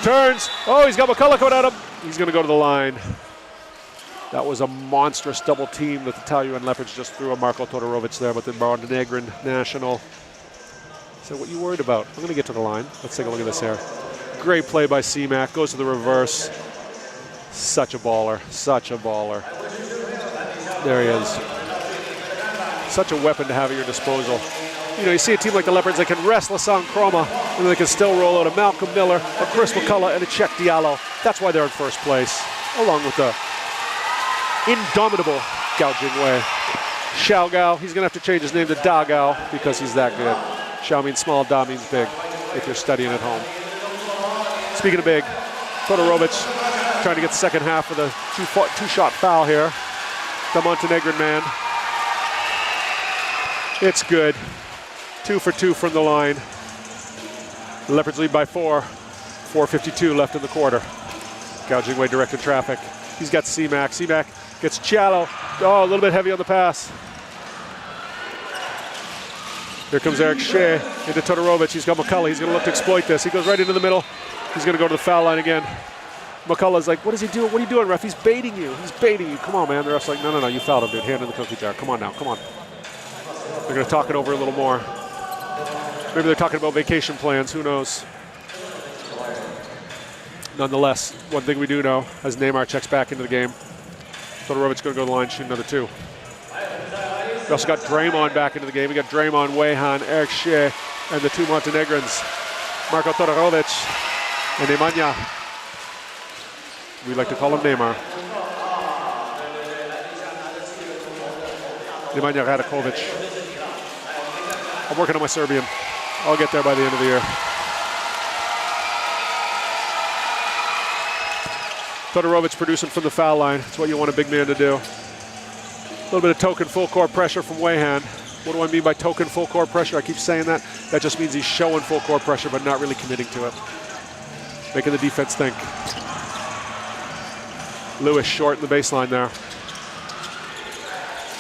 Turns, oh, he's got McCullough coming at him. He's gonna go to the line. That was a monstrous double team that the Taoyuan Leopards just threw on Marco Todorovic there, but then Montenegrin national. So what you worried about? I'm gonna get to the line. Let's take a look at this here. Great play by C-Mac, goes to the reverse. Such a baller, such a baller. There he is. Such a weapon to have at your disposal. You know, you see a team like the Leopards that can rest Lassang Chroma, and they can still roll out a Malcolm Miller, a Chris McCullough, and a Czech Diallo. That's why they're in first place, along with the indomitable Gao Jingwei. Xiao Gao, he's gonna have to change his name to Da Gao because he's that good. Xiao means small, Da means big, if you're studying at home. Speaking of big, Todorovic trying to get the second half of the two-shot foul here. The Montenegrin man. It's good. 2 for 2 from the line. The Leopards lead by 4. 4:52 left in the quarter. Gao Jingwei directed traffic. He's got C-Mac. C-Mac gets Giallo. Oh, a little bit heavy on the pass. Here comes Eric Shea into Todorovic. He's got McCullough. He's going to look to exploit this. He goes right into the middle. He's going to go to the foul line again. McCullough's like, what is he doing? What are you doing, ref? He's baiting you. He's baiting you. Come on, man. The ref's like, no, you fouled him, dude. Hand in the cookie jar. Come on now. Come on. They're going to talk it over a little more. Maybe they're talking about vacation plans. Who knows? Nonetheless, one thing we do know, as Neymar checks back into the game, Todorovic's going to go to the line, shoot another 2. We also got Draymond back into the game. We got Draymond, Wayhan, Eric Shea, and the 2 Montenegrins, Marco Todorovic and Nemanja. We like to call him Neymar. Nemanja Radakovic. I'm working on my Serbian. I'll get there by the end of the year. Todorovic producing from the foul line. That's what you want a big man to do. A little bit of token full court pressure from Wayhan. What do I mean by token full court pressure? I keep saying that. That just means he's showing full court pressure but not really committing to it. Making the defense think. Lewis short in the baseline there.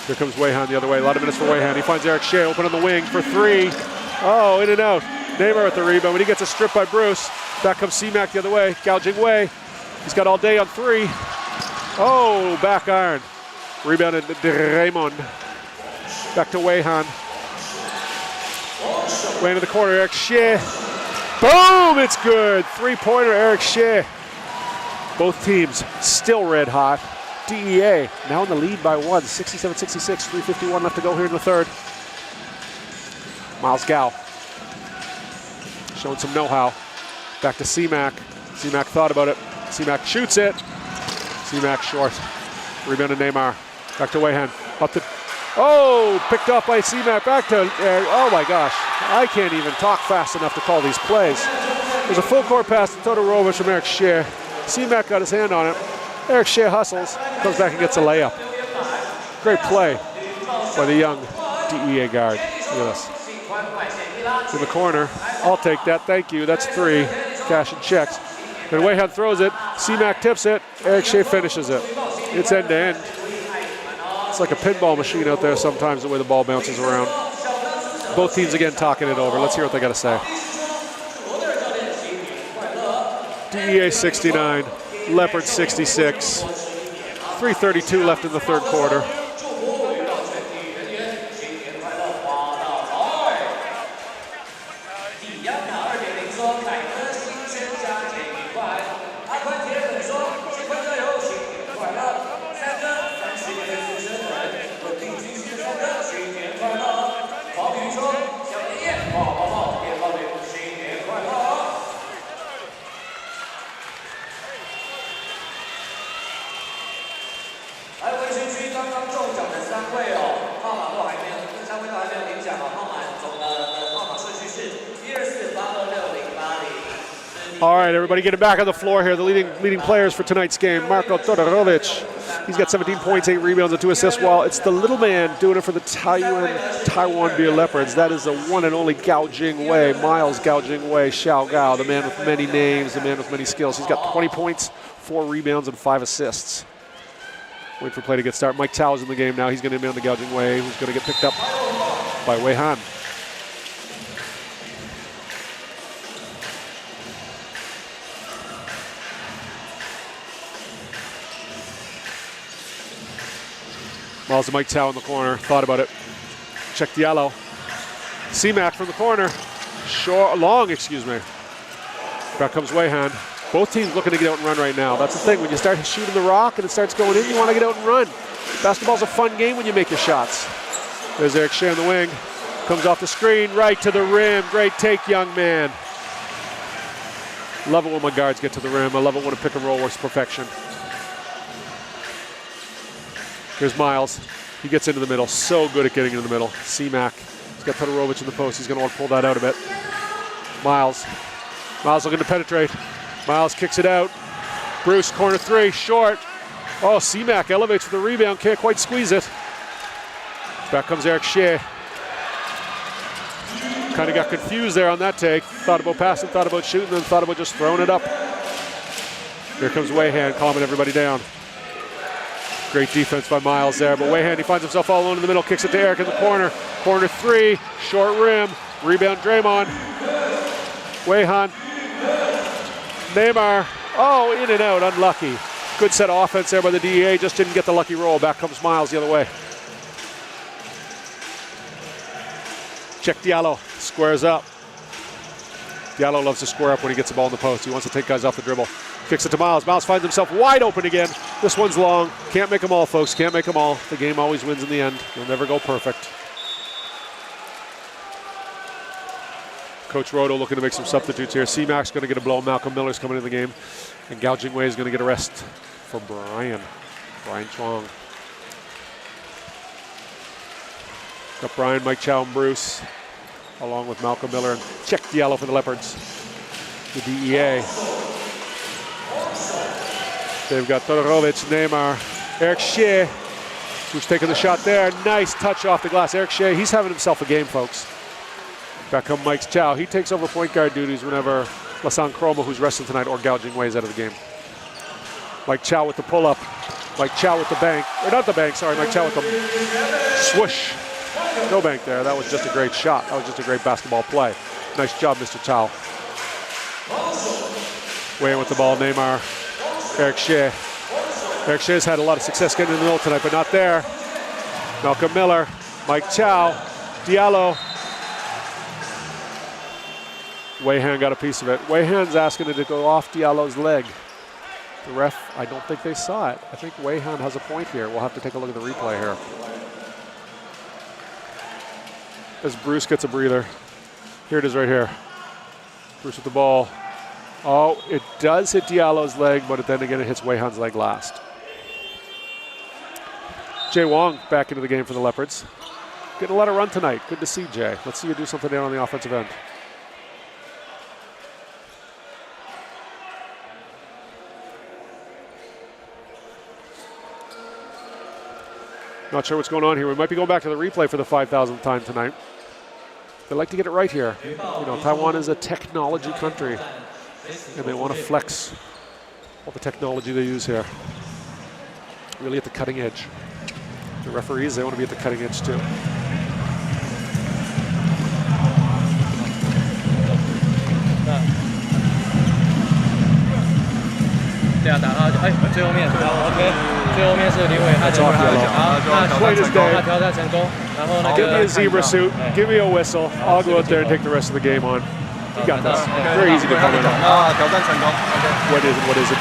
Here comes Weihan the other way. A lot of minutes for Weihan. He finds Eric Shea open on the wing for three. Oh, in and out. Neymar with the rebound, but he gets a strip by Bruce. Back comes C-Mac the other way. Gouging Wei. He's got all day on three. Oh, back iron. Rebounded to Raymond. Back to Weihan. Way into the corner, Eric Shea. Boom, it's good. Three-pointer, Eric Shea. Both teams still red hot. DEA now in the lead by one, 67-66, 3:51 left to go here in the third. Miles Gao showing some know-how. Back to C-Mac. C-Mac thought about it. C-Mac shoots it. C-Mac short. Rebound to Neymar. Back to Weihan. Up to, oh, picked up by C-Mac. Back to, oh my gosh. I can't even talk fast enough to call these plays. There's a full court pass to Todorovic from Eric Shea. C-Mac got his hand on it. Eric Shea hustles, comes back and gets a layup. Great play by the young DEA guard. Look at this. In the corner. I'll take that, thank you. That's three. Cash and checks. And Weihan throws it. C-Mac tips it. Eric Shea finishes it. It's end to end. It's like a pinball machine out there sometimes, the way the ball bounces around. Both teams again talking it over. Let's hear what they got to say. DEA 69, Leopards 66. 3:32 left in the third quarter. All right, everybody getting back on the floor here. The leading players for tonight's game. Marko Todorovic, he's got 17 points, 8 rebounds, and 2 assists, while it's the little man doing it for the Taiwan Beer Leopards. That is the one and only Gouging Wei, Miles Gouging Wei, Xiao Gao, the man with many names, the man with many skills. He's got 20 points, 4 rebounds, and 5 assists. Wait for play to get started. Mike Chow's in the game now. He's going to be on the Gouging Wei, who's going to get picked up by Weihan. Miles to Mike Chow in the corner, thought about it. Check Diallo. C-Mac from the corner. Long, excuse me. Back comes Weihan. Both teams looking to get out and run right now. That's the thing, when you start shooting the rock and it starts going in, you want to get out and run. Basketball's a fun game when you make your shots. There's Eric Shea on the wing. Comes off the screen, right to the rim. Great take, young man. Love it when my guards get to the rim. I love it when a pick and roll works perfection. Here's Miles. He gets into the middle. So good at getting into the middle. C-Mac. He's got Todorovic in the post. He's going to want to pull that out a bit. Miles. Miles looking to penetrate. Miles kicks it out. Bruce, corner three, short. Oh, C-Mac elevates for the rebound. Can't quite squeeze it. Back comes Eric Shea. Kind of got confused there on that take. Thought about passing, thought about shooting, then thought about just throwing it up. Here comes Weihan, calming everybody down. Great defense by Miles there, but Weihan, he finds himself all alone in the middle, kicks it to Eric in the corner. Corner three, short rim, rebound Draymond. Weihan, Neymar, oh, in and out, unlucky. Good set of offense there by the DEA, just didn't get the lucky roll. Back comes Miles the other way. Check Diallo, squares up. Diallo loves to square up when he gets the ball in the post. He wants to take guys off the dribble. Kicks it to Miles. Miles finds himself wide open again. This one's long. Can't make them all, folks. Can't make them all. The game always wins in the end. You'll never go perfect. Coach Roto looking to make some substitutes here. C-Mac's going to get a blow. Malcolm Miller's coming in the game. And Gouging Wei is going to get a rest for Brian Chuang. Got Brian, Mike Chow, and Bruce, along with Malcolm Miller and Check Diallo for the Leopards. The DEA. They've got Todorovic, Neymar, Eric Shea, who's taking the shot there. Nice touch off the glass. Eric Shea, he's having himself a game, folks. Back come Mike Chow. He takes over point guard duties whenever Lasan Chroma, who's resting tonight, or Gouging Wei is out of the game. Mike Chow with the pull-up. Mike Chow with the bank, or not the bank, sorry, Mike Chow with the swoosh. No bank there, that was just a great shot. That was just a great basketball play. Nice job, Mr. Chow. Way in with the ball, Neymar, Eric Shea. Eric Shea's had a lot of success getting in the middle tonight, but not there. Malcolm Miller, Mike Chow, Diallo. Wei Han got a piece of it. Wei Han's asking it to go off Diallo's leg. The ref, I don't think they saw it. I think Wei Han has a point here. We'll have to take a look at the replay here. As Bruce gets a breather. Here it is right here. Bruce with the ball. Oh, it does hit Diallo's leg, but then again it hits Wei Han's leg last. Jay Wong back into the game for the Leopards. Getting a lot of run tonight. Good to see Jay. Let's see you do something down on the offensive end. Not sure what's going on here. We might be going back to the replay for the 5,000th time tonight. They like to get it right here. You know, Taiwan is a technology country, and they want to flex all the technology they use here. Really at the cutting edge. The referees, they want to be at the cutting edge too. Give me a zebra suit, give me a whistle, I'll go out there and take the rest of the game on. You got this. Very easy to comment on. What is it, what isn't?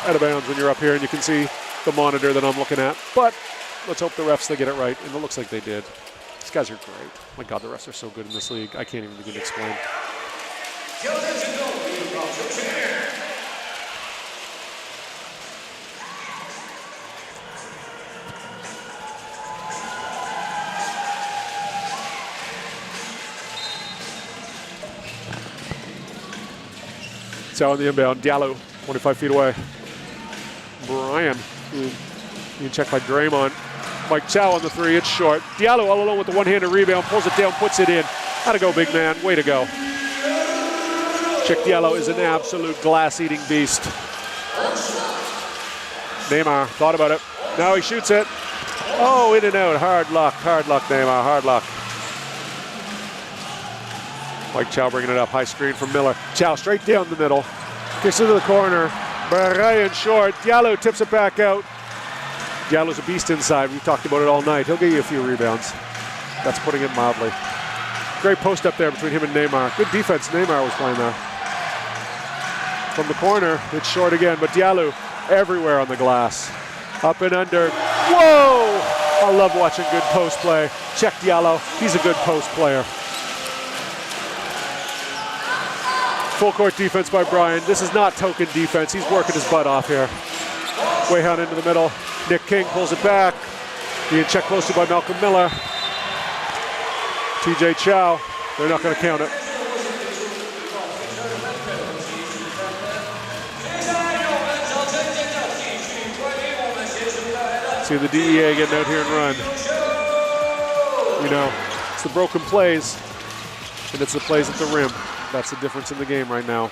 Out of bounds when you're up here and you can see the monitor that I'm looking at. But let's hope the refs, they get it right, and it looks like they did. These guys are great. My God, the refs are so good in this league. I can't even begin to explain. Chow on the inbound. Diallo, 25 feet away. Brian, being checked by Draymond. Mike Chow on the three, it's short. Diallo all alone with the one-handed rebound, pulls it down, puts it in. How'd go, big man? Way to go. Check Diallo is an absolute glass-eating beast. Neymar thought about it. Now he shoots it. Oh, in and out. Hard luck, Neymar, hard luck. Mike Chow bringing it up, high screen from Miller. Chow straight down the middle, kicks into the corner. Brian short, Diallo tips it back out. Diallo's a beast inside, we've talked about it all night. He'll get you a few rebounds. That's putting it mildly. Great post up there between him and Neymar. Good defense, Neymar was playing there. From the corner, it's short again, but Diallo everywhere on the glass. Up and under, whoa! I love watching good post play. Check Diallo, he's a good post player. Full court defense by Brian. This is not token defense. He's working his butt off here. Wei Han into the middle. Nick King pulls it back. Being checked closely by Malcolm Miller. TJ Chow. They're not going to count it. See the DEA getting out here and run. You know, it's the broken plays, and it's the plays at the rim. That's the difference in the game right now.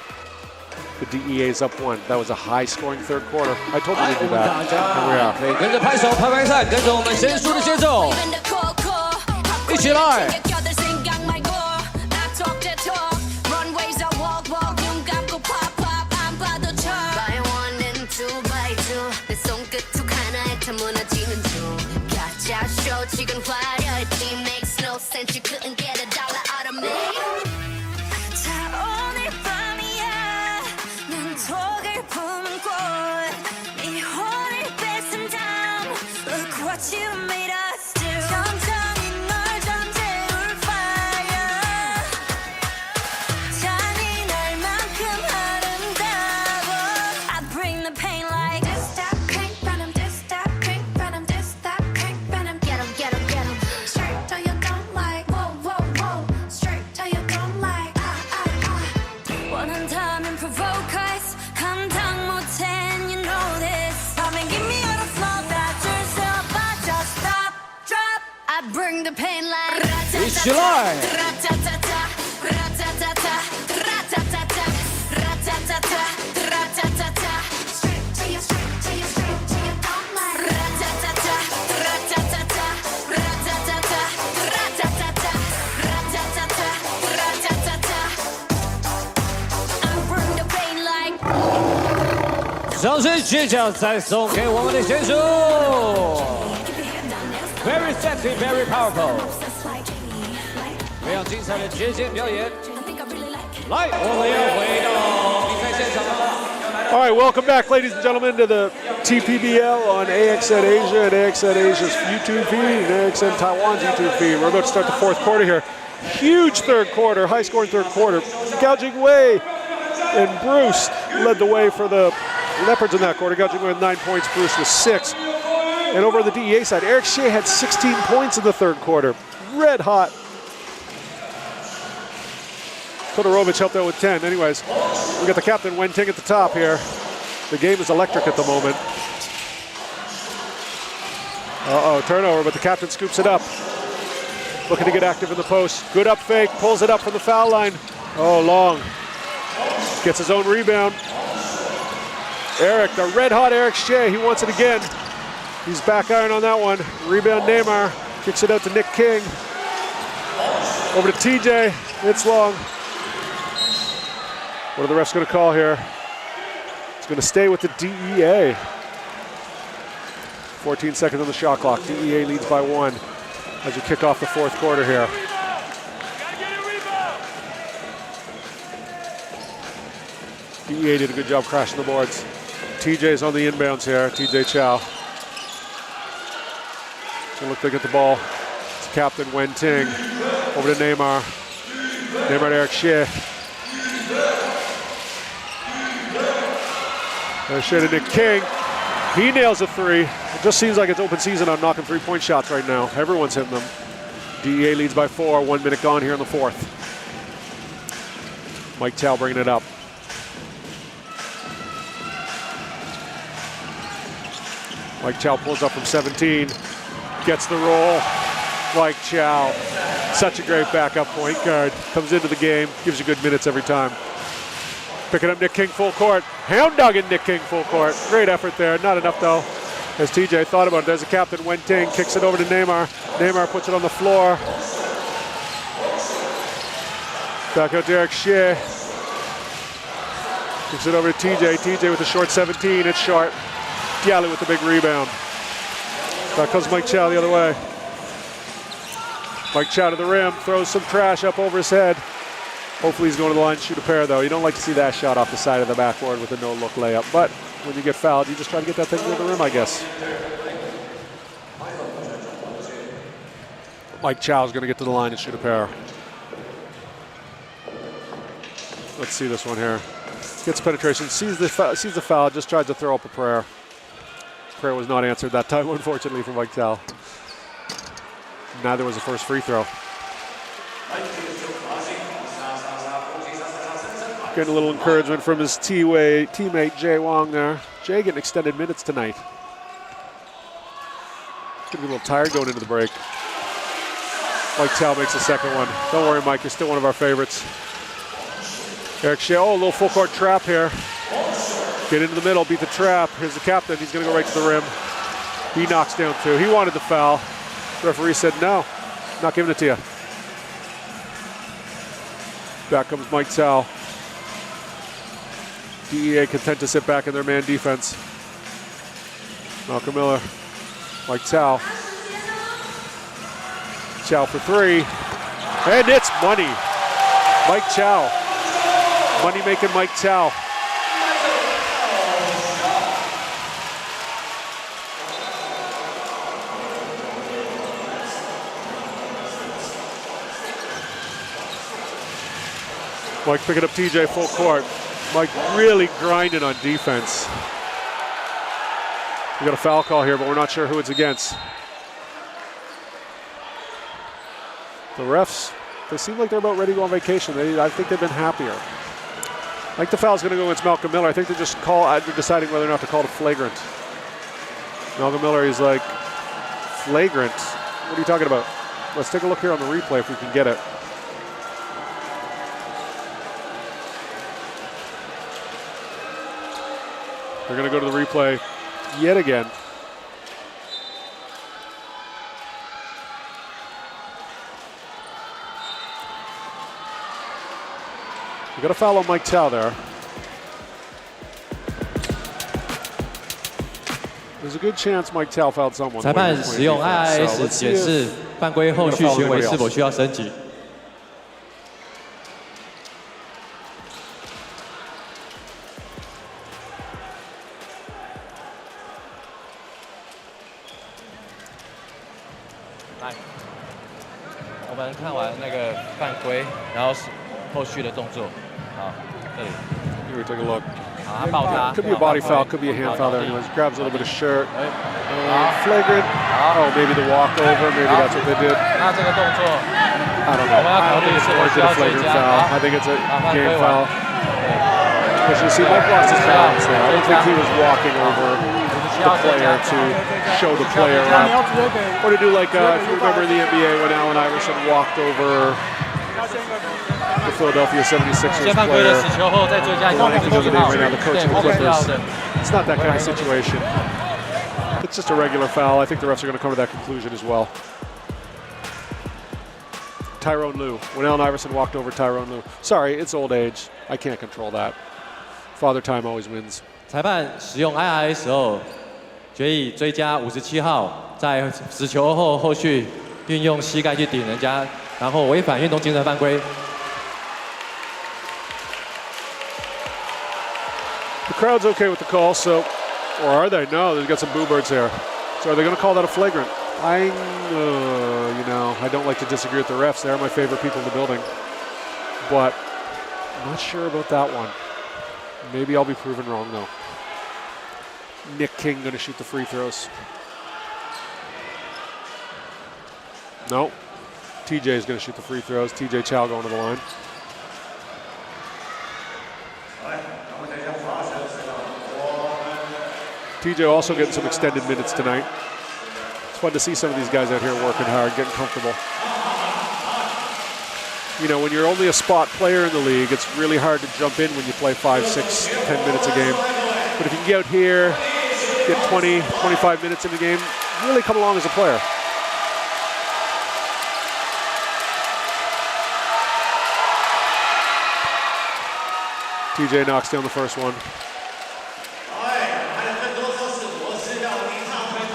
The DEA's up one. That was a high-scoring third quarter. I told you to do that. Here we are. 跟着拍手拍拍散，跟着我们神速的节奏，一起来。 一起来！ Straight to your 掌声倔强再送给我们的选手 ，very sexy, very powerful， 非常精彩的绝剑表演。来，我们要回到比赛现场了。 All right, welcome back, ladies and gentlemen, to the TPBL on AXN Asia and AXN Asia's YouTube feed and AXN Taiwan's YouTube feed. We're about to start the fourth quarter here. Huge third quarter, high-scoring third quarter. Gouging Wei and Bruce led the way for the Leopards in that quarter. Gouging Wei with 9 points, Bruce with 6. And over on the DEA side, Eric Shea had 16 points in the third quarter. Red hot. Todorovic helped out with 10. Anyways, we got the captain Wen Ting at the top here. The game is electric at the moment. Uh-oh, turnover, but the captain scoops it up. Looking to get active in the post. Good up fake, pulls it up from the foul line. Oh, long. Gets his own rebound. Eric, the red hot Eric Shea, he wants it again. He's back iron on that one. Rebound Neymar, kicks it out to Nick King. Over to TJ, it's long. What are the refs going to call here? It's going to stay with the DEA. 14 seconds on the shot clock. DEA leads by 1 as you kick off the fourth quarter here. DEA did a good job crashing the boards. TJ's on the inbounds here, TJ Chow. So look to get the ball. It's captain Wen Ting. Over to Neymar. Neymar to Eric Shea. Shea to Nick King. He nails a 3. It just seems like it's open season on knocking 3-point shots right now. Everyone's hitting them. DEA leads by 4. 1 minute gone here in the fourth. Mike Chow bringing it up. Mike Chow pulls up from 17. Gets the roll. Mike Chow. Such a great backup point guard. Comes into the game. Gives you good minutes every time. Picking up Nick King full court. Hound dogging Nick King full court. Great effort there. Not enough though. As TJ thought about it, there's a captain Wen Ting. Kicks it over to Neymar. Neymar puts it on the floor. Back out to Eric Shea. Kicks it over to TJ. TJ with the short 17. It's short. Diallo with the big rebound. Back comes Mike Chow the other way. Mike Chow to the rim. Throws some trash up over his head. Hopefully he's going to the line to shoot a pair though. You don't like to see that shot off the side of the backboard with a no-look layup. But when you get fouled, you just try to get that thing near the rim, I guess. Mike Chow's going to get to the line and shoot a pair. Let's see this one here. Gets penetration, sees the foul, just tries to throw up a prayer. Prayer was not answered that time, unfortunately, for Mike Chow. Neither was the first free throw. Getting a little encouragement from his teammate Jay Wong there. Jay getting extended minutes tonight. Getting a little tired going into the break. Mike Chow makes the second one. Don't worry, Mike, you're still one of our favorites. Eric Shea, oh, a little full court trap here. Get into the middle, beat the trap. Here's the captain, he's gonna go right to the rim. He knocks down 2. He wanted the foul. The referee said, no, not giving it to you. Back comes Mike Chow. DEA content to sit back in their man defense. Malcolm Miller, Mike Chow. Chow for 3, and it's money. Mike Chow, money making Mike Chow. Mike picking up TJ full court. Mike really grinding on defense. We got a foul call here, but we're not sure who it's against. The refs, they seem like they're about ready to go on vacation. I think they've been happier. I think the foul's going to go against Malcolm Miller. I think they're deciding whether or not to call it a flagrant. Malcolm Miller, he's like, flagrant? What are you talking about? Let's take a look here on the replay if we can get it. They're going to go to the replay yet again. We got a foul on Mike Chow there. There's a good chance Mike Tao fouled someone. 裁判使用 IIS 检视犯规后续行为是否需要升级。来，我们看完那个犯规，然后是后续的动作。好，这里。Here we take a look. 好，他抱他。Could be a body foul, could be a hand foul there. Anyways, grabs a little bit of shirt. Flagrant. Oh, maybe the walkover. Maybe that's what they did. 那这个动作 I don't know. 我们要考虑是否需要追加。 I think it's a game foul. As you see, Mike lost his balance there. I don't think he was walking over the player to show the player up. Or to do like, if you remember in the NBA when Allen Iverson walked over the Philadelphia 76ers player. Right now, the coach of the Clippers. It's not that kind of situation. It's just a regular foul. I think the refs are going to come to that conclusion as well. Tyrone Lue. When Allen Iverson walked over Tyrone Lue. Sorry, it's old age. I can't control that. Father time always wins. 裁判使用 IIS 后，决议追加57号在死球后后续运用膝盖去顶人家，然后违反运动精神犯规。 The crowd's okay with the call, so, or are they? No, they've got some boo birds here. So are they going to call that a flagrant? I don't like to disagree with the refs. They're my favorite people in the building. But I'm not sure about that one. Maybe I'll be proven wrong, though. Nick King going to shoot the free throws. No. TJ is going to shoot the free throws. TJ Chow going to the line. TJ also getting some extended minutes tonight. It's fun to see some of these guys out here working hard, getting comfortable. You know, when you're only a spot player in the league, it's really hard to jump in when you play 5, 6, 10 minutes a game. But if you can get out here, get 20, 25 minutes in the game, really come along as a player. TJ knocks down the first one.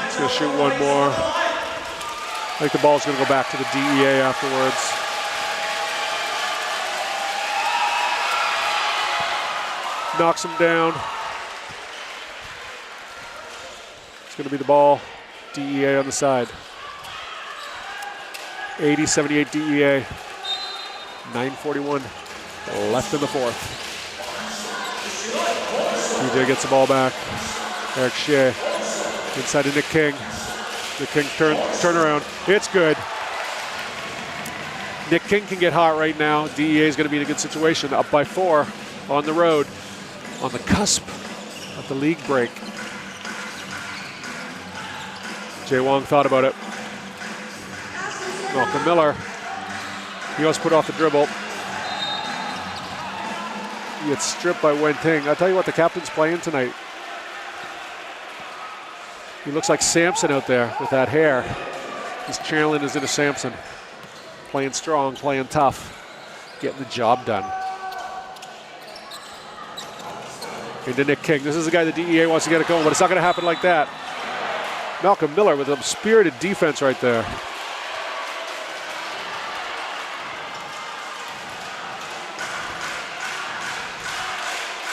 He's going to shoot one more. I think the ball's going to go back to the DEA afterwards. Knocks him down. It's going to be the ball. DEA on the side. 80-78 DEA. 9:41 left in the fourth. TJ gets the ball back. Eric Shea inside to Nick King. Nick King turn around. It's good. Nick King can get hot right now. DEA is going to be in a good situation. Up by 4 on the road. On the cusp of the league break. Jay Wong thought about it. Malcolm Miller. He was put off the dribble. He gets stripped by Wen Ting. I'll tell you what, the captain's playing tonight. He looks like Samson out there with that hair. He's channeling his inner Samson. Playing strong, playing tough, getting the job done. Into Nick King. This is the guy the DEA wants to get it going, but it's not going to happen like that. Malcolm Miller with a spirited defense right there.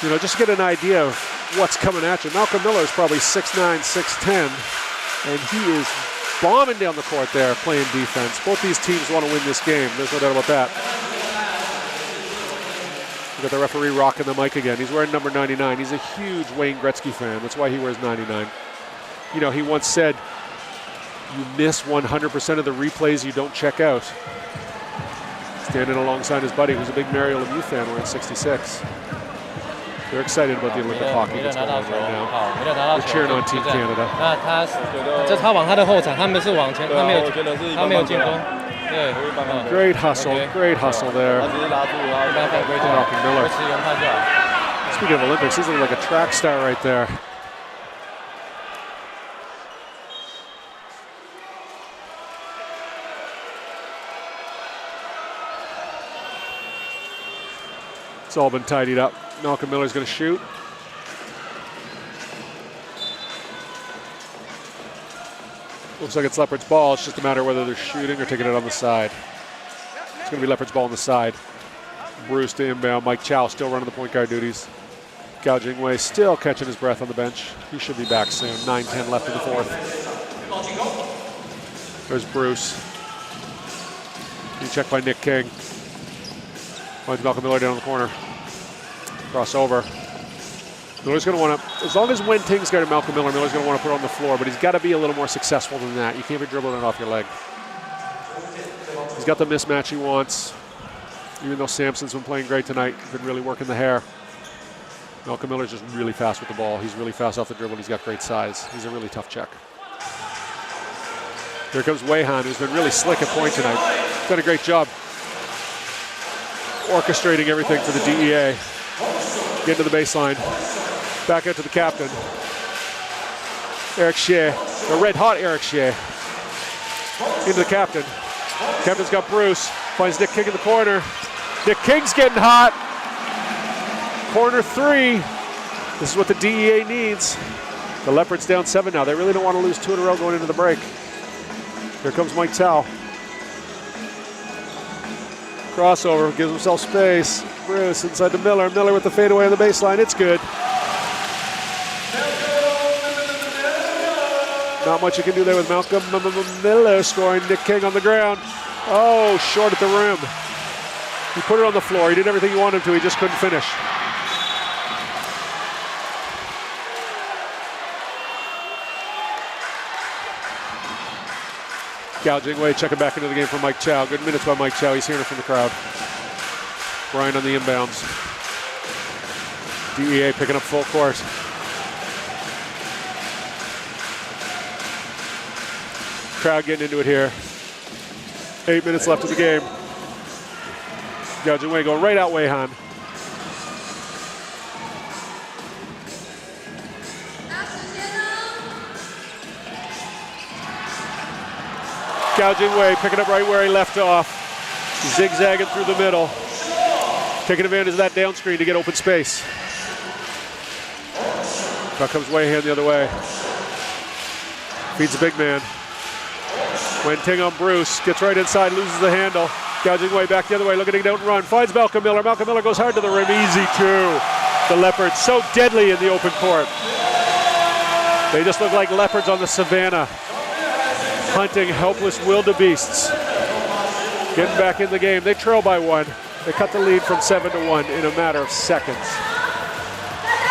You know, just to get an idea of what's coming at you. Malcolm Miller is probably 6'9", 6'10", and he is bombing down the court there playing defense. Both these teams want to win this game. There's no doubt about that. You got the referee rocking the mic again. He's wearing number 99. He's a huge Wayne Gretzky fan. That's why he wears 99. You know, he once said, you miss 100% of the replays you don't check out. Standing alongside his buddy, who's a big Mario Lemieux fan, wearing 66. They're excited about the Olympic hockey that's going on right now. They're cheering on Team Canada. 那他往他的后场，他们是往前，他没有进攻。 Great hustle there. Malcolm Miller. Speaking of Olympics, he's like a track star right there. It's all been tidied up. Malcolm Miller's going to shoot. Looks like it's Leopards' ball. It's just a matter of whether they're shooting or taking it on the side. It's going to be Leopards' ball on the side. Bruce to inbound. Mike Chow still running the point guard duties. Gao Jingwei still catching his breath on the bench. He should be back soon. 9-10 left in the fourth. There's Bruce. Being checked by Nick King. Finds Malcolm Miller down in the corner. Crossover. Miller's going to want to, as long as Wen Ting's got Malcolm Miller, Miller's going to want to put it on the floor, but he's got to be a little more successful than that. You can't be dribbling it off your leg. He's got the mismatch he wants. Even though Sampson's been playing great tonight, been really working the hair. Malcolm Miller's just really fast with the ball. He's really fast off the dribble. He's got great size. He's a really tough check. Here comes Wei Han, who's been really slick at point tonight. He's done a great job orchestrating everything for the DEA. Get to the baseline. Back out to the captain. Eric Shea, the red hot Eric Shea. Into the captain. Captain's got Bruce. Finds Nick King in the corner. Nick King's getting hot. Corner three. This is what the DEA needs. The Leopards down 7 now. They really don't want to lose 2 in a row going into the break. Here comes Mike Tao. Crossover, gives himself space. Bruce inside to Miller. Miller with the fadeaway on the baseline. It's good. Not much you can do there with Malcolm Miller scoring. Nick King on the ground. Oh, short at the rim. He put it on the floor. He did everything he wanted to. He just couldn't finish. Gao Jingwei checking back into the game for Mike Chow. Good minutes by Mike Chow. He's hearing it from the crowd. Brian on the inbounds. DEA picking up full court. Crowd getting into it here. 8 minutes left of the game. Gao Jingwei going right out Wei Han. Gao Jingwei picking up right where he left off. Zigzagging through the middle. Taking advantage of that down screen to get open space. Now comes Wei Han the other way. Feeds the big man. Wen Ting on Bruce. Gets right inside, loses the handle. Gao Jingwei back the other way, looking to get out and run. Finds Malcolm Miller. Malcolm Miller goes hard to the rim. Easy two. The Leopards so deadly in the open court. They just look like leopards on the savannah. Hunting helpless wildebeests. Getting back in the game. They trail by 1. They cut the lead from 7 to 1 in a matter of seconds.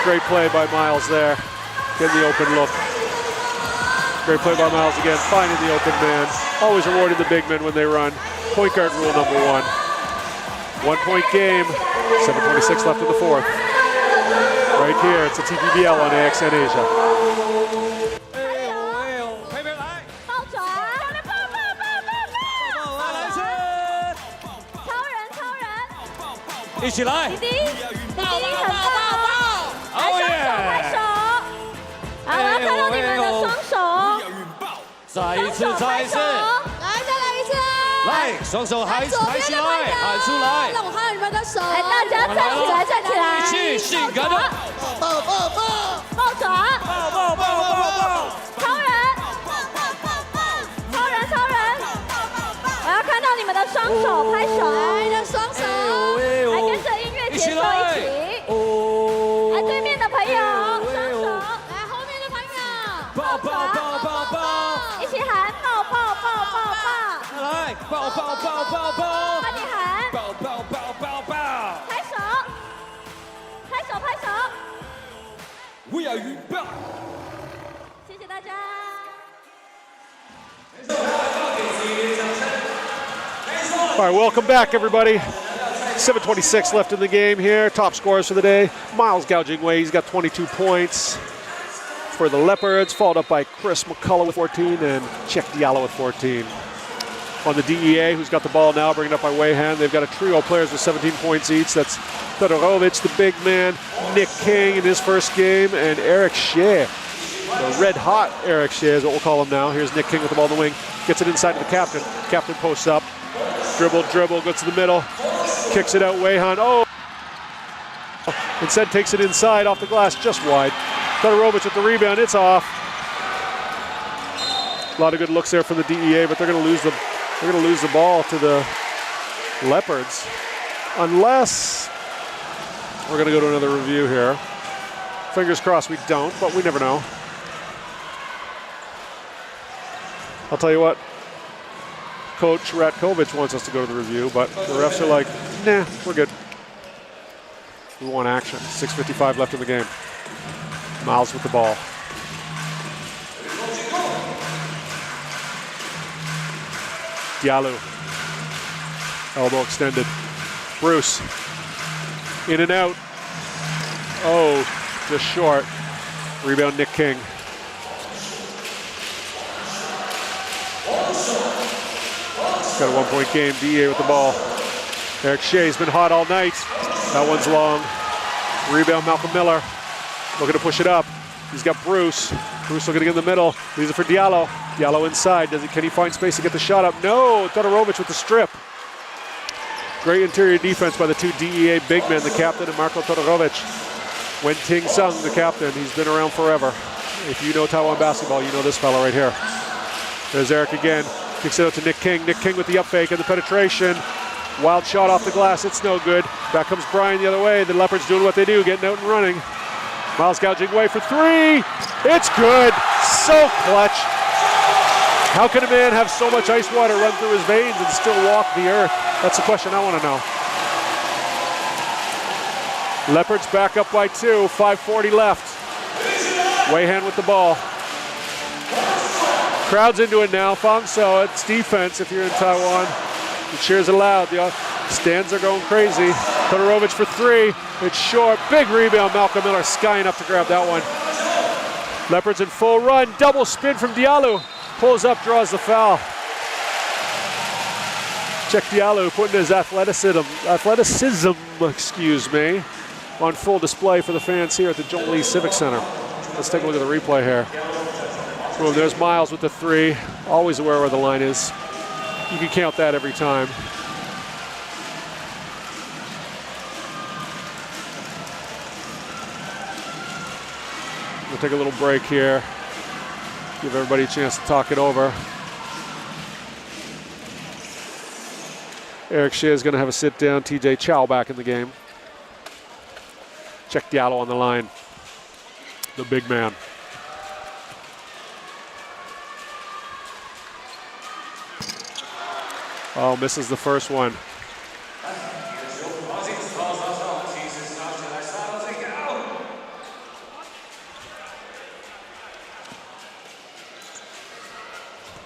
Great play by Miles there. Getting the open look. Great play by Miles again. Finding the open man. Always rewarding the big men when they run. Point guard rule number 1. 1 point game. 7:26 left in the fourth. Right here, it's a TPBL on AXN Asia. 一起来！弟弟很棒！拍手！好，我要看到你们的双手。再一次！来，再来一次！来，双手喊起来，喊出来！让我看到你们的手！来，大家站起来，站起来！一起性感的抱爪！超人！我要看到你们的双手，拍手！来的双手！来跟着音乐节奏一起！来对面的朋友，双手！来后面的朋友，抱爪！一起喊抱！来，抱！快点喊！抱！拍手！We are you 谢谢大家。All right, welcome back, everybody. 7:26 left in the game here. Top scorers for the day. Miles Gao Jingwei, he's got 22 points for the Leopards, followed up by Chris McCullough with 14 and Czech Diallo with 14. On the DEA, who's got the ball now, bringing up by Wei Han. They've got a trio of players with 17 points each. That's Todorovic, the big man, Nick King in his first game, and Eric Shea. The red hot Eric Shea is what we'll call him now. Here's Nick King with the ball in the wing. Gets it inside to the captain. Captain posts up. Dribble, goes to the middle. Kicks it out, Wei Han. Oh! Instead takes it inside off the glass, just wide. Todorovic with the rebound, it's off. A lot of good looks there from the DEA, but they're going to lose the ball to the Leopards, unless we're going to go to another review here. Fingers crossed we don't, but we never know. I'll tell you what, Coach Ratkovich wants us to go to the review, but the refs are like, nah, we're good. We want action. 6:55 left in the game. Miles with the ball. Diallo. Elbow extended. Bruce. In and out. Oh, just short. Rebound Nick King. Got a 1-point game. DEA with the ball. Eric Shea's been hot all night. That one's long. Rebound Malcolm Miller. Looking to push it up. He's got Bruce. Bruce looking to get in the middle. Leaves it for Diallo. Diallo inside. Can he find space to get the shot up? No. Todorovic with the strip. Great interior defense by the two DEA big men, the captain and Marko Todorovic. Wen Ting Sung, the captain. He's been around forever. If you know Taiwan basketball, you know this fella right here. There's Eric again. Kicks it out to Nick King. Nick King with the up fake and the penetration. Wild shot off the glass. It's no good. Back comes Brian the other way. The Leopards doing what they do, getting out and running. Miles gouging away for three. It's good. So clutch. How can a man have so much ice water run through his veins and still walk the earth? That's the question I want to know. Leopards back up by 2. 5:40 left. Weihan with the ball. Crowd's into it now. Fong So, it's defense if you're in Taiwan. The cheers are loud. The stands are going crazy. Todorovic for three. It's short. Big rebound. Malcolm Miller skying up to grab that one. Leopards in full run. Double spin from Diallo. Pulls up, draws the foul. Check Diallo putting his athleticism, on full display for the fans here at the Joel Lee Civic Center. Let's take a look at the replay here. Boom, there's Miles with the three. Always aware where the line is. You can count that every time. We'll take a little break here. Give everybody a chance to talk it over. Eric Shea is going to have a sit down. TJ Chow back in the game. Check Diallo on the line. The big man. Oh, misses the first one.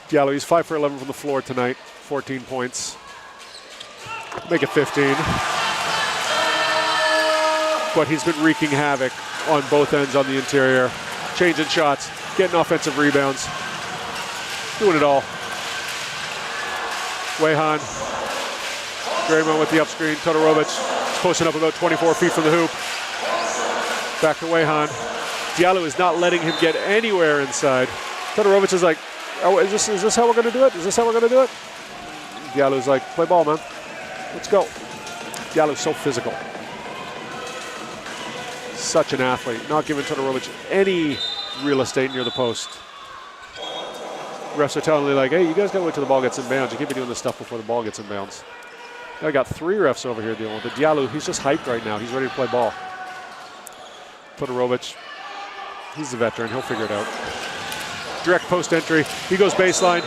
Diallo, he's 5 for 11 from the floor tonight. 14 points. Make it 15. But he's been wreaking havoc on both ends on the interior. Changing shots, getting offensive rebounds. Doing it all. Weihan. Draymond with the up screen. Todorovic posting up about 24 feet from the hoop. Back to Weihan. Diallo is not letting him get anywhere inside. Todorovic is like, oh, is this how we're going to do it? Is this how we're going to do it? Diallo's like, play ball, man. Let's go. Diallo's so physical. Such an athlete. Not giving Todorovic any real estate near the post. Refs are telling me like, hey, you guys got to wait till the ball gets in bounds. You can't be doing this stuff before the ball gets in bounds. I got 3 refs over here dealing with it. Diallo, he's just hyped right now. He's ready to play ball. Todorovic, he's the veteran. He'll figure it out. Direct post entry. He goes baseline.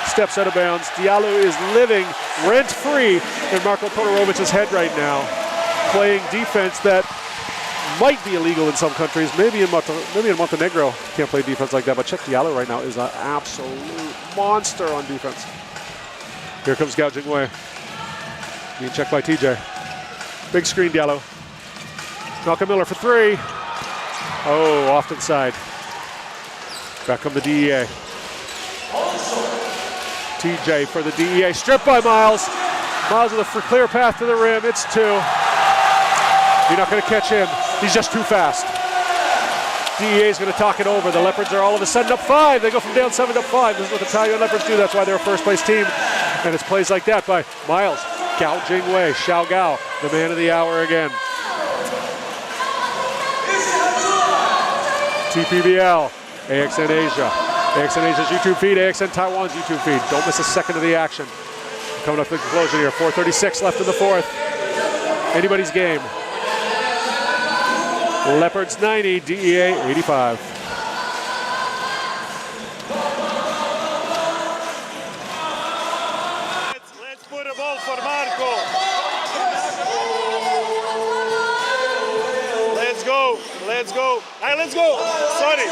Steps out of bounds. Diallo is living rent-free in Marko Todorovic's head right now. Playing defense that might be illegal in some countries. Maybe in Montenegro can't play defense like that. But check Diallo right now is an absolute monster on defense. Here comes Gao Jingwei. Being checked by TJ. Big screen Diallo. Malcolm Miller for 3. Oh, off to the side. Back come the DEA. TJ for the DEA. Stripped by Miles. Miles with a clear path to the rim. It's 2. You're not going to catch him. He's just too fast. DEA is going to talk it over. The Leopards are all of a sudden up 5. They go from down 7 to up 5. This is what the Taoyuan Leopards do. That's why they're a first-place team. And it's plays like that by Miles. Gao Jingwei. Xiao Gao, the man of the hour again. TPBL. AXN Asia. AXN Asia's YouTube feed, AXN Taiwan's YouTube feed. Don't miss a second of the action. Coming up to the conclusion here, 4:36 left in the fourth. Anybody's game. Leopards 90, DEA 85. Let's put a ball for Marco. Let's go. Let's go. Hey, let's go. Sorry.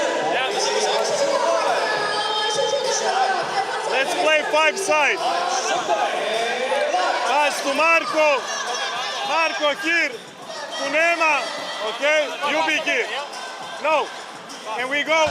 Let's play 5 side. Pass to Marco. Marco here. To Nema. Okay? You be here. No. And we go.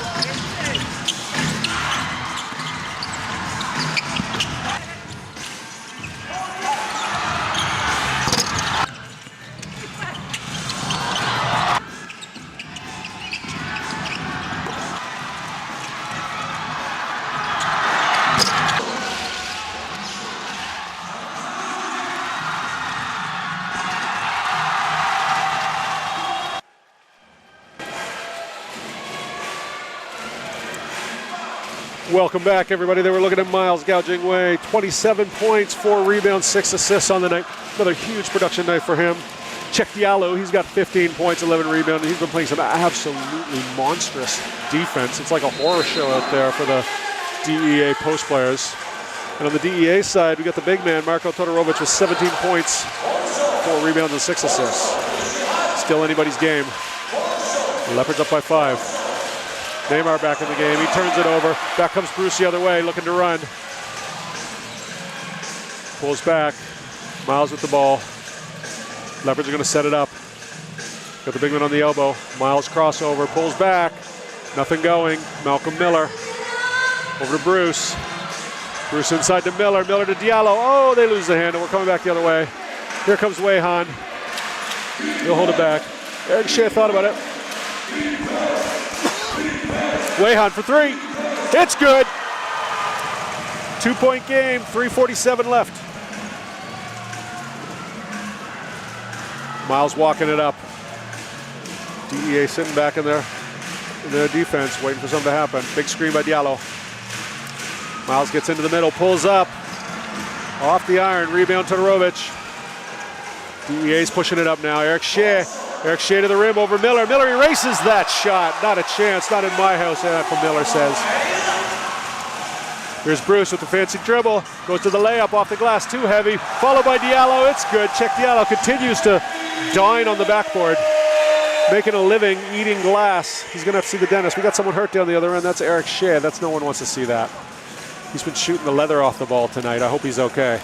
Welcome back, everybody. They were looking at Miles gouging Wei. 27 points, 4 rebounds, 6 assists on the night. Another huge production night for him. Check Diallo, he's got 15 points, 11 rebounds. He's been playing some absolutely monstrous defense. It's like a horror show out there for the DEA post players. And on the DEA side, we got the big man, Marko Todorovic, with 17 points, 4 rebounds, and 6 assists. Still anybody's game. The Leopards up by 5. Neymar back in the game. He turns it over. Back comes Bruce the other way, looking to run. Pulls back. Miles with the ball. Leopards are going to set it up. Got the big man on the elbow. Miles crossover. Pulls back. Nothing going. Malcolm Miller. Over to Bruce. Bruce inside to Miller. Miller to Diallo. Oh, they lose the handle. We're coming back the other way. Here comes Wei Han. He'll hold it back. Eric Shea thought about it. Wei Han for 3. It's good. 2-point game, 3:47 left. Miles walking it up. DEA sitting back in their defense, waiting for something to happen. Big screen by Diallo. Miles gets into the middle, pulls up. Off the iron, rebound Todorovic. DEA's pushing it up now. Eric Shea to the rim over Miller. Miller erases that shot. Not a chance, not in my house, Apple Miller says. Here's Bruce with the fancy dribble. Goes to the layup off the glass, too heavy. Followed by Diallo, it's good. Check Diallo continues to dine on the backboard. Making a living, eating glass. He's gonna have to see the dentist. We got someone hurt down the other end. That's Eric Shea. That's no one wants to see that. He's been shooting the leather off the ball tonight. I hope he's okay.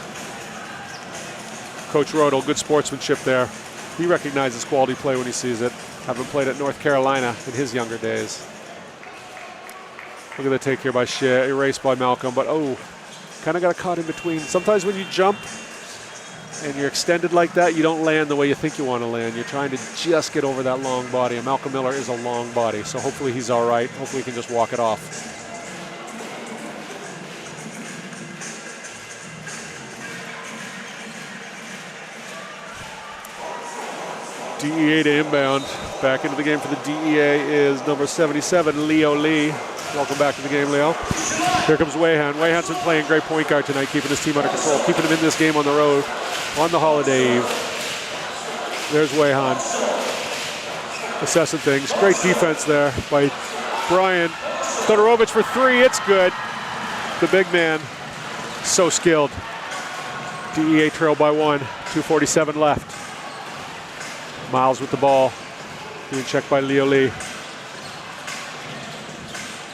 Coach Rodel, good sportsmanship there. He recognizes quality play when he sees it. Having played at North Carolina in his younger days. Look at the take here by Shea, erased by Malcolm, but oh, kind of got caught in between. Sometimes when you jump and you're extended like that, you don't land the way you think you want to land. You're trying to just get over that long body, and Malcolm Miller is a long body, so hopefully he's all right. Hopefully he can just walk it off. DEA to inbound. Back into the game for the DEA is number 77, Leo Lee. Welcome back to the game, Leo. Here comes Wei Han. Wei Han's been playing great point guard tonight, keeping his team under control, keeping him in this game on the road on the holiday eve. There's Wei Han. Assessing things. Great defense there by Brian. Todorovic for 3, it's good. The big man, so skilled. DEA trail by 1, 2:47 left. Miles with the ball, being checked by Leo Lee.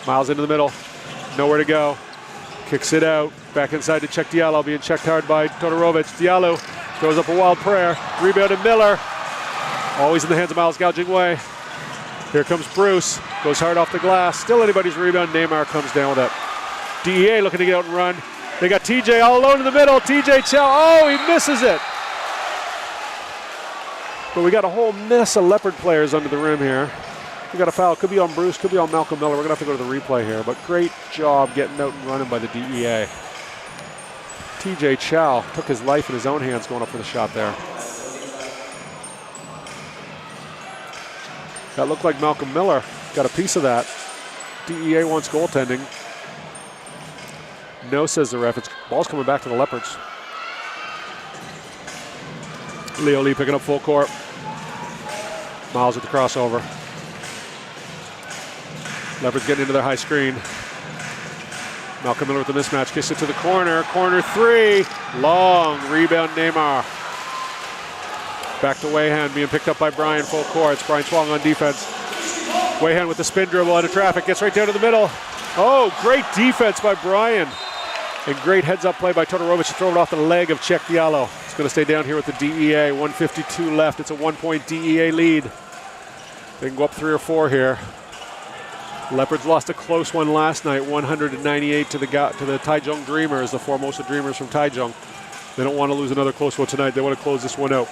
Miles into the middle, nowhere to go. Kicks it out, back inside to check Diallo, being checked hard by Todorovic. Diallo throws up a wild prayer, rebounded Miller. Always in the hands of Miles gouging Wei. Here comes Bruce, goes hard off the glass. Still anybody's rebound, Neymar comes down with it. DEA looking to get out and run. They got TJ all alone in the middle, TJ Chow, oh, he misses it. But we got a whole mess of Leopard players under the rim here. We got a foul, could be on Bruce, could be on Malcolm Miller. We're gonna have to go to the replay here, but great job getting out and running by the DEA. TJ Chow took his life in his own hands going up for the shot there. That looked like Malcolm Miller got a piece of that. DEA wants goaltending. No, says the ref. Ball's coming back to the Leopards. Leo Lee picking up full court. Miles with the crossover. Leopards getting into their high screen. Malcolm Miller with the mismatch, kicks it to the corner. Corner three, long rebound Neymar. Back to Wayhan, being picked up by Brian, full court. It's Brian Twong on defense. Wayhan with the spin dribble out of traffic, gets right down to the middle. Oh, great defense by Brian. And great heads-up play by Todorovic to throw it off the leg of Czech Diallo. It's going to stay down here with the DEA. 1:52 left. It's a 1-point DEA lead. They can go up 3 or 4 here. Leopards lost a close one last night, 198 to the Taichung Dreamers, the Formosa Dreamers from Taichung. They don't want to lose another close one tonight. They want to close this one out.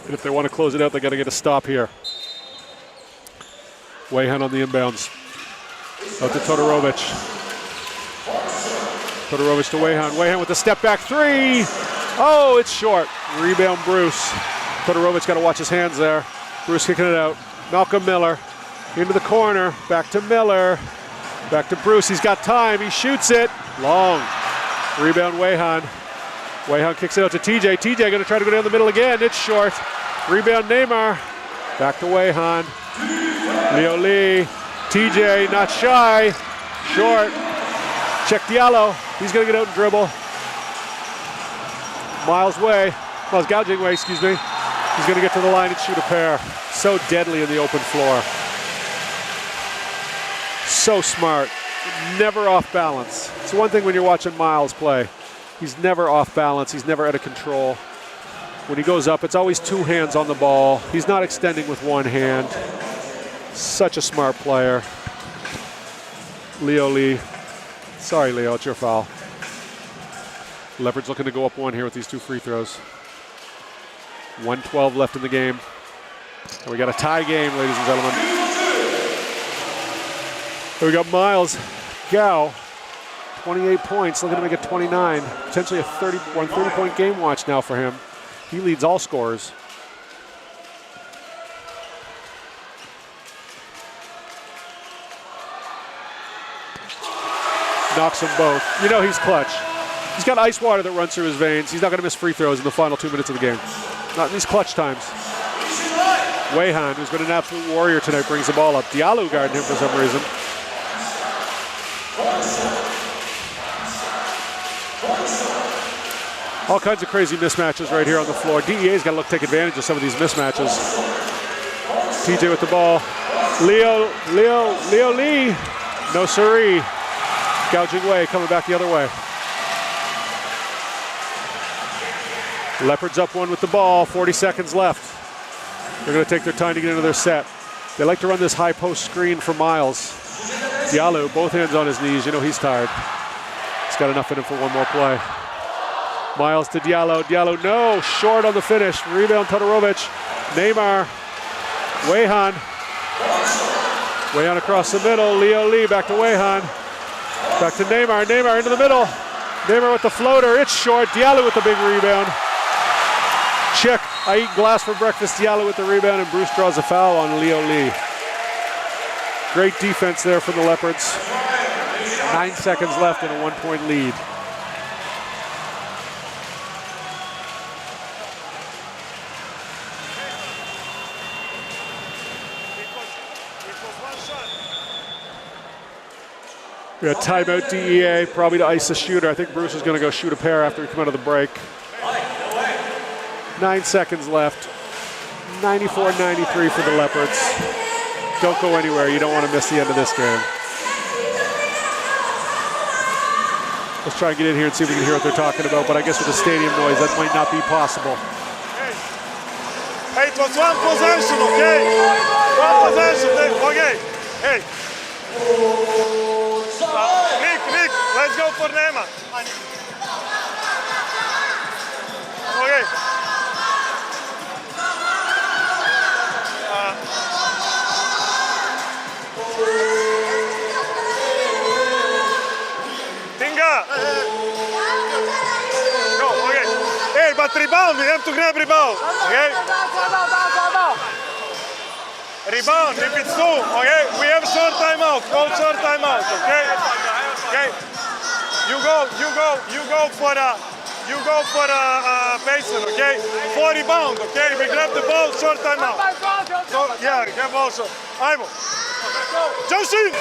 And if they want to close it out, they got to get a stop here. Wayhan on the inbounds. Out to Todorovic. Todorovic to Wayhan. Wayhan with the step back three. Oh, it's short. Rebound Bruce. Todorovic got to watch his hands there. Bruce kicking it out. Malcolm Miller into the corner. Back to Miller. Back to Bruce. He's got time. He shoots it. Long. Rebound Wayhan. Wayhan kicks it out to TJ. TJ going to try to go down the middle again. It's short. Rebound Neymar. Back to Wayhan. Leo Lee. TJ not shy. Short. Czech Diallo. He's going to get out and dribble. Miles gouging way, excuse me. He's going to get to the line and shoot a pair. So deadly in the open floor. So smart. Never off balance. It's one thing when you're watching Miles play. He's never off balance. He's never out of control. When he goes up, it's always 2 hands on the ball. He's not extending with 1 hand. Such a smart player. Leo Lee. Sorry, Leo, it's your foul. Leopards looking to go up 1 here with these 2 free throws. 1:12 left in the game. And we got a tie game, ladies and gentlemen. And we got Miles Gao, 28 points, looking to make it 29. Potentially a 30-point game watch now for him. He leads all scorers. Knocks them both. You know he's clutch. He's got ice water that runs through his veins. He's not going to miss free throws in the final 2 minutes of the game. Not in these clutch times. Wayhan, who's been an absolute warrior tonight, brings the ball up. Diallo guarding him for some reason. All kinds of crazy mismatches right here on the floor. DEA's got to take advantage of some of these mismatches. TJ with the ball. Leo Lee. No siree. Gouging way, coming back the other way. Leopards up 1 with the ball, 40 seconds left. They're going to take their time to get into their set. They like to run this high post screen for Miles. Diallo, both hands on his knees. You know he's tired. He's got enough in him for 1 more play. Miles to Diallo. Diallo, no, short on the finish. Rebound Todorovic. Neymar. Wayhan. Wayhan across the middle. Leo Lee back to Wayhan. Back to Neymar. Neymar into the middle. Neymar with the floater. It's short. Diallo with the big rebound. Check. I eat glass for breakfast. Diallo with the rebound, and Bruce draws a foul on Leo Lee. Great defense there for the Leopards. 9 seconds left and a 1-point lead. We got timeout DEA, probably to ice the shooter. I think Bruce is going to go shoot a pair after we come out of the break. 9 seconds left. 94-93 for the Leopards. Don't go anywhere. You don't want to miss the end of this game. Let's try and get in here and see if we can hear what they're talking about, but I guess with the stadium noise, that might not be possible. Hey, it was 1 possession, okay? 1 possession, okay? Hey. Nick, let's go for Neymar. Okay. Tinga. Go, okay. Hey, but rebound, we have to grab rebound, okay? Rebound, if it's 2, okay? We have short timeout, call short timeout, okay? Okay. You go for the baseline, okay? 4 rebound, okay? We grab the ball, short timeout. So, yeah, grab ball short. Ivo. Josie!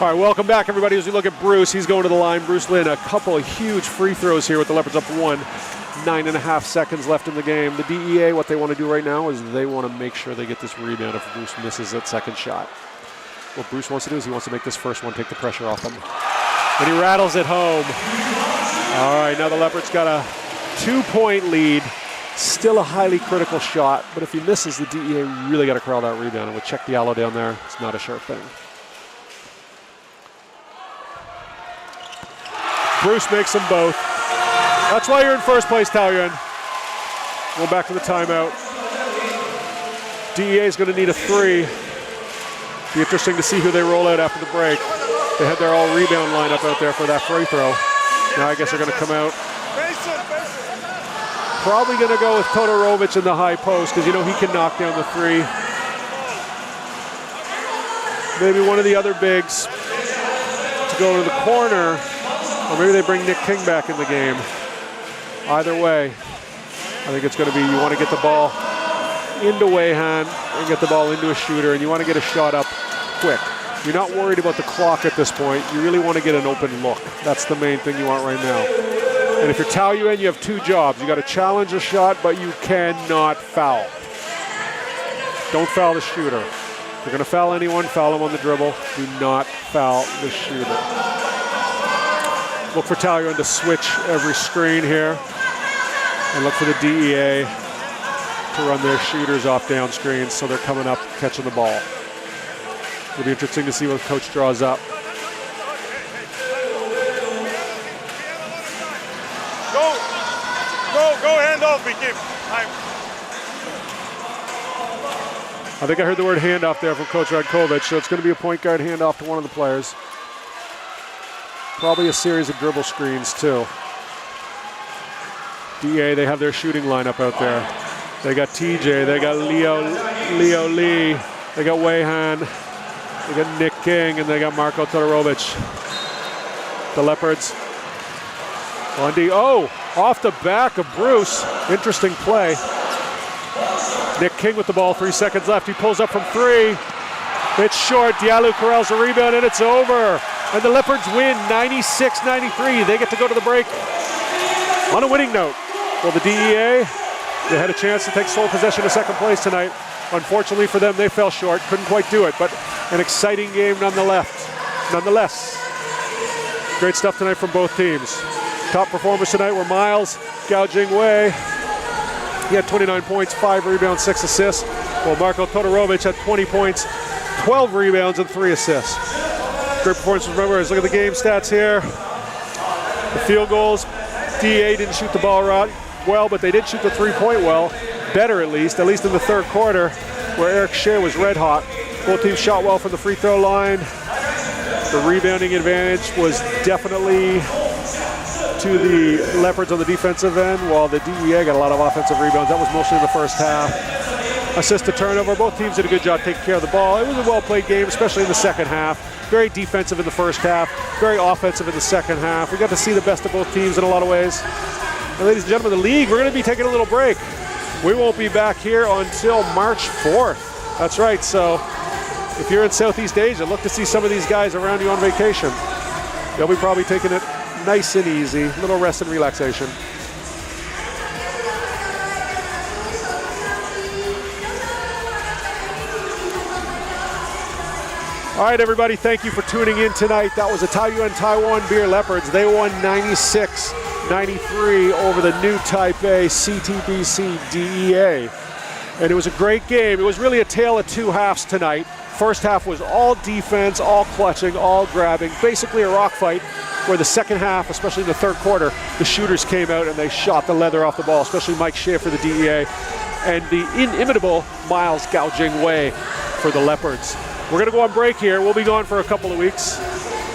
All right, welcome back, everybody. As we look at Bruce, he's going to the line. Bruce Lynn, a couple of huge free throws here with the Leopards up 1. 9.5 seconds left in the game. The DEA, what they want to do right now is they want to make sure they get this rebound if Bruce misses that second shot. What Bruce wants to do is he wants to make this first one take the pressure off him. And he rattles it home. All right, now the Leopards got a 2-point lead. Still a highly critical shot, but if he misses, the DEA really got to corral that rebound. And with Check Diallo down there, it's not a sure thing. Bruce makes them both. That's why you're in first place, Taoyuan. Go back to the timeout. DEA is going to need a 3. Be interesting to see who they roll out after the break. They had their all-rebound lineup out there for that free throw. Now I guess they're going to come out. Probably going to go with Todorovic in the high post because, you know, he can knock down the 3. Maybe one of the other bigs to go to the corner. Or maybe they bring Nick King back in the game. Either way, I think it's going to be you want to get the ball into Wayhan and get the ball into a shooter, and you want to get a shot up quick. You're not worried about the clock at this point. You really want to get an open look. That's the main thing you want right now. And if you're Taoyuan, you have 2 jobs. You got to challenge a shot, but you cannot foul. Don't foul the shooter. If you're going to foul anyone, foul him on the dribble. Do not foul the shooter. Look for Taoyuan to switch every screen here. And look for the DEA to run their shooters off down screens so they're coming up, catching the ball. It'll be interesting to see what the coach draws up. Go hand off, we keep. I think I heard the word handoff there from Coach Radkovic, so it's going to be a point guard handoff to one of the players. Probably a series of dribble screens too. DA, they have their shooting lineup out there. They got TJ, they got Leo Lee, they got Wayhan, they got Nick King, and they got Marko Todorovic. The Leopards. Lundy, off the back of Bruce. Interesting play. Nick King with the ball, 3 seconds left. He pulls up from 3. It's short. Diallo corrals a rebound, and it's over. And the Leopards win 96-93. They get to go to the break on a winning note. Well, the DEA, they had a chance to take sole possession of second place tonight. Unfortunately for them, they fell short. Couldn't quite do it, but an exciting game nonetheless. Great stuff tonight from both teams. Top performers tonight were Miles gouging Wei. He had 29 points, 5 rebounds, 6 assists. While Marko Todorovic had 20 points, 12 rebounds, and 3 assists. Great performance from members. Look at the game stats here. The field goals. DEA didn't shoot the ball well, but they did shoot the 3-point well. Better at least in the third quarter, where Eric Shea was red hot. Both teams shot well from the free throw line. The rebounding advantage was definitely to the Leopards on the defensive end, while the DEA got a lot of offensive rebounds. That was mostly in the first half. Assist to turnover. Both teams did a good job taking care of the ball. It was a well-played game, especially in the second half. Very defensive in the first half, very offensive in the second half. We got to see the best of both teams in a lot of ways. And ladies and gentlemen, the league, we're going to be taking a little break. We won't be back here until March 4th. That's right, so if you're in Southeast Asia, look to see some of these guys around you on vacation. They'll be probably taking it nice and easy, a little rest and relaxation. All right, everybody, thank you for tuning in tonight. That was the Taoyuan Taiwan Beer Leopards. They won 96-93 over the new Taipei CTBC DEA. And it was a great game. It was really a tale of 2 halves tonight. First half was all defense, all clutching, all grabbing, basically a rock fight, where the second half, especially in the third quarter, the shooters came out and they shot the leather off the ball, especially Mike Shea for the DEA, and the inimitable Miles gouging Wei for the Leopards. We're going to go on break here. We'll be gone for a couple of weeks.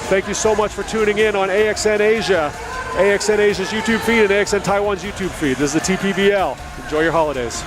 Thank you so much for tuning in on AXN Asia, AXN Asia's YouTube feed, and AXN Taiwan's YouTube feed. This is the TPBL. Enjoy your holidays.